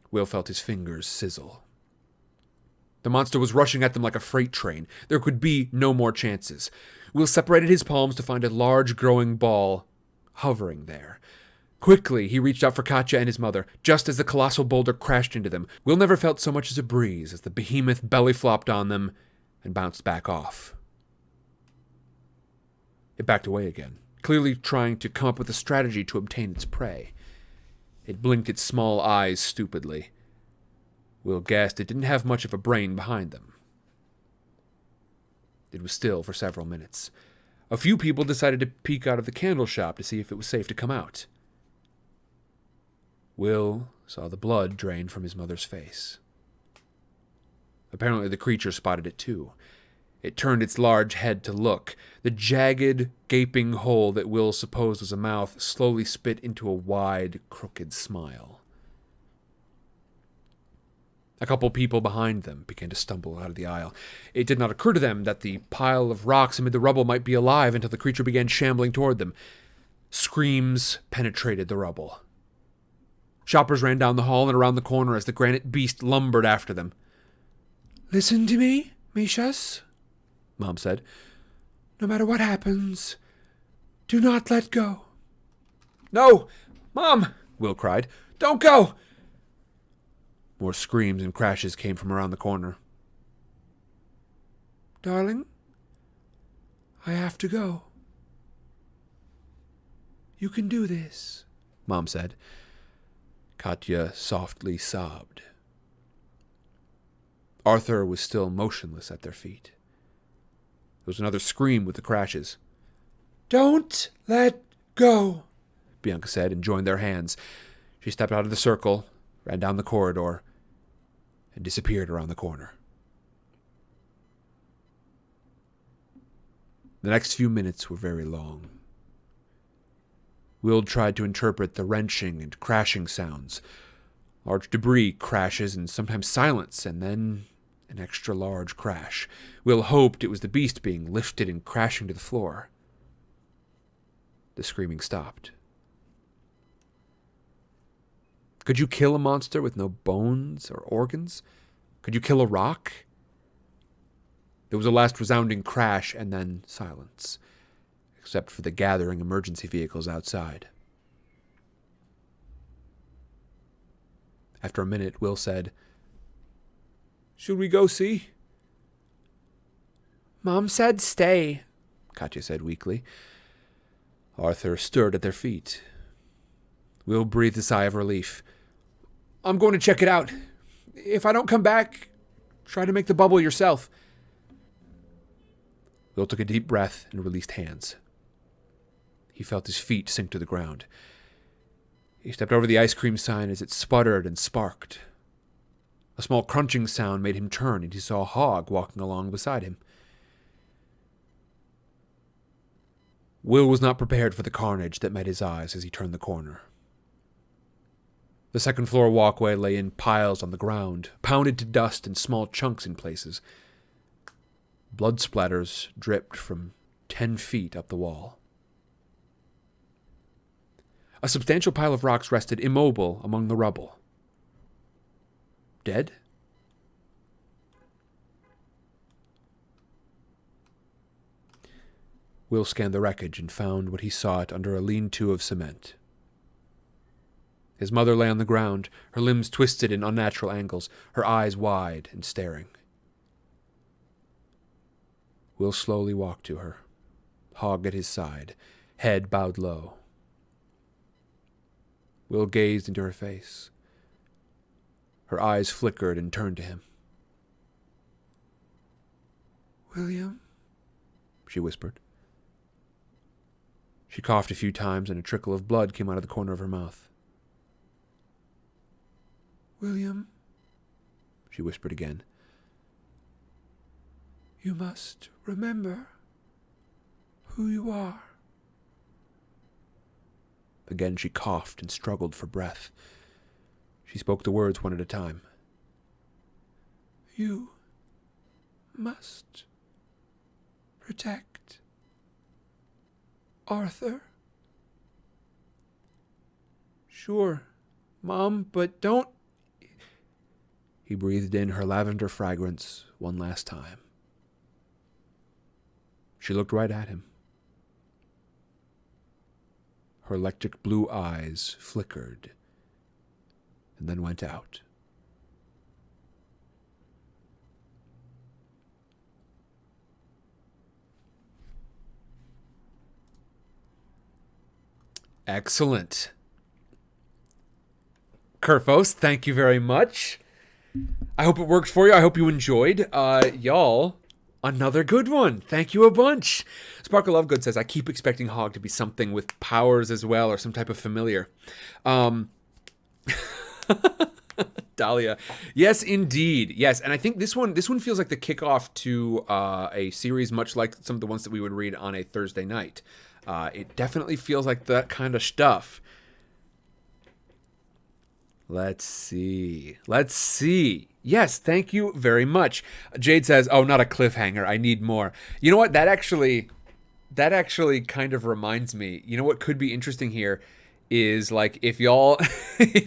Speaker 1: Will felt his fingers sizzle. The monster was rushing at them like a freight train. There could be no more chances. Will separated his palms to find a large growing ball hovering there. Quickly, he reached out for Katya and his mother, just as the colossal boulder crashed into them. Will never felt so much as a breeze as the behemoth belly flopped on them and bounced back off. It backed away again, clearly trying to come up with a strategy to obtain its prey. It blinked its small eyes stupidly. Will guessed it didn't have much of a brain behind them. It was still for several minutes. A few people decided to peek out of the candle shop to see if it was safe to come out. Will saw the blood drain from his mother's face. Apparently the creature spotted it too. It turned its large head to look. The jagged, gaping hole that Will supposed was a mouth slowly spit into a wide, crooked smile. A couple people behind them began to stumble out of the aisle. It did not occur to them that the pile of rocks amid the rubble might be alive until the creature began shambling toward them. Screams penetrated the rubble. Shoppers ran down the hall and around the corner as the granite beast lumbered after them.
Speaker 3: Listen to me, Mishas,
Speaker 1: Mom said.
Speaker 3: No matter what happens, do not let go.
Speaker 1: No! Mom! Will cried. Don't go! More screams and crashes came from around the corner.
Speaker 3: Darling, I have to go. You can do this,
Speaker 1: Mom said. Katya softly sobbed. Arthur was still motionless at their feet. There was another scream with the crashes.
Speaker 3: Don't let go,
Speaker 1: Bianca said, and joined their hands. She stepped out of the circle, ran down the corridor, and disappeared around the corner. The next few minutes were very long. Will tried to interpret the wrenching and crashing sounds. Large debris crashes and sometimes silence, and then an extra large crash. Will hoped it was the beast being lifted and crashing to the floor. The screaming stopped. Could you kill a monster with no bones or organs? Could you kill a rock? There was a last resounding crash and then silence, except for the gathering emergency vehicles outside. After a minute, Will said, "Should we go see?"
Speaker 3: Mom said stay,
Speaker 1: Katya said weakly. Arthur stirred at their feet. Will breathed a sigh of relief. "I'm going to check it out. If I don't come back, try to make the bubble yourself." Will took a deep breath and released hands. He felt his feet sink to the ground. He stepped over the ice cream sign as it sputtered and sparked. A small crunching sound made him turn, and he saw a hog walking along beside him. Will was not prepared for the carnage that met his eyes as he turned the corner. The second-floor walkway lay in piles on the ground, pounded to dust in small chunks in places. Blood splatters dripped from 10 feet up the wall. A substantial pile of rocks rested immobile among the rubble. Dead? Will scanned the wreckage and found what he sought under a lean-to of cement. His mother lay on the ground, her limbs twisted in unnatural angles, her eyes wide and staring. Will slowly walked to her, Hogg at his side, head bowed low. Will gazed into her face. Her eyes flickered and turned to him.
Speaker 3: "William?"
Speaker 1: she whispered. She coughed a few times and a trickle of blood came out of the corner of her mouth.
Speaker 3: "William,"
Speaker 1: she whispered again.
Speaker 3: "You must remember who you are."
Speaker 1: Again she coughed and struggled for breath. She spoke the words one at a time.
Speaker 3: "You must protect Arthur."
Speaker 1: "Sure, Mom, but don't..." He breathed in her lavender fragrance one last time. She looked right at him. Her electric blue eyes flickered and then went out. Excellent. Kerfos, thank you very much. I hope it worked for you. I hope you enjoyed. Y'all, another good one. Thank you a bunch. Sparkle Lovegood says, I keep expecting Hogg to be something with powers as well, or some type of familiar. Dahlia. Yes, indeed. Yes, and I think this one feels like the kickoff to a series much like some of the ones that we would read on a Thursday night. It definitely feels like that kind of stuff. Let's see. Yes, thank you very much. Jade says, oh, not a cliffhanger. I need more. You know what? That actually kind of reminds me. You know what could be interesting here is like if y'all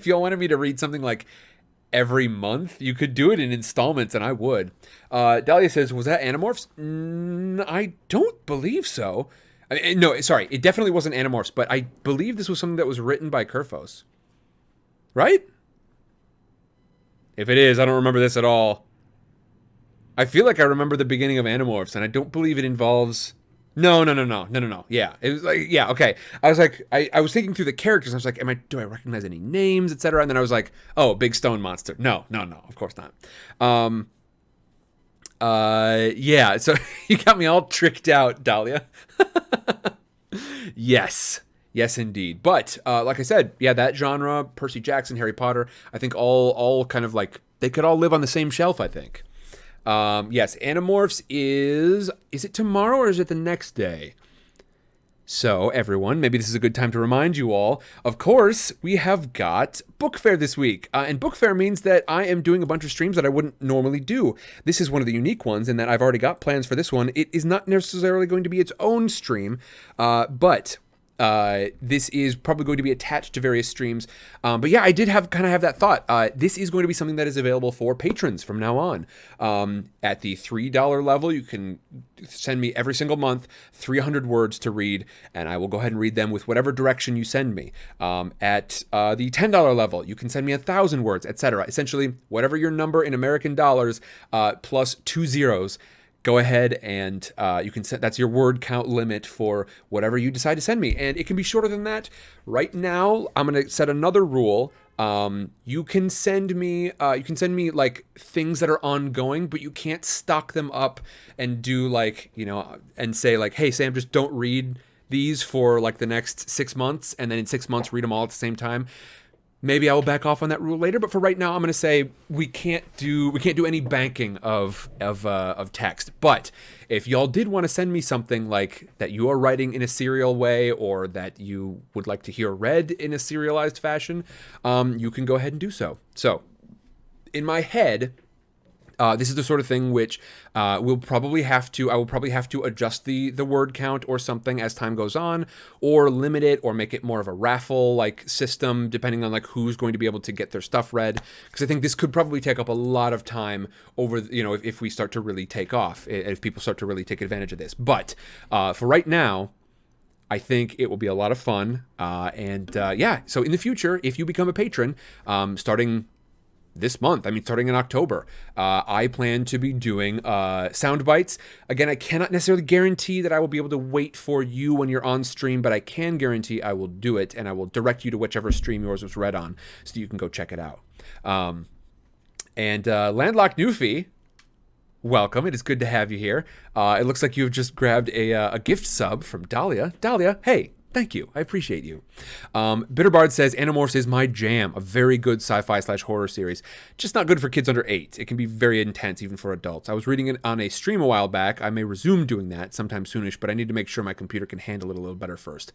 Speaker 1: wanted me to read something like every month, you could do it in installments, and I would. Dahlia says, was that Animorphs? I don't believe so. No, sorry. It definitely wasn't Animorphs, but I believe this was something that was written by Kerfos. Right? If it is, I don't remember this at all. I feel like I remember the beginning of Animorphs, and I don't believe it involves... No. Yeah, it was like, yeah, okay. I was like, I was thinking through the characters. I was like, do I recognize any names, etc.? And then I was like, oh, big stone monster. No, of course not. Yeah. So you got me all tricked out, Dahlia. Yes, indeed. But like I said, yeah, that genre, Percy Jackson, Harry Potter, I think all kind of like they could all live on the same shelf. I think. Yes, Animorphs is it tomorrow or is it the next day? So, everyone, maybe this is a good time to remind you all, of course, we have got Book Fair this week. And Book Fair means that I am doing a bunch of streams that I wouldn't normally do. This is one of the unique ones in that I've already got plans for this one. It is not necessarily going to be its own stream, but this is probably going to be attached to various streams. But yeah, I did have that thought. This is going to be something that is available for patrons from now on. At the $3 level, you can send me every single month 300 words to read, and I will go ahead and read them with whatever direction you send me. At the $10 level, you can send me 1,000 words, etc. Essentially, whatever your number in American dollars plus 2 zeros. Go ahead and you can set, that's your word count limit for whatever you decide to send me. And it can be shorter than that. Right now, I'm going to set another rule. You can send me like things that are ongoing, but you can't stock them up and do like, and say like, hey, Sam, just don't read these for like the next 6 months. And then in 6 months, read them all at the same time. Maybe I will back off on that rule later, but for right now, I'm going to say we can't do any banking of text. But if y'all did want to send me something like that you are writing in a serial way, or that you would like to hear read in a serialized fashion, you can go ahead and do so. So, in my head, this is the sort of thing which I will probably have to adjust the word count or something as time goes on, or limit it, or make it more of a raffle like system, depending on like who's going to be able to get their stuff read. Because I think this could probably take up a lot of time over, if we start to really take off, if people start to really take advantage of this. But for right now, I think it will be a lot of fun. So in the future, if you become a patron, starting this month, starting in October, I plan to be doing SoundBites. Again, I cannot necessarily guarantee that I will be able to wait for you when you're on stream, but I can guarantee I will do it, and I will direct you to whichever stream yours was read on, so that you can go check it out. Landlocked Newfie, welcome. It is good to have you here. It looks like you've just grabbed a gift sub from Dahlia. Dahlia, hey. Thank you. I appreciate you. Bitterbard says, Animorphs is my jam. A very good sci-fi/horror series. Just not good for kids under 8. It can be very intense, even for adults. I was reading it on a stream a while back. I may resume doing that sometime soonish, but I need to make sure my computer can handle it a little better first.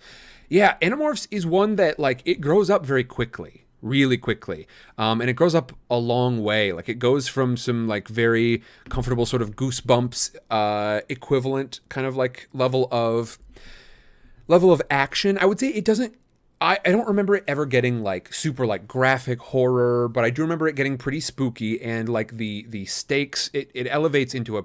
Speaker 1: Yeah, Animorphs is one that, like, it grows up very quickly. Really quickly. And it grows up a long way. Like, it goes from some, like, very comfortable sort of Goosebumps equivalent kind of, like, level of action. I would say it doesn't, I don't remember it ever getting like super like graphic horror, but I do remember it getting pretty spooky, and like the stakes, it elevates into a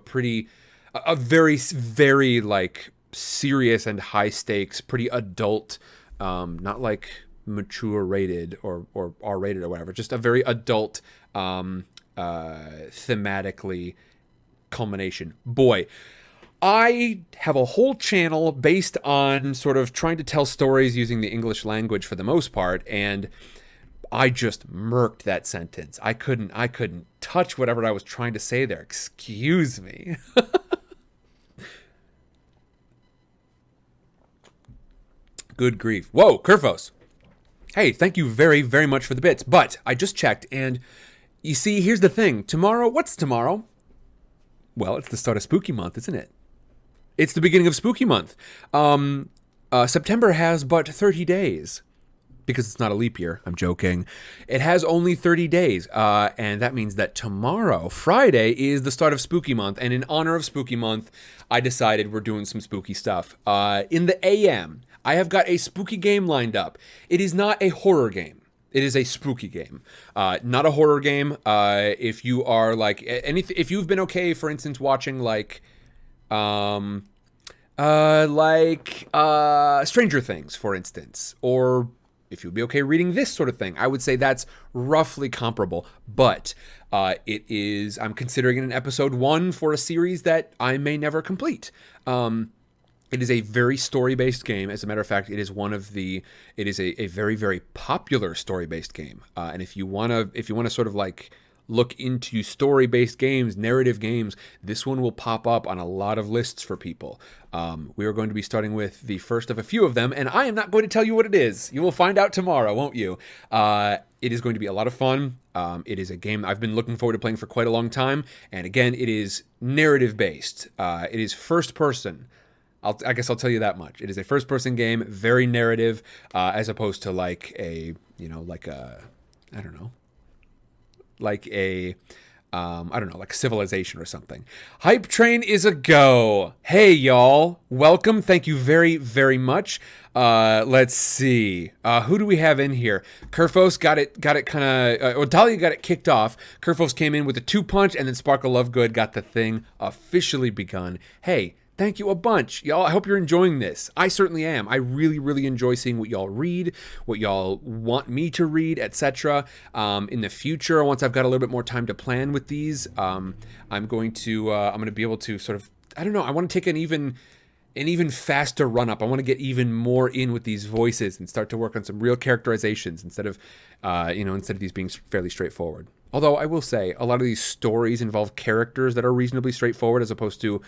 Speaker 1: very, very like serious and high stakes, pretty adult, not like mature rated or R rated or whatever, just a very adult, thematically culmination. Boy, I have a whole channel based on sort of trying to tell stories using the English language for the most part, and I just murked that sentence. I couldn't touch whatever I was trying to say there. Excuse me. Good grief. Whoa, Kerfos. Hey, thank you very, very much for the bits. But I just checked, and you see, here's the thing. Tomorrow, what's tomorrow? Well, it's the start of Spooky Month, isn't it? It's the beginning of Spooky Month. September has but 30 days. Because it's not a leap year. I'm joking. It has only 30 days. And that means that tomorrow, Friday, is the start of Spooky Month. And in honor of Spooky Month, I decided we're doing some spooky stuff. In the AM, I have got a spooky game lined up. It is not a horror game. It is a spooky game, not a horror game. If you are like if you've been okay, for instance, watching like Stranger Things, for instance, or if you'd be okay reading this sort of thing, I would say that's roughly comparable. But it is. I'm considering it an episode 1 for a series that I may never complete. It is a very story-based game. As a matter of fact, it is a very, very popular story-based game. And if you wanna sort of like look into story-based games, narrative games, this one will pop up on a lot of lists for people. We are going to be starting with the first of a few of them, and I am not going to tell you what it is. You will find out tomorrow, won't you? It is going to be a lot of fun. It is a game I've been looking forward to playing for quite a long time. And again, it is narrative-based. It is first-person. I guess I'll tell you that much. It is a first-person game, very narrative, as opposed to like a, like a, I don't know, like a, like Civilization or something. Hype Train is a go. Hey, y'all. Welcome. Thank you very, very much. Let's see. Who do we have in here? Kerfos got it kind of, Dahlia got it kicked off. Kerfos came in with a 2-punch, and then Sparkle Lovegood got the thing officially begun. Hey, thank you a bunch. Y'all, I hope you're enjoying this. I certainly am. I really, really enjoy seeing what y'all read, what y'all want me to read, etc. In the future, once I've got a little bit more time to plan with these, I'm going to be able to sort of, I don't know, I want to take an even faster run up. I want to get even more in with these voices and start to work on some real characterizations instead of these being fairly straightforward. Although I will say a lot of these stories involve characters that are reasonably straightforward as opposed to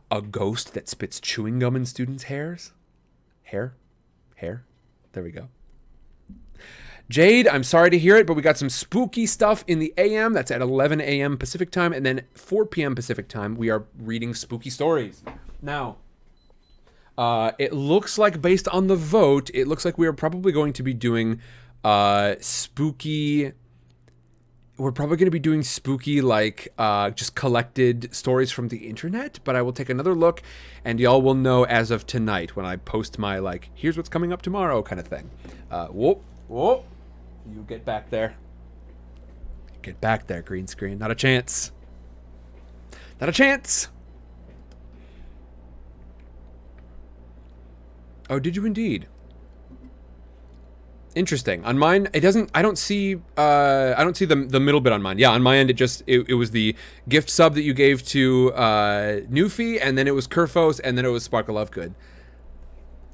Speaker 1: a ghost that spits chewing gum in students' hairs. Hair. There we go. Jade, I'm sorry to hear it, but we got some spooky stuff in the AM. That's at 11 a.m. Pacific time, and then 4 p.m. Pacific time, we are reading spooky stories. Now, it looks like, based on the vote, it looks like we are probably going to be doing spooky... We're probably going to be doing spooky, like, just collected stories from the internet, but I will take another look, and y'all will know as of tonight when I post my, like, here's what's coming up tomorrow kind of thing. Whoop. You get back there. Get back there, green screen. Not a chance. Not a chance! Oh, did you indeed? Interesting. On mine, it doesn't. I don't see the middle bit on mine. Yeah, on my end, it was the gift sub that you gave to Newfie, and then it was Kerfos, and then it was Sparkle Lovegood.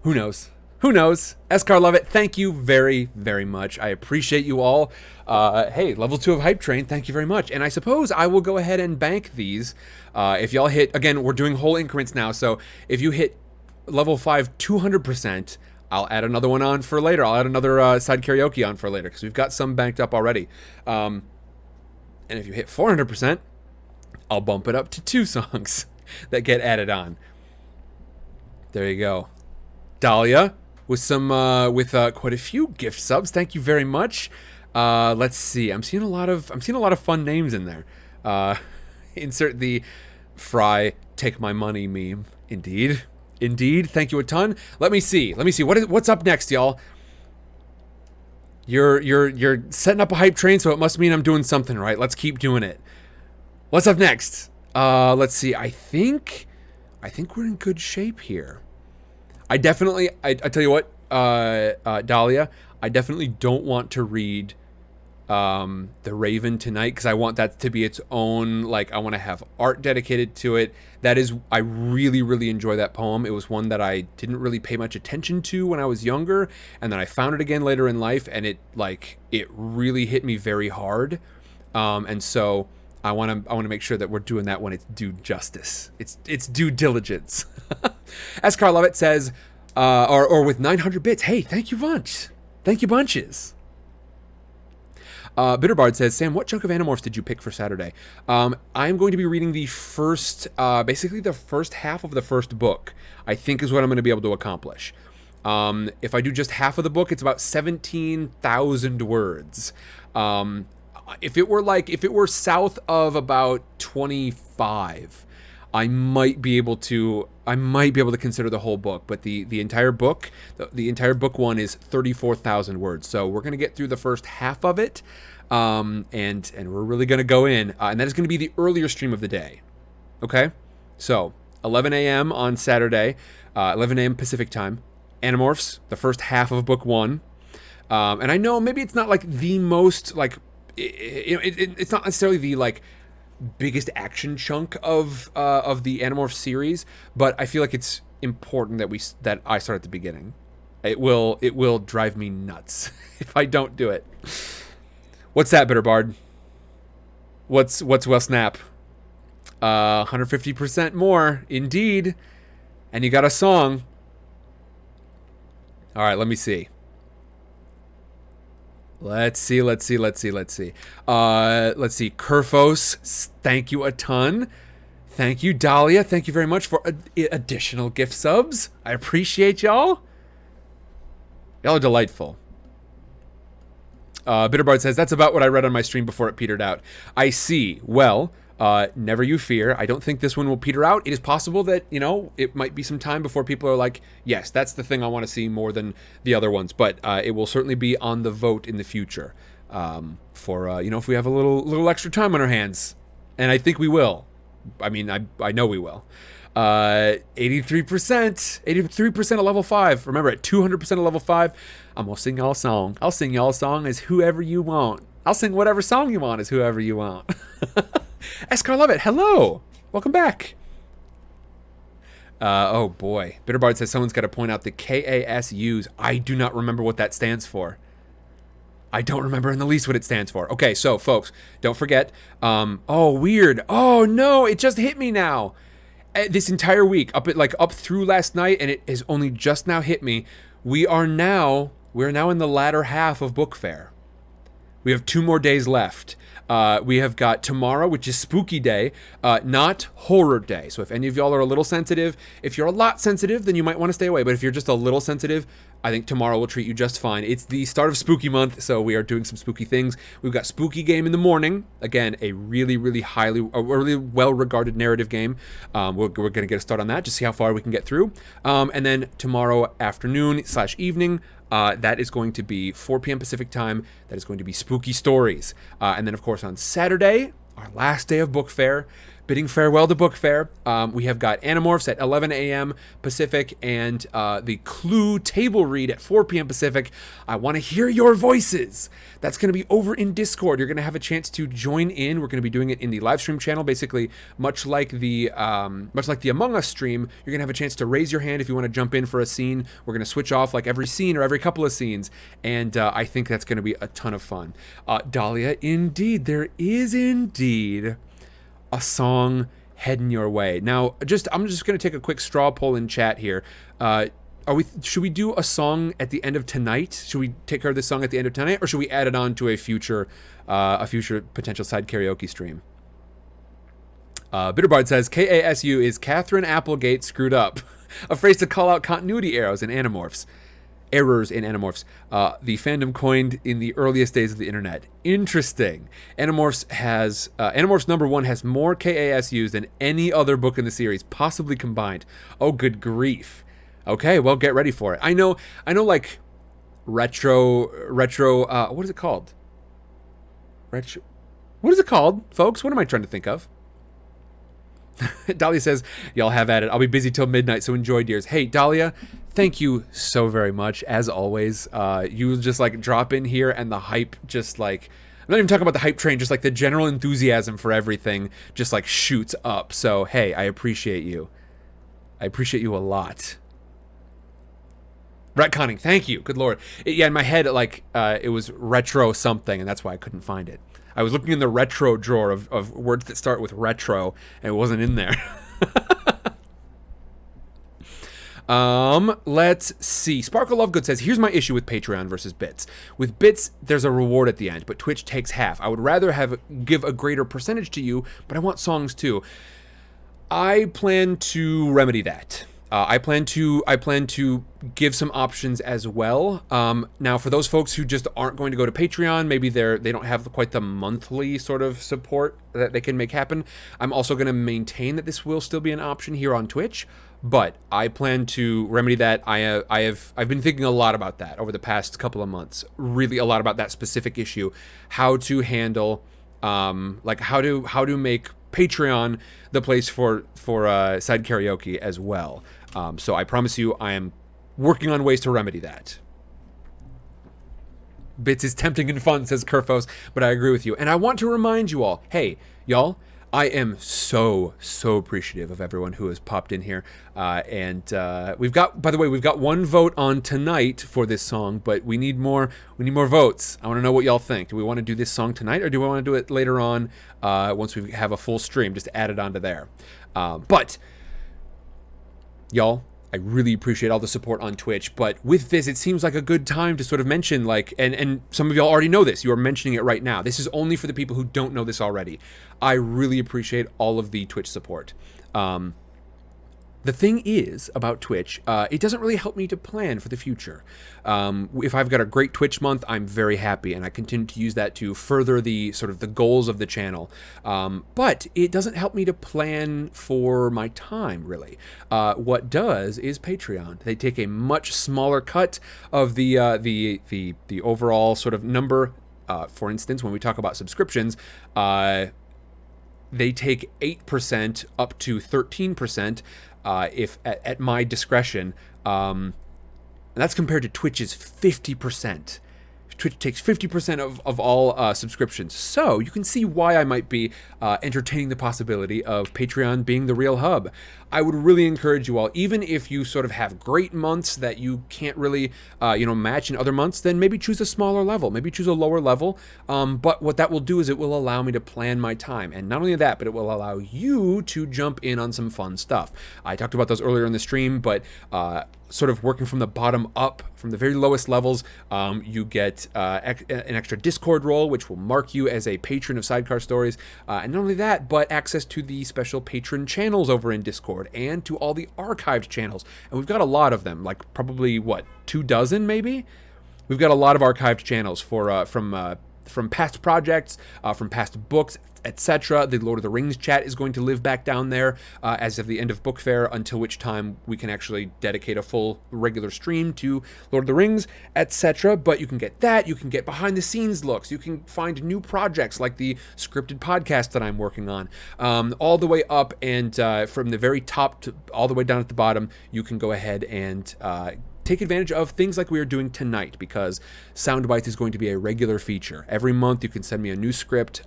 Speaker 1: Who knows? Who knows? Escar Love It. Thank you very, very much. I appreciate you all. Hey, level 2 of Hype Train. Thank you very much. And I suppose I will go ahead and bank these. If y'all hit, again, we're doing whole increments now. So if you hit level 5 200%. I'll add another one on for later. I'll add another side karaoke on for later because we've got some banked up already. And if you hit 400%, I'll bump it up to 2 songs that get added on. There you go. Dahlia with some quite a few gift subs. Thank you very much. Let's see. I'm seeing a lot of fun names in there. Insert the Fry take my money meme. Indeed, thank you a ton. Let me see. What's up next, y'all? You're setting up a hype train, so it must mean I'm doing something right. Let's keep doing it. What's up next? Let's see. I think we're in good shape here. I tell you what, Dahlia, I definitely don't want to read The Raven tonight because I want that to be its own, like, I want to have art dedicated to it. I really, really enjoy that poem. It was one that I didn't really pay much attention to when I was younger, and then I found it again later in life, and it really hit me very hard. And so I want to make sure that we're doing that when it's due justice. It's due diligence. As Carl Lovett says, or with 900 bits, hey, thank you bunch. Thank you bunches. Bitterbard says, Sam, what chunk of Animorphs did you pick for Saturday? I'm going to be reading the first, basically the first half of the first book, I think is what I'm going to be able to accomplish. If I do just half of the book, it's about 17,000 words. If it were south of about 25, I might be able to consider the whole book, but the entire book, the entire book one is 34,000 words. So we're going to get through the first half of it, and we're really going to go in, and that is going to be the earlier stream of the day. Okay? So 11 a.m. on Saturday, 11 a.m. Pacific time, Animorphs, the first half of book one. And I know maybe it's not like the most, like, it's not necessarily the, like, biggest action chunk of the Animorphs series, but I feel like it's important that I start at the beginning. It will drive me nuts if I don't do it. What's that, Bitterbard? What's well snap? 150% more, indeed. And you got a song. All right, let me see. Let's see. Kerfos, thank you a ton. Thank you, Dahlia. Thank you very much for additional gift subs. I appreciate y'all. Y'all are delightful. Bitterbard says, that's about what I read on my stream before it petered out. I see. Well, never you fear. I don't think this one will peter out. It is possible that, it might be some time before people are like, yes, that's the thing I want to see more than the other ones. But it will certainly be on the vote in the future for, if we have a little extra time on our hands. And I think we will. I mean, I know we will. 83% of level 5. Remember, at 200% of level 5, I'm gonna sing y'all a song. I'll sing y'all a song as whoever you want. I'll sing whatever song you want as whoever you want. Escar Lovett, hello. Welcome back. Oh boy. Bitterbard says someone's got to point out the KASUs. I do not remember what that stands for. I don't remember in the least what it stands for. Okay, so folks, don't forget. Oh, weird. Oh no, it just hit me now. This entire week, up through last night, and it has only just now hit me. We're now in the latter half of Book Fair. We have 2 more days left. We have got tomorrow, which is Spooky Day, not Horror Day. So if any of y'all are a little sensitive, if you're a lot sensitive, then you might want to stay away. But if you're just a little sensitive, I think tomorrow will treat you just fine. It's the start of Spooky Month, so we are doing some spooky things. We've got Spooky Game in the morning. Again, a really well-regarded narrative game. We're going to get a start on that, just see how far we can get through. And then tomorrow afternoon/evening, that is going to be 4 p.m. Pacific time. That is going to be Spooky Stories. And then, of course, on Saturday, our last day of Book Fair, bidding farewell to Book Fair, we have got Animorphs at 11 a.m. Pacific and the Clue table read at 4 p.m. Pacific. I want to hear your voices. That's going to be over in Discord. You're going to have a chance to join in. We're going to be doing it in the live stream channel, basically much like the Among Us stream. You're going to have a chance to raise your hand if you want to jump in for a scene. We're going to switch off like every scene or every couple of scenes, and I think that's going to be a ton of fun. Dahlia, indeed, there is indeed a song heading your way. Now, I'm just going to take a quick straw poll in chat here. Should we do a song at the end of tonight? Should we take care of this song at the end of tonight, or should we add it on to a future potential side karaoke stream? Bitterbard says KASU is Catherine Applegate screwed up. A phrase to call out continuity errors in Animorphs. The fandom coined in the earliest days of the internet. Interesting. Animorphs #1 has more KASUs than any other book in the series, possibly combined. Oh, good grief. Okay, well, get ready for it. I know, like, retro, what is it called? What is it called, folks? What am I trying to think of? Dahlia says, y'all have at it. I'll be busy till midnight, so enjoy, dears. Hey, Dahlia, thank you so very much, as always. You just, like, drop in here, and the hype just, like... I'm not even talking about the hype train, just, like, the general enthusiasm for everything just, like, shoots up. So, hey, I appreciate you. I appreciate you a lot. Retconning, thank you. Good lord. In my head, like, it was retro something, and that's why I couldn't find it. I was looking in the retro drawer of words that start with retro, and it wasn't in there. Let's see. Sparkle Lovegood says, here's my issue with Patreon versus Bits. With Bits, there's a reward at the end, but Twitch takes half. I would rather give a greater percentage to you, but I want songs too. I plan to remedy that. I plan to give some options as well. Now, for those folks who just aren't going to go to Patreon, maybe they don't have quite the monthly sort of support that they can make happen. I'm also going to maintain that this will still be an option here on Twitch, but I plan to remedy that. I've been thinking a lot about that over the past couple of months. Really, a lot about that specific issue, how to handle, like how to make Patreon the place for side karaoke as well. So I promise you, I am working on ways to remedy that. Bits is tempting and fun, says Kerfos, but I agree with you. And I want to remind you all, hey, y'all, I am so appreciative of everyone who has popped in here. And we've got one vote on tonight for this song, but we need more votes. I want to know what y'all think. Do we want to do this song tonight, or do we want to do it later on once we have a full stream, just to add it onto there? But y'all, I really appreciate all the support on Twitch, but with this, it seems like a good time to sort of mention, like, and some of y'all already know this. You are mentioning it right now. This is only for the people who don't know this already. I really appreciate all of the Twitch support. The thing is about Twitch, it doesn't really help me to plan for the future. If I've got a great Twitch month, I'm very happy, and I continue to use that to further the sort of the goals of the channel. But it doesn't help me to plan for my time, really. What does is Patreon. They take a much smaller cut of the overall sort of number. For instance, when we talk about subscriptions, they take 8% up to 13%. If at my discretion, and that's compared to Twitch's 50%. Twitch takes 50% of all subscriptions. So you can see why I might be entertaining the possibility of Patreon being the real hub. I would really encourage you all, even if you sort of have great months that you can't really, match in other months, then maybe choose a smaller level, maybe choose a lower level. But what that will do is it will allow me to plan my time. And not only that, but it will allow you to jump in on some fun stuff. I talked about those earlier in the stream, but sort of working from the bottom up, from the very lowest levels, you get an extra Discord role, which will mark you as a patron of Sidecar Stories. And not only that, but access to the special patron channels over in Discord and to all the archived channels. And we've got a lot of them, like probably, 24 maybe? We've got a lot of archived channels from past projects, from past books, etc. The Lord of the Rings chat is going to live back down there as of the end of Book Fair, until which time we can actually dedicate a full regular stream to Lord of the Rings, etc. But you can get that, you can get behind the scenes looks, you can find new projects like the scripted podcast that I'm working on, all the way up, and from the very top to all the way down at the bottom, you can go ahead and take advantage of things like we are doing tonight, because SoundBites is going to be a regular feature. Every month you can send me a new script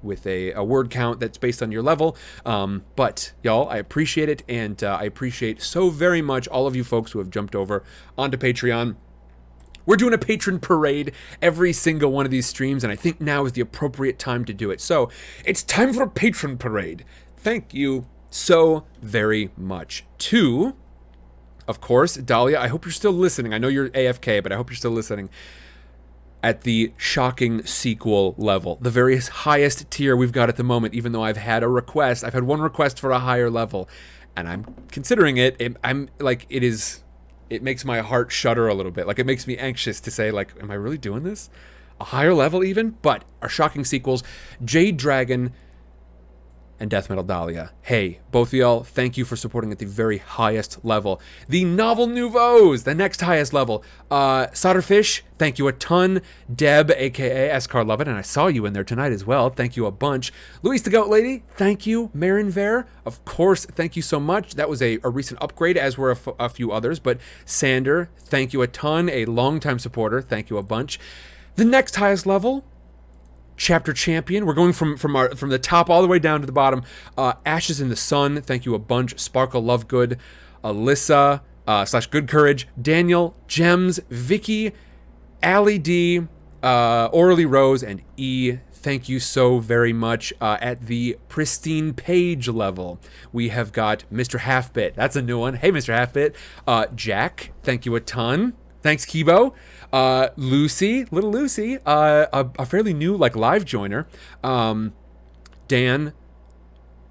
Speaker 1: with a word count that's based on your level. But y'all, I appreciate it, and I appreciate so very much all of you folks who have jumped over onto Patreon. We're doing a patron parade every single one of these streams, and I think now is the appropriate time to do it. So it's time for a patron parade. Thank you so very much to, of course, Dahlia, I hope you're still listening. I know you're AFK, but I hope you're still listening. At the shocking sequel level, the very highest tier we've got at the moment, even though I've had one request for a higher level, and I'm considering it. It makes my heart shudder a little bit. Like, it makes me anxious to say, like, am I really doing this? A higher level even? But our shocking sequels, Jade Dragon and Death Metal Dahlia. Hey, both of y'all, thank you for supporting at the very highest level. The Novel Nouveaux, the next highest level. Solderfish, thank you a ton. Deb, aka Escar Lovett, and I saw you in there tonight as well. Thank you a bunch. Louise the Goat Lady, thank you. Marin Ver, of course, thank you so much. That was a recent upgrade, as were a few others. But Sander, thank you a ton. A longtime supporter, thank you a bunch. The next highest level, Chapter Champion. We're going from the top all the way down to the bottom. Ashes in the Sun, thank you a bunch. Sparkle Lovegood, Alyssa / Good Courage, Daniel, Gems, Vicky, Allie D, Orally Rose, and E. Thank you so very much. At the Pristine Page level, we have got Mr. Halfbit. That's a new one. Hey, Mr. Halfbit. Jack, thank you a ton. Thanks, Kibo. Lucy, little Lucy, a fairly new live joiner. Dan,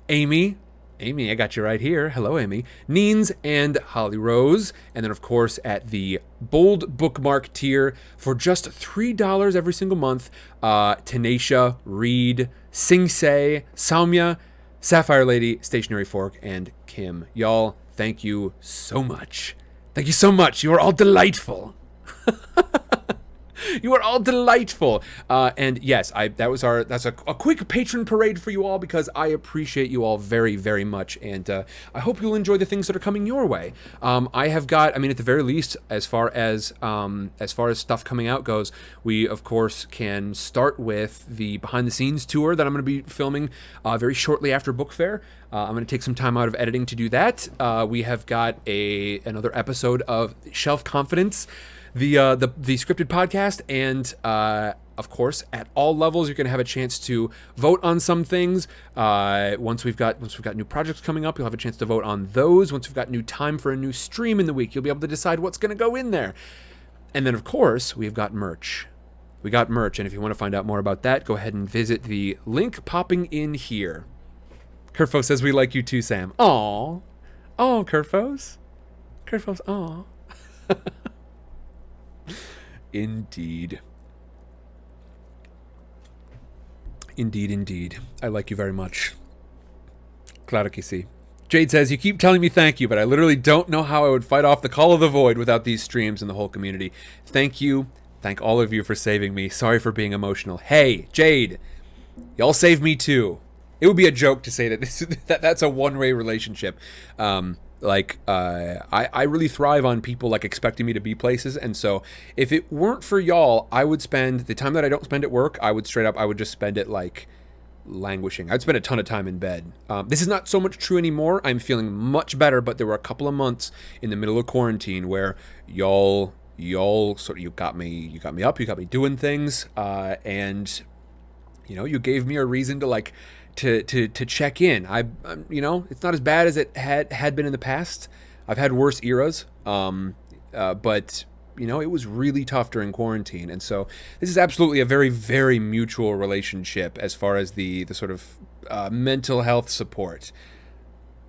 Speaker 1: Amy, I got you right here. Hello, Amy. Neens and Holly Rose. And then, of course, at the bold bookmark tier for just $3 every single month, Tenacia, Reed, Sing Say, Saumya, Sapphire Lady, Stationary Fork, and Kim. Y'all, thank you so much. Thank you so much. You are all delightful. You are all delightful. And yes, that's a quick patron parade for you all, because I appreciate you all very, very much. And I hope you'll enjoy the things that are coming your way. I have got, at the very least, as far as stuff coming out goes, we of course can start with the behind the scenes tour that I'm going to be filming very shortly after Book Fair. I'm going to take some time out of editing to do that. We have got another episode of Shelf Confidence, the scripted podcast, and Of course, at all levels, you're going to have a chance to vote on some things. Once we've got new projects coming up, you'll have a chance to vote on those. Once we've got new time for a new stream in the week, you'll be able to decide what's going to go in there. And then, of course, we've got merch. We got merch, and if you want to find out more about that, go ahead and visit the link popping in here. Kerfo says we like you too, Sam. Aw. Oh, Kerfos. Kerfos, aw. Indeed. Indeed. I like you very much. Claro que sí. Jade says, you keep telling me thank you, but I literally don't know how I would fight off the call of the void without these streams and the whole community. Thank you. Thank all of you for saving me. Sorry for being emotional. Hey, Jade, y'all save me too. It would be a joke to say that that's a one-way relationship. I really thrive on people like expecting me to be places, and so if it weren't for y'all, I would spend the time that I don't spend at work, I would just spend it like languishing. I'd spend a ton of time in bed. This is not so much true anymore. I'm feeling much better, but there were a couple of months in the middle of quarantine where y'all sort of you got me up, you got me doing things, and you gave me a reason to like to check in. It's not as bad as it had been in the past. I've had worse eras, but it was really tough during quarantine, and so this is absolutely a very, very mutual relationship as far as the sort of mental health support.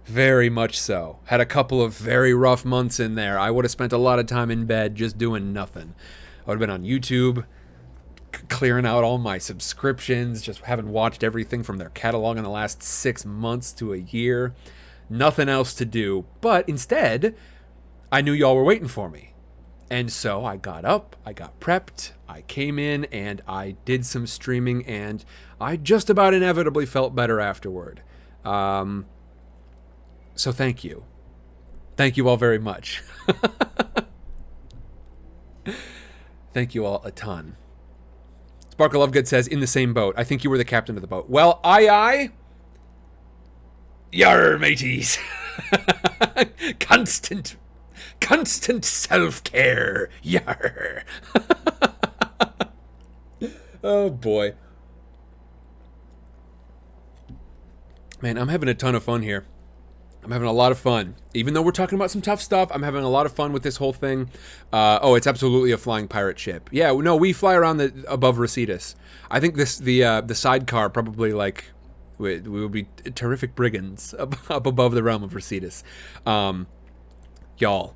Speaker 1: Very much so. Had a couple of very rough months in there. I would have spent a lot of time in bed just doing nothing. I would have been on YouTube, clearing out all my subscriptions, just haven't watched everything from their catalog in the last 6 months to a year. Nothing else to do. But instead, I knew y'all were waiting for me. And so I got up, I got prepped, I came in, and I did some streaming, and I just about inevitably felt better afterward. So thank you. Thank you all very much. Thank you all a ton. Sparkle Lovegood says, in the same boat. I think you were the captain of the boat. Well, aye. Yar, mateys. Constant self-care. Yar. Oh, boy. Man, I'm having a ton of fun here. I'm having a lot of fun. Even though we're talking about some tough stuff, I'm having a lot of fun with this whole thing. It's absolutely a flying pirate ship. Yeah, no, we fly around above Residas. I think the sidecar probably we will be terrific brigands up above the realm of Residas. Y'all,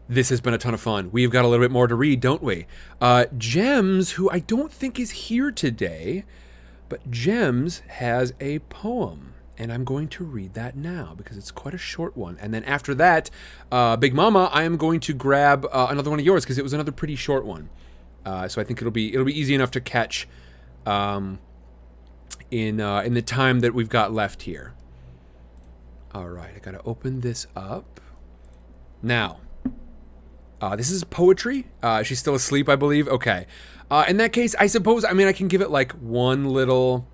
Speaker 1: this has been a ton of fun. We've got a little bit more to read, don't we? Gems, who I don't think is here today, but Gems has a poem. And I'm going to read that now because it's quite a short one. And then after that, Big Mama, I am going to grab another one of yours because it was another pretty short one. So I think it'll be easy enough to catch in the time that we've got left here. All right, I gotta open this up now. This is poetry. She's still asleep, I believe. Okay. In that case, I suppose I can give it like one little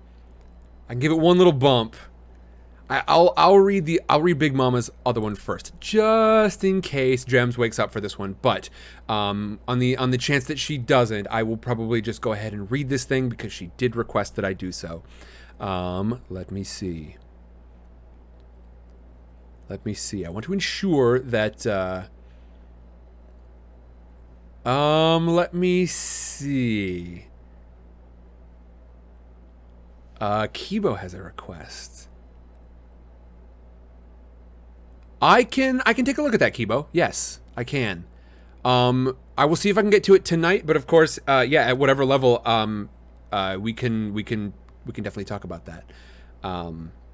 Speaker 1: bump. I'll read Big Mama's other one first, just in case Gems wakes up for this one. But on the chance that she doesn't, I will probably just go ahead and read this thing because she did request that I do so. Let me see. I want to ensure that. Let me see. Kibo has a request. I can take a look at that, Kibo. Yes, I can. I will see if I can get to it tonight, but of course, at whatever level, we can definitely talk about that.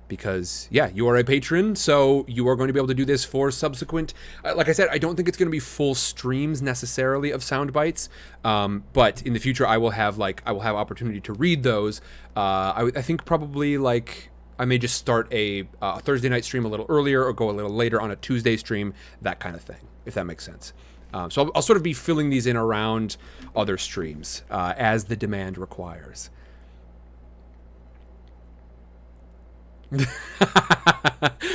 Speaker 1: Because you are a patron, so you are going to be able to do this for subsequent. Like I said, I don't think it's going to be full streams necessarily of SoundBites, but in the future, I will have opportunity to read those. I think probably I may just start a Thursday night stream a little earlier or go a little later on a Tuesday stream, that kind of thing, if that makes sense. So I'll sort of be filling these in around other streams as the demand requires.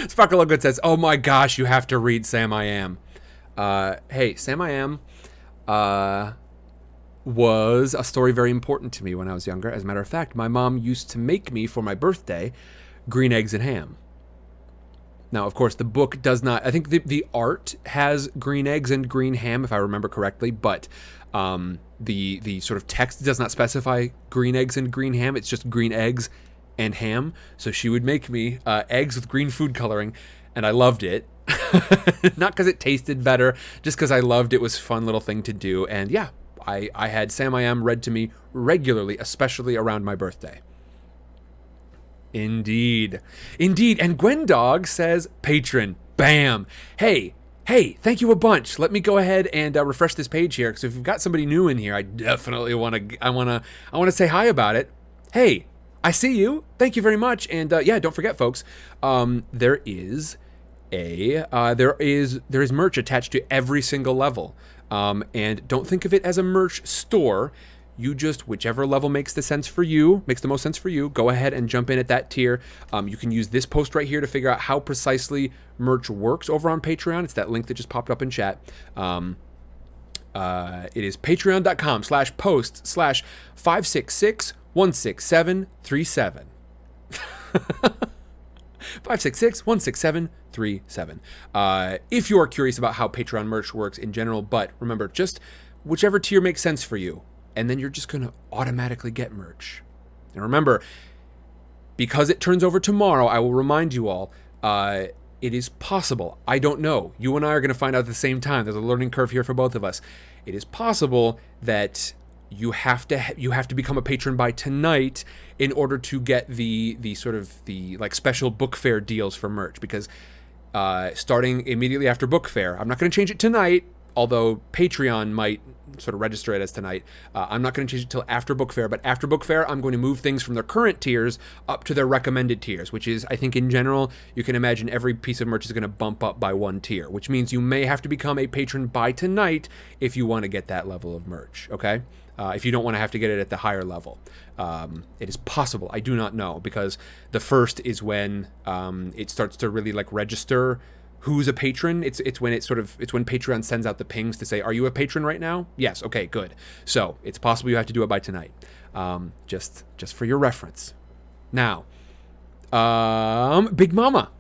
Speaker 1: Sparkle Good says, oh my gosh, you have to read Sam I Am. Hey, Sam I Am. was a story very important to me when I was younger. As a matter of fact, my mom used to make me, for my birthday, green eggs and ham. Now, of course, the book does not... I think the art has green eggs and green ham, if I remember correctly, but the sort of text does not specify green eggs and green ham. It's just green eggs and ham. So she would make me eggs with green food coloring, and I loved it. Not because it tasted better, just because I loved it. It was a fun little thing to do. And yeah, I had Sam I Am read to me regularly, especially around my birthday. Indeed. And Gwendog says, patron, bam. Hey, thank you a bunch. Let me go ahead and refresh this page here, because if you've got somebody new in here, I definitely want to say hi about it. Hey, I see you. Thank you very much. And yeah, don't forget, folks, there is merch attached to every single level. And don't think of it as a merch store. You just, whichever level makes the most sense for you, go ahead and jump in at that tier. You can use this post right here to figure out how precisely merch works over on Patreon. It's that link that just popped up in chat. It is patreon.com/post/566-16737. 566-16737. If you are curious about how Patreon merch works in general, but remember, just whichever tier makes sense for you, and then you're just going to automatically get merch. And remember, because it turns over tomorrow, I will remind you all, it is possible. I don't know. You and I are going to find out at the same time. There's a learning curve here for both of us. It is possible that you have to become a patron by tonight in order to get the sort of the like special book fair deals for merch, because starting immediately after book fair, I'm not going to change it tonight, although Patreon might sort of register it as tonight. I'm not going to change it till after book fair, but after book fair, I'm going to move things from their current tiers up to their recommended tiers, which is, I think in general, you can imagine every piece of merch is going to bump up by one tier, which means you may have to become a patron by tonight if you want to get that level of merch, okay? If you don't want to have to get it at the higher level. It is possible. I do not know, because the first is when it starts to really like register who's a patron. It's when Patreon sends out the pings to say, are you a patron right now? Yes. Okay, good. So it's possible you have to do it by tonight. Just for your reference. Now, Big Mama.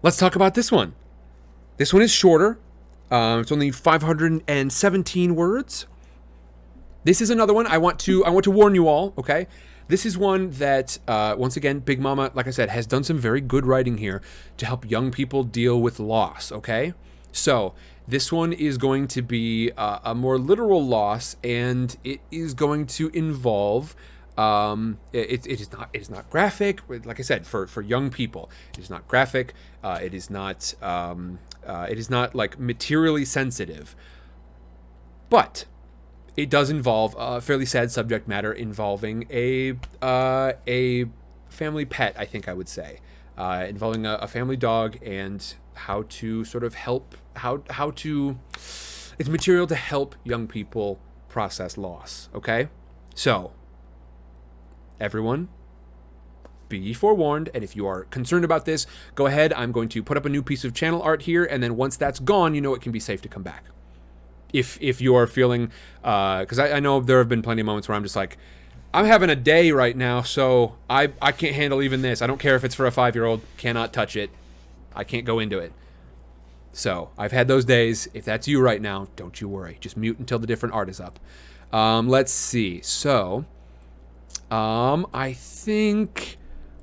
Speaker 1: Let's talk about this one. This one is shorter. It's only 517 words. This is another one I want to warn you all, okay? This is one that, once again, Big Mama, like I said, has done some very good writing here to help young people deal with loss, okay? So, this one is going to be a more literal loss, and it is going to involve, it is not graphic, like I said, for young people. It is not graphic, it is not like materially sensitive, but it does involve a fairly sad subject matter involving a family pet, I think I would say, involving a family dog, and how to sort of help, it's material to help young people process loss, okay? So, everyone, be forewarned, and if you are concerned about this, go ahead. I'm going to put up a new piece of channel art here, and then once that's gone, you know it can be safe to come back. If you are feeling, because I know there have been plenty of moments where I'm just like, I'm having a day right now, so I can't handle even this. I don't care if it's for a 5-year-old, cannot touch it. I can't go into it. So I've had those days. If that's you right now, don't you worry. Just mute until the different art is up. Let's see. So, I think,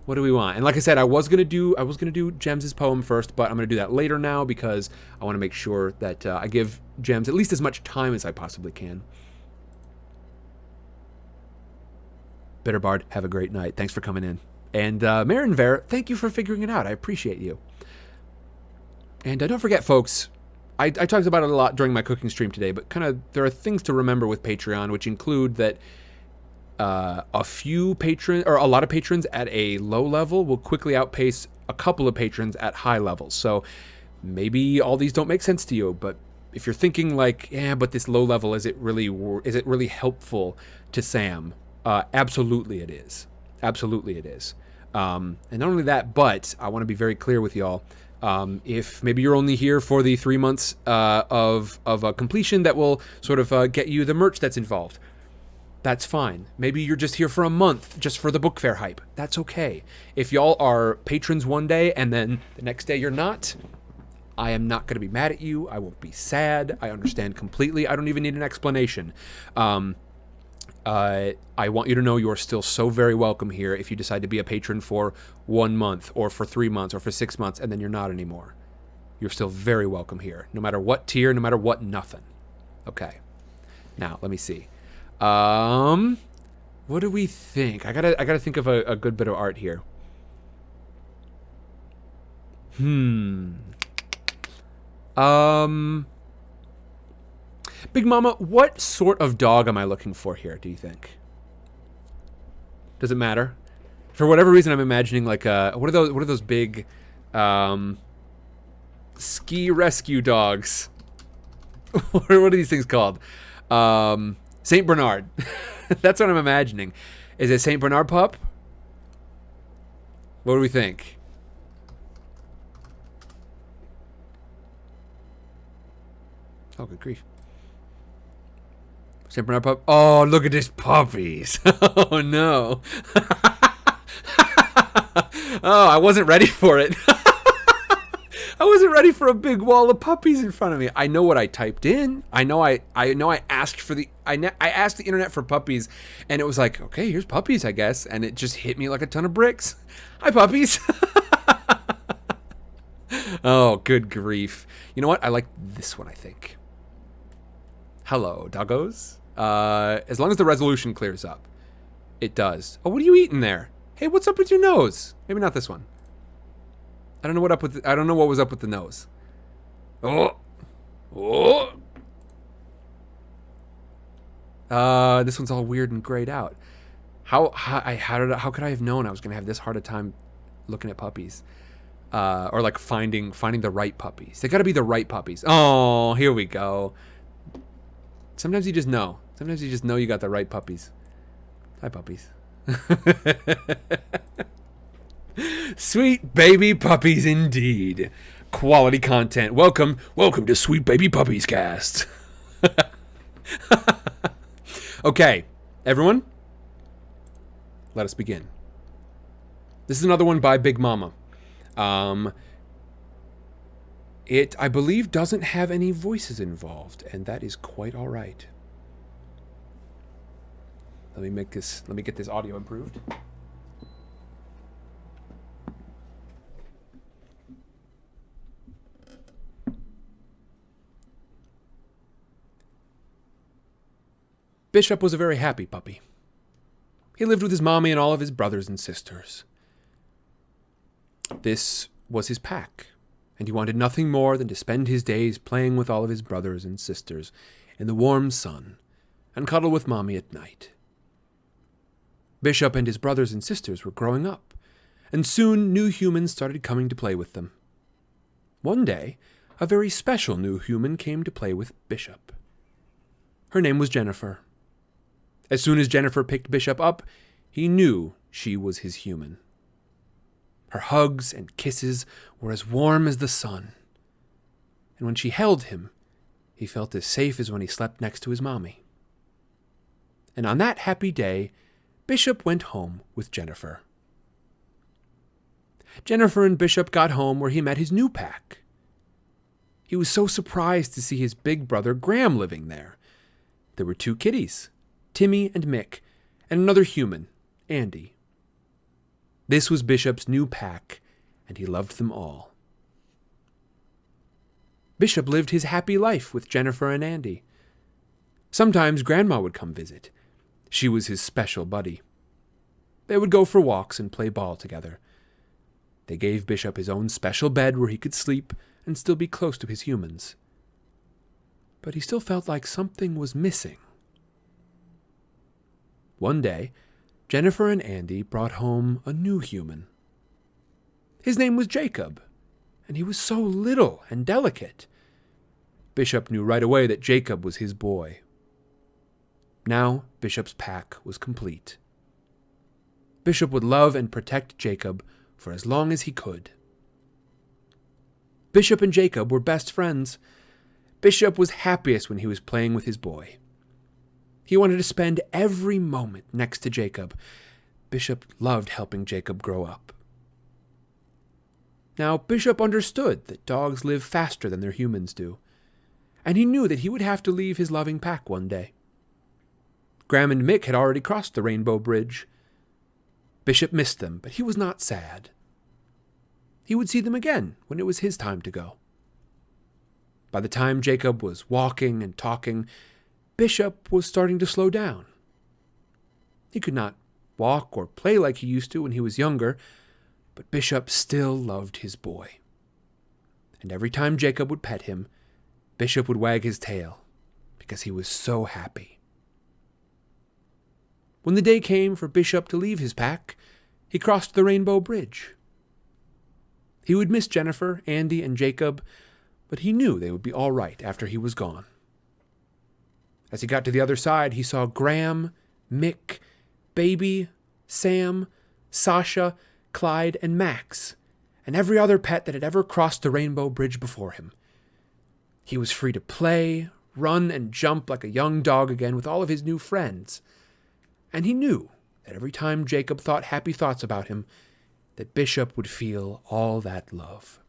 Speaker 1: what do we want? And like I said, I was gonna do Gems' poem first, but I'm gonna do that later now because I want to make sure that I give Gems at least as much time as I possibly can. Bitterbard, have a great night. Thanks for coming in. And Marinver, thank you for figuring it out. I appreciate you. And don't forget, folks, I talked about it a lot during my cooking stream today, but kind of there are things to remember with Patreon, which include that a lot of patrons at a low level will quickly outpace a couple of patrons at high levels. So maybe all these don't make sense to you, but if you're thinking like, yeah, but this low level, is it really helpful to Sam? Absolutely it is. Absolutely it is. And not only that, but I want to be very clear with y'all. If maybe you're only here for the 3 months of completion that will sort of get you the merch that's involved, that's fine. Maybe you're just here for a month just for the book fair hype. That's okay. If y'all are patrons one day and then the next day you're not, I am not going to be mad at you. I won't be sad. I understand completely. I don't even need an explanation. I want you to know you're still so very welcome here if you decide to be a patron for 1 month or for 3 months or for 6 months and then you're not anymore. You're still very welcome here, no matter what tier, no matter what nothing. Okay. Now, let me see. What do we think? I gotta think of a good bit of art here. Big Mama, what sort of dog am I looking for here, do you think? Does it matter? For whatever reason, I'm imagining like what are those big ski rescue dogs? What are these things called? Saint Bernard. That's what I'm imagining. Is it Saint Bernard pup? What do we think? Oh, good grief. Saint Bernard pup. Oh, look at these puppies. Oh, no. Oh, I wasn't ready for it. I wasn't ready for a big wall of puppies in front of me. I know what I typed in. I know I asked for I asked the internet for puppies, and it was like, okay, here's puppies, I guess. And it just hit me like a ton of bricks. Hi, puppies. Oh, good grief. You know what? I like this one, I think. Hello, doggos. As long as the resolution clears up. It does. Oh, what are you eating there? Hey, what's up with your nose? Maybe not this one. I don't know what was up with the nose. Oh. This one's all weird and grayed out. How could I have known I was gonna have this hard a time looking at puppies? Or like finding the right puppies. They gotta be the right puppies. Oh, here we go. Sometimes you just know. Sometimes you just know you got the right puppies. Hi, puppies. Sweet baby puppies indeed. Quality content. Welcome to Sweet Baby Puppies Cast. Okay, everyone, let us begin. This is another one by Big Mama. It, I believe, doesn't have any voices involved, and that is quite all right. Let me get this audio improved. Bishop was a very happy puppy. He lived with his mommy and all of his brothers and sisters. This was his pack, and he wanted nothing more than to spend his days playing with all of his brothers and sisters in the warm sun and cuddle with mommy at night. Bishop and his brothers and sisters were growing up, and soon new humans started coming to play with them. One day, a very special new human came to play with Bishop. Her name was Jennifer. As soon as Jennifer picked Bishop up, he knew she was his human. Her hugs and kisses were as warm as the sun, and when she held him, he felt as safe as when he slept next to his mommy. And on that happy day, Bishop went home with Jennifer. Jennifer and Bishop got home where he met his new pack. He was so surprised to see his big brother Graham living there. There were 2 kitties, Timmy and Mick, and another human, Andy. This was Bishop's new pack, and he loved them all. Bishop lived his happy life with Jennifer and Andy. Sometimes Grandma would come visit. She was his special buddy. They would go for walks and play ball together. They gave Bishop his own special bed where he could sleep and still be close to his humans. But he still felt like something was missing. One day, Jennifer and Andy brought home a new human. His name was Jacob, and he was so little and delicate. Bishop knew right away that Jacob was his boy. Now Bishop's pack was complete. Bishop would love and protect Jacob for as long as he could. Bishop and Jacob were best friends. Bishop was happiest when he was playing with his boy. He wanted to spend every moment next to Jacob. Bishop loved helping Jacob grow up. Now, Bishop understood that dogs live faster than their humans do, and he knew that he would have to leave his loving pack one day. Graham and Mick had already crossed the Rainbow Bridge. Bishop missed them, but he was not sad. He would see them again when it was his time to go. By the time Jacob was walking and talking, Bishop was starting to slow down. He could not walk or play like he used to when he was younger, but Bishop still loved his boy. And every time Jacob would pet him, Bishop would wag his tail because he was so happy. When the day came for Bishop to leave his pack, he crossed the Rainbow Bridge. He would miss Jennifer, Andy, and Jacob, but he knew they would be all right after he was gone. As he got to the other side, he saw Graham, Mick, Baby, Sam, Sasha, Clyde, and Max, and every other pet that had ever crossed the Rainbow Bridge before him. He was free to play, run, and jump like a young dog again with all of his new friends. And he knew that every time Jacob thought happy thoughts about him, that Bishop would feel all that love.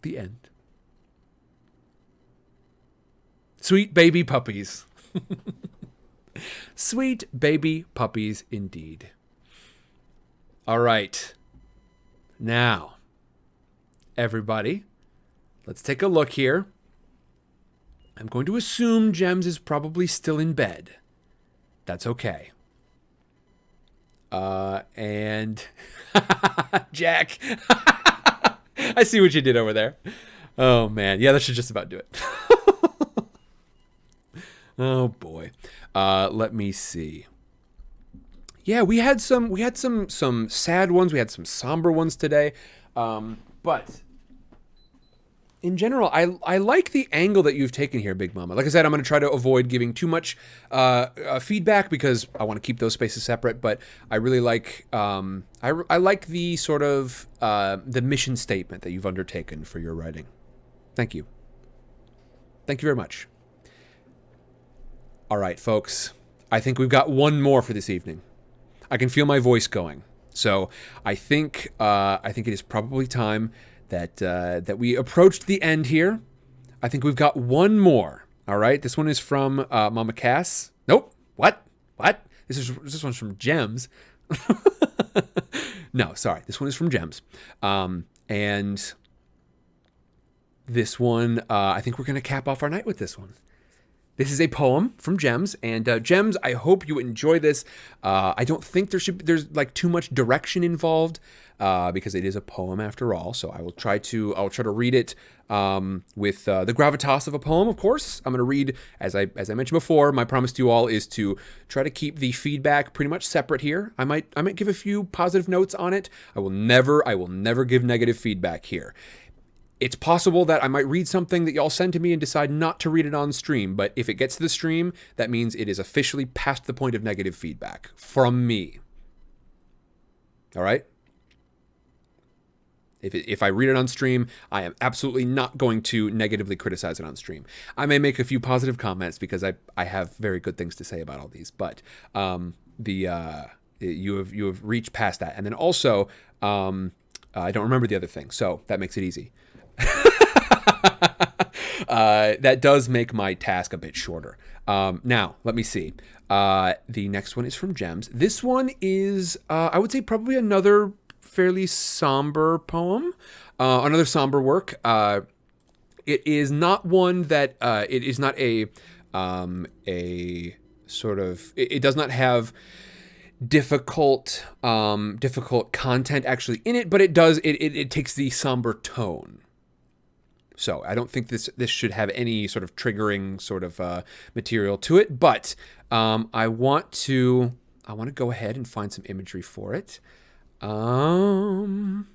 Speaker 1: The end. Sweet baby puppies. Sweet baby puppies indeed. All right. Now, everybody, let's take a look here. I'm going to assume Gems is probably still in bed. That's okay. And Jack, I see what you did over there. Oh man, yeah, that should just about do it. Oh boy. Let me see. Yeah, we had some sad ones. We had some somber ones today. But in general, I like the angle that you've taken here, Big Mama. Like I said, I'm going to try to avoid giving too much feedback because I want to keep those spaces separate. But I really like I like the sort of the mission statement that you've undertaken for your writing. Thank you. Thank you very much. All right, folks. I think we've got one more for this evening. I can feel my voice going, so I think it is probably time that we approached the end here. I think we've got one more. All right, this one is from Mama Cass. Nope. What? This one's from Gems. No, sorry. This one is from Gems. And this one, I think we're going to cap off our night with this one. This is a poem from Gems, and Gems, I hope you enjoy this. I don't think there's like too much direction involved because it is a poem after all. So I'll try to read it with the gravitas of a poem. Of course, I'm going to read as I mentioned before. My promise to you all is to try to keep the feedback pretty much separate here. I might give a few positive notes on it. I will never give negative feedback here. It's possible that I might read something that y'all send to me and decide not to read it on stream, but if it gets to the stream, that means it is officially past the point of negative feedback from me. All right? If I read it on stream, I am absolutely not going to negatively criticize it on stream. I may make a few positive comments because I have very good things to say about all these, but you have reached past that. And then also, I don't remember the other thing, so that makes it easy. That does make my task a bit shorter. Now, let me see. The next one is from Gems. This one is, I would say, probably another fairly somber poem, another somber work. It is not one that, it is not a sort of, it does not have difficult content actually in it, but it does, it takes the somber tone. So I don't think this should have any sort of triggering sort of material to it, but I want to go ahead and find some imagery for it. Whoop.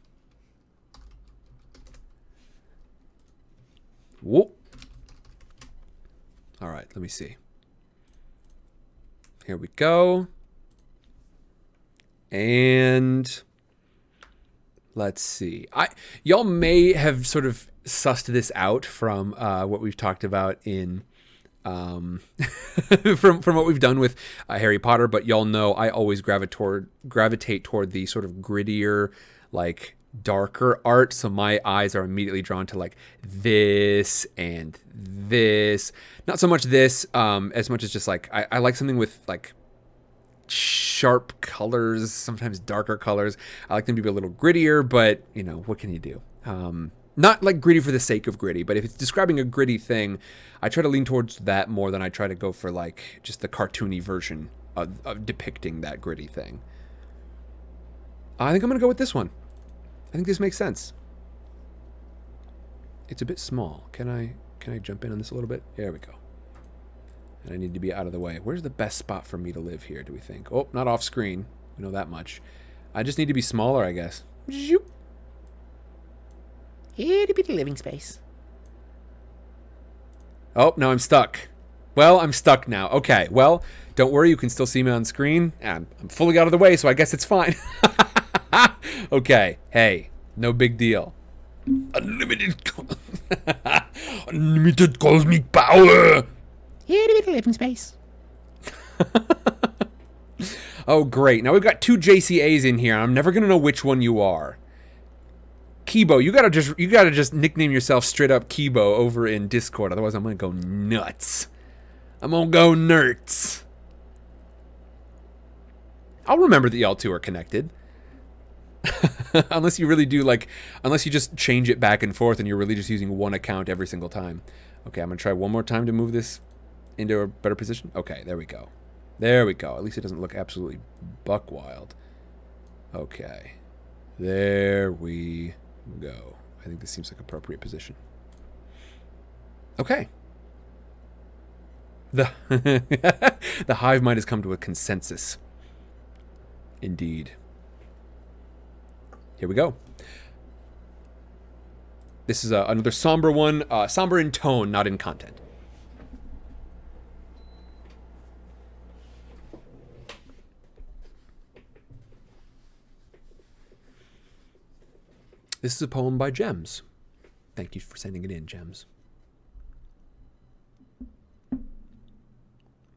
Speaker 1: All right, let me see. Here we go. And let's see. Y'all may have sort of sussed this out from what we've talked about in from what we've done with Harry Potter, but y'all know I always gravitate toward the sort of grittier, like darker art. So my eyes are immediately drawn to like this and this. Not so much this, as much as just like I like something with like sharp colors, sometimes darker colors. I like them to be a little grittier, but you know, what can you do? Not like gritty for the sake of gritty, but if it's describing a gritty thing, I try to lean towards that more than I try to go for like just the cartoony version of depicting that gritty thing. I think I'm going to go with this one. I think this makes sense. It's a bit small. Can I jump in on this a little bit? There we go. And I need to be out of the way. Where's the best spot for me to live here, do we think? Oh, not off screen. We know that much. I just need to be smaller, I guess. Zoop.
Speaker 3: Itty bitty living space.
Speaker 1: Oh, no, I'm stuck. Well, I'm stuck now. Okay, well, don't worry. You can still see me on screen. I'm fully out of the way, so I guess it's fine. Okay, hey, no big deal.
Speaker 2: Unlimited cosmic power.
Speaker 3: Itty bitty living space.
Speaker 1: Oh, great. Now we've got 2 JCAs in here. I'm never going to know which one you are. Kibo, you gotta just nickname yourself straight up Kibo over in Discord. Otherwise, I'm gonna go nuts. I'm gonna go nerds. I'll remember that y'all two are connected. Unless you really do unless you just change it back and forth and you're really just using one account every single time. Okay, I'm gonna try one more time to move this into a better position. Okay, there we go. There we go. At least it doesn't look absolutely buck wild. Okay. There we go. I think this seems like appropriate position. Okay. The hive mind has come to a consensus. Indeed. Here we go. This is another somber one. Somber in tone, not in content. This is a poem by Gems. Thank you for sending it in, Gems.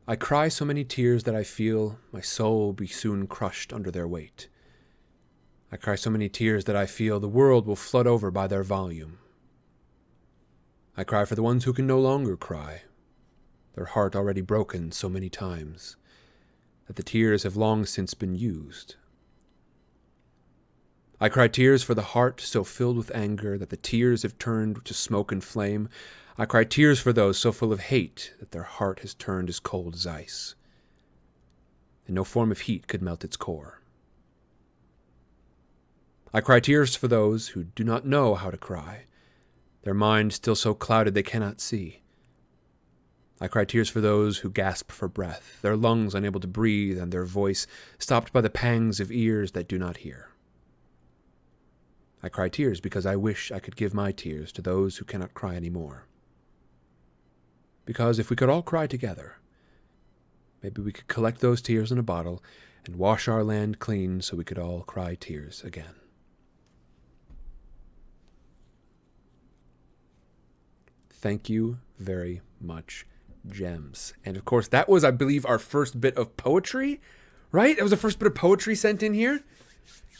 Speaker 1: I cry so many tears that I feel my soul be soon crushed under their weight. I cry so many tears that I feel the world will flood over by their volume. I cry for the ones who can no longer cry, their heart already broken so many times that the tears have long since been used. I cry tears for the heart so filled with anger that the tears have turned to smoke and flame. I cry tears for those so full of hate that their heart has turned as cold as ice, and no form of heat could melt its core. I cry tears for those who do not know how to cry, their mind still so clouded they cannot see. I cry tears for those who gasp for breath, their lungs unable to breathe and their voice stopped by the pangs of ears that do not hear. I cry tears because I wish I could give my tears to those who cannot cry anymore. Because if we could all cry together, maybe we could collect those tears in a bottle and wash our land clean so we could all cry tears again. Thank you very much, Gems. And of course, that was, I believe, our first bit of poetry, right? That was the first bit of poetry sent in here.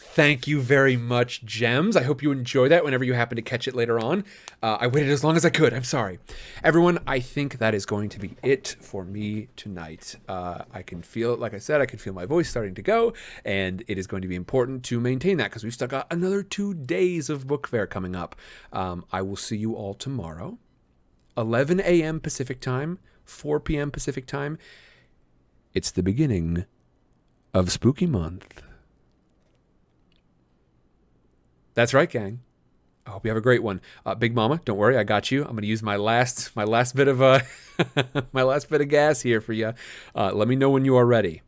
Speaker 1: Thank you very much, Gems. I hope you enjoy that whenever you happen to catch it later on. I waited as long as I could. I'm sorry. Everyone, I think that is going to be it for me tonight. I can feel, like I said, I can feel my voice starting to go, and it is going to be important to maintain that because we've still got another 2 days of book fair coming up. I will see you all tomorrow, 11 a.m. Pacific time, 4 p.m. Pacific time. It's the beginning of Spooky Month. That's right, gang. I hope you have a great one. Big Mama, don't worry, I got you. I'm going to use my last bit of my last bit of gas here for you. Let me know when you are ready.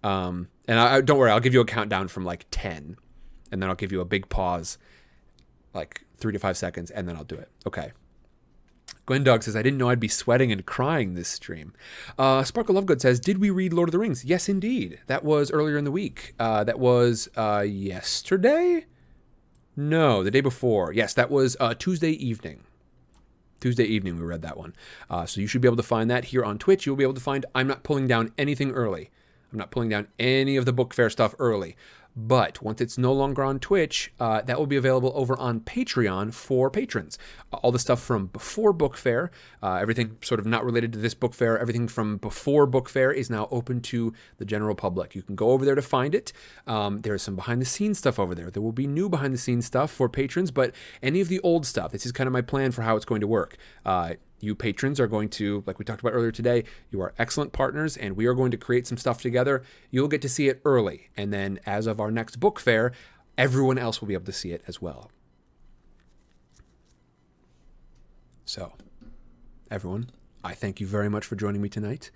Speaker 1: And don't worry, I'll give you a countdown from like 10, and then I'll give you a big pause, like 3 to 5 seconds, and then I'll do it. Okay. Gwendog says, I didn't know I'd be sweating and crying this stream. Sparkle Lovegood says, did we read Lord of the Rings? Yes, indeed. That was earlier in the week. That was yesterday? No, the day before. Yes, that was Tuesday evening. Tuesday evening we read that one. So you should be able to find that here on Twitch. You'll be able to find, I'm not pulling down anything early. I'm not pulling down any of the book fair stuff early. But once it's no longer on Twitch, that will be available over on Patreon for patrons. All the stuff from before book fair, everything sort of not related to this book fair, everything from before book fair is now open to the general public. You can go over there to find it. There's some behind the scenes stuff over there. There will be new behind the scenes stuff for patrons, but any of the old stuff, this is kind of my plan for how it's going to work. You patrons are going to, like we talked about earlier today, you are excellent partners, and we are going to create some stuff together. You'll get to see it early, and then as of our next book fair, everyone else will be able to see it as well. So, everyone, I thank you very much for joining me tonight.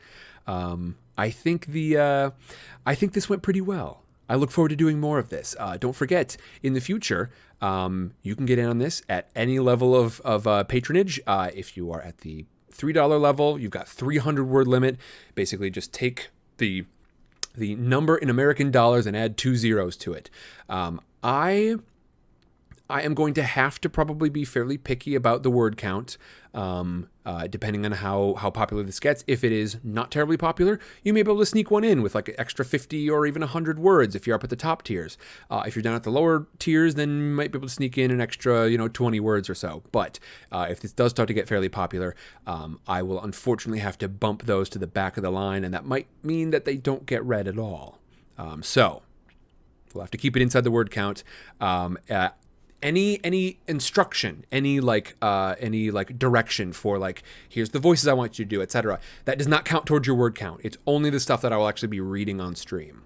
Speaker 1: I think this went pretty well. I look forward to doing more of this. Don't forget, in the future, you can get in on this at any level of patronage. If you are at the $3 level, you've got 300 word limit. Basically, just take the number in American dollars and add 2 zeros to it. I am going to have to probably be fairly picky about the word count, depending on how popular this gets. If it is not terribly popular, you may be able to sneak one in with like an extra 50 or even 100 words if you're up at the top tiers. If you're down at the lower tiers, then you might be able to sneak in an extra, 20 words or so. But if this does start to get fairly popular, I will unfortunately have to bump those to the back of the line, and that might mean that they don't get read at all. So we'll have to keep it inside the word count. Any instruction, any direction for like, here's the voices I want you to do, etc. That does not count towards your word count. It's only the stuff that I will actually be reading on stream.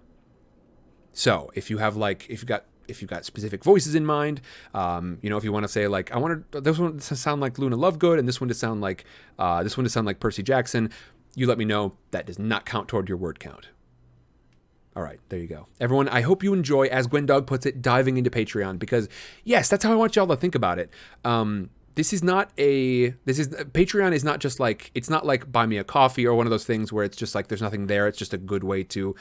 Speaker 1: So if you have if you've got specific voices in mind, if you want to say like, I want this one to sound like Luna Lovegood and this one to sound like Percy Jackson, you let me know. That does not count toward your word count. All right, there you go. Everyone, I hope you enjoy, as Gwendog puts it, diving into Patreon, because yes, that's how I want y'all to think about it. Patreon is not just like, it's not like buy me a coffee or one of those things where it's just like there's nothing there. It's just a good way to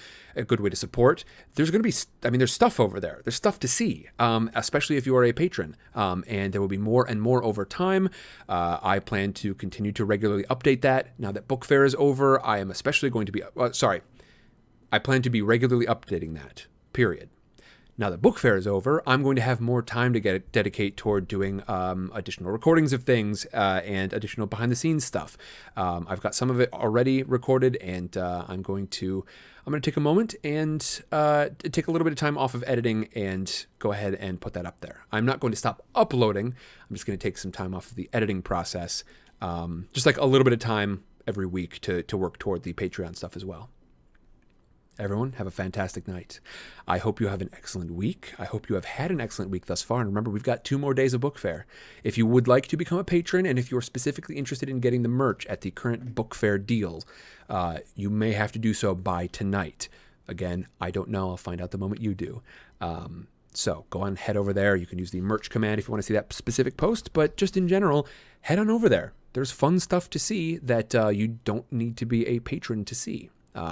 Speaker 1: support. There's going to be, there's stuff over there. There's stuff to see, especially if you are a patron. And there will be more and more over time. I plan to continue to regularly update that. Now that book fair is over, I am especially going to be, I plan to be regularly updating that, period. Now that book fair is over, I'm going to have more time to dedicate toward doing additional recordings of things and additional behind-the-scenes stuff. I've got some of it already recorded, and I'm going to take a moment and take a little bit of time off of editing and go ahead and put that up there. I'm not going to stop uploading. I'm just going to take some time off of the editing process, just like a little bit of time every week to work toward the Patreon stuff as well. Everyone, have a fantastic night. I hope you have an excellent week. I hope you have had an excellent week thus far. And remember, we've got 2 more days of book fair. If you would like to become a patron, and if you're specifically interested in getting the merch at the current book fair deals, you may have to do so by tonight. Again, I don't know. I'll find out the moment you do. So go on, head over there. You can use the merch command if you want to see that specific post. But just in general, head on over there. There's fun stuff to see that you don't need to be a patron to see.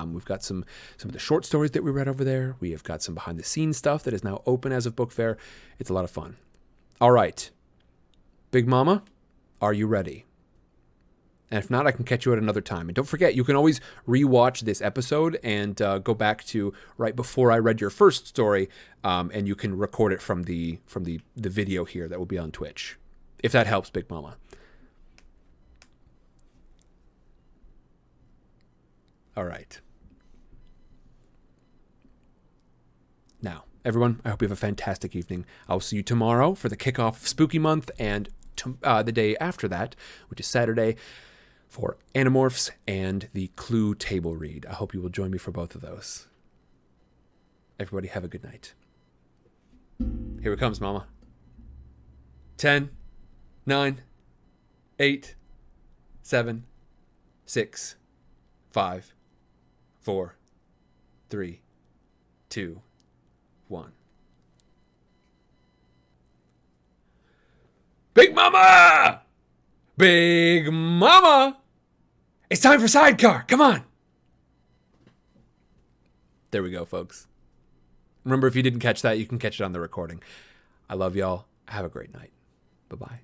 Speaker 1: We've got some of the short stories that we read over there. We have got some behind the scenes stuff that is now open as of book fair. It's a lot of fun. All right. Big Mama, are you ready? And if not, I can catch you at another time. And don't forget, you can always rewatch this episode and go back to right before I read your first story, and you can record it from the video here that will be on Twitch. If that helps, Big Mama. All right. Now, everyone, I hope you have a fantastic evening. I'll see you tomorrow for the kickoff of Spooky Month, and the day after that, which is Saturday, for Animorphs and the Clue table read. I hope you will join me for both of those. Everybody have a good night. Here it comes, Mama. 10, 9, 8, 7, 6, 5, 4, 3, 2, 1. Big Mama!
Speaker 3: Big Mama! It's time for Sidecar. Come on.
Speaker 1: There we go, folks. Remember, if you didn't catch that, you can catch it on the recording. I love y'all. Have a great night. Bye-bye.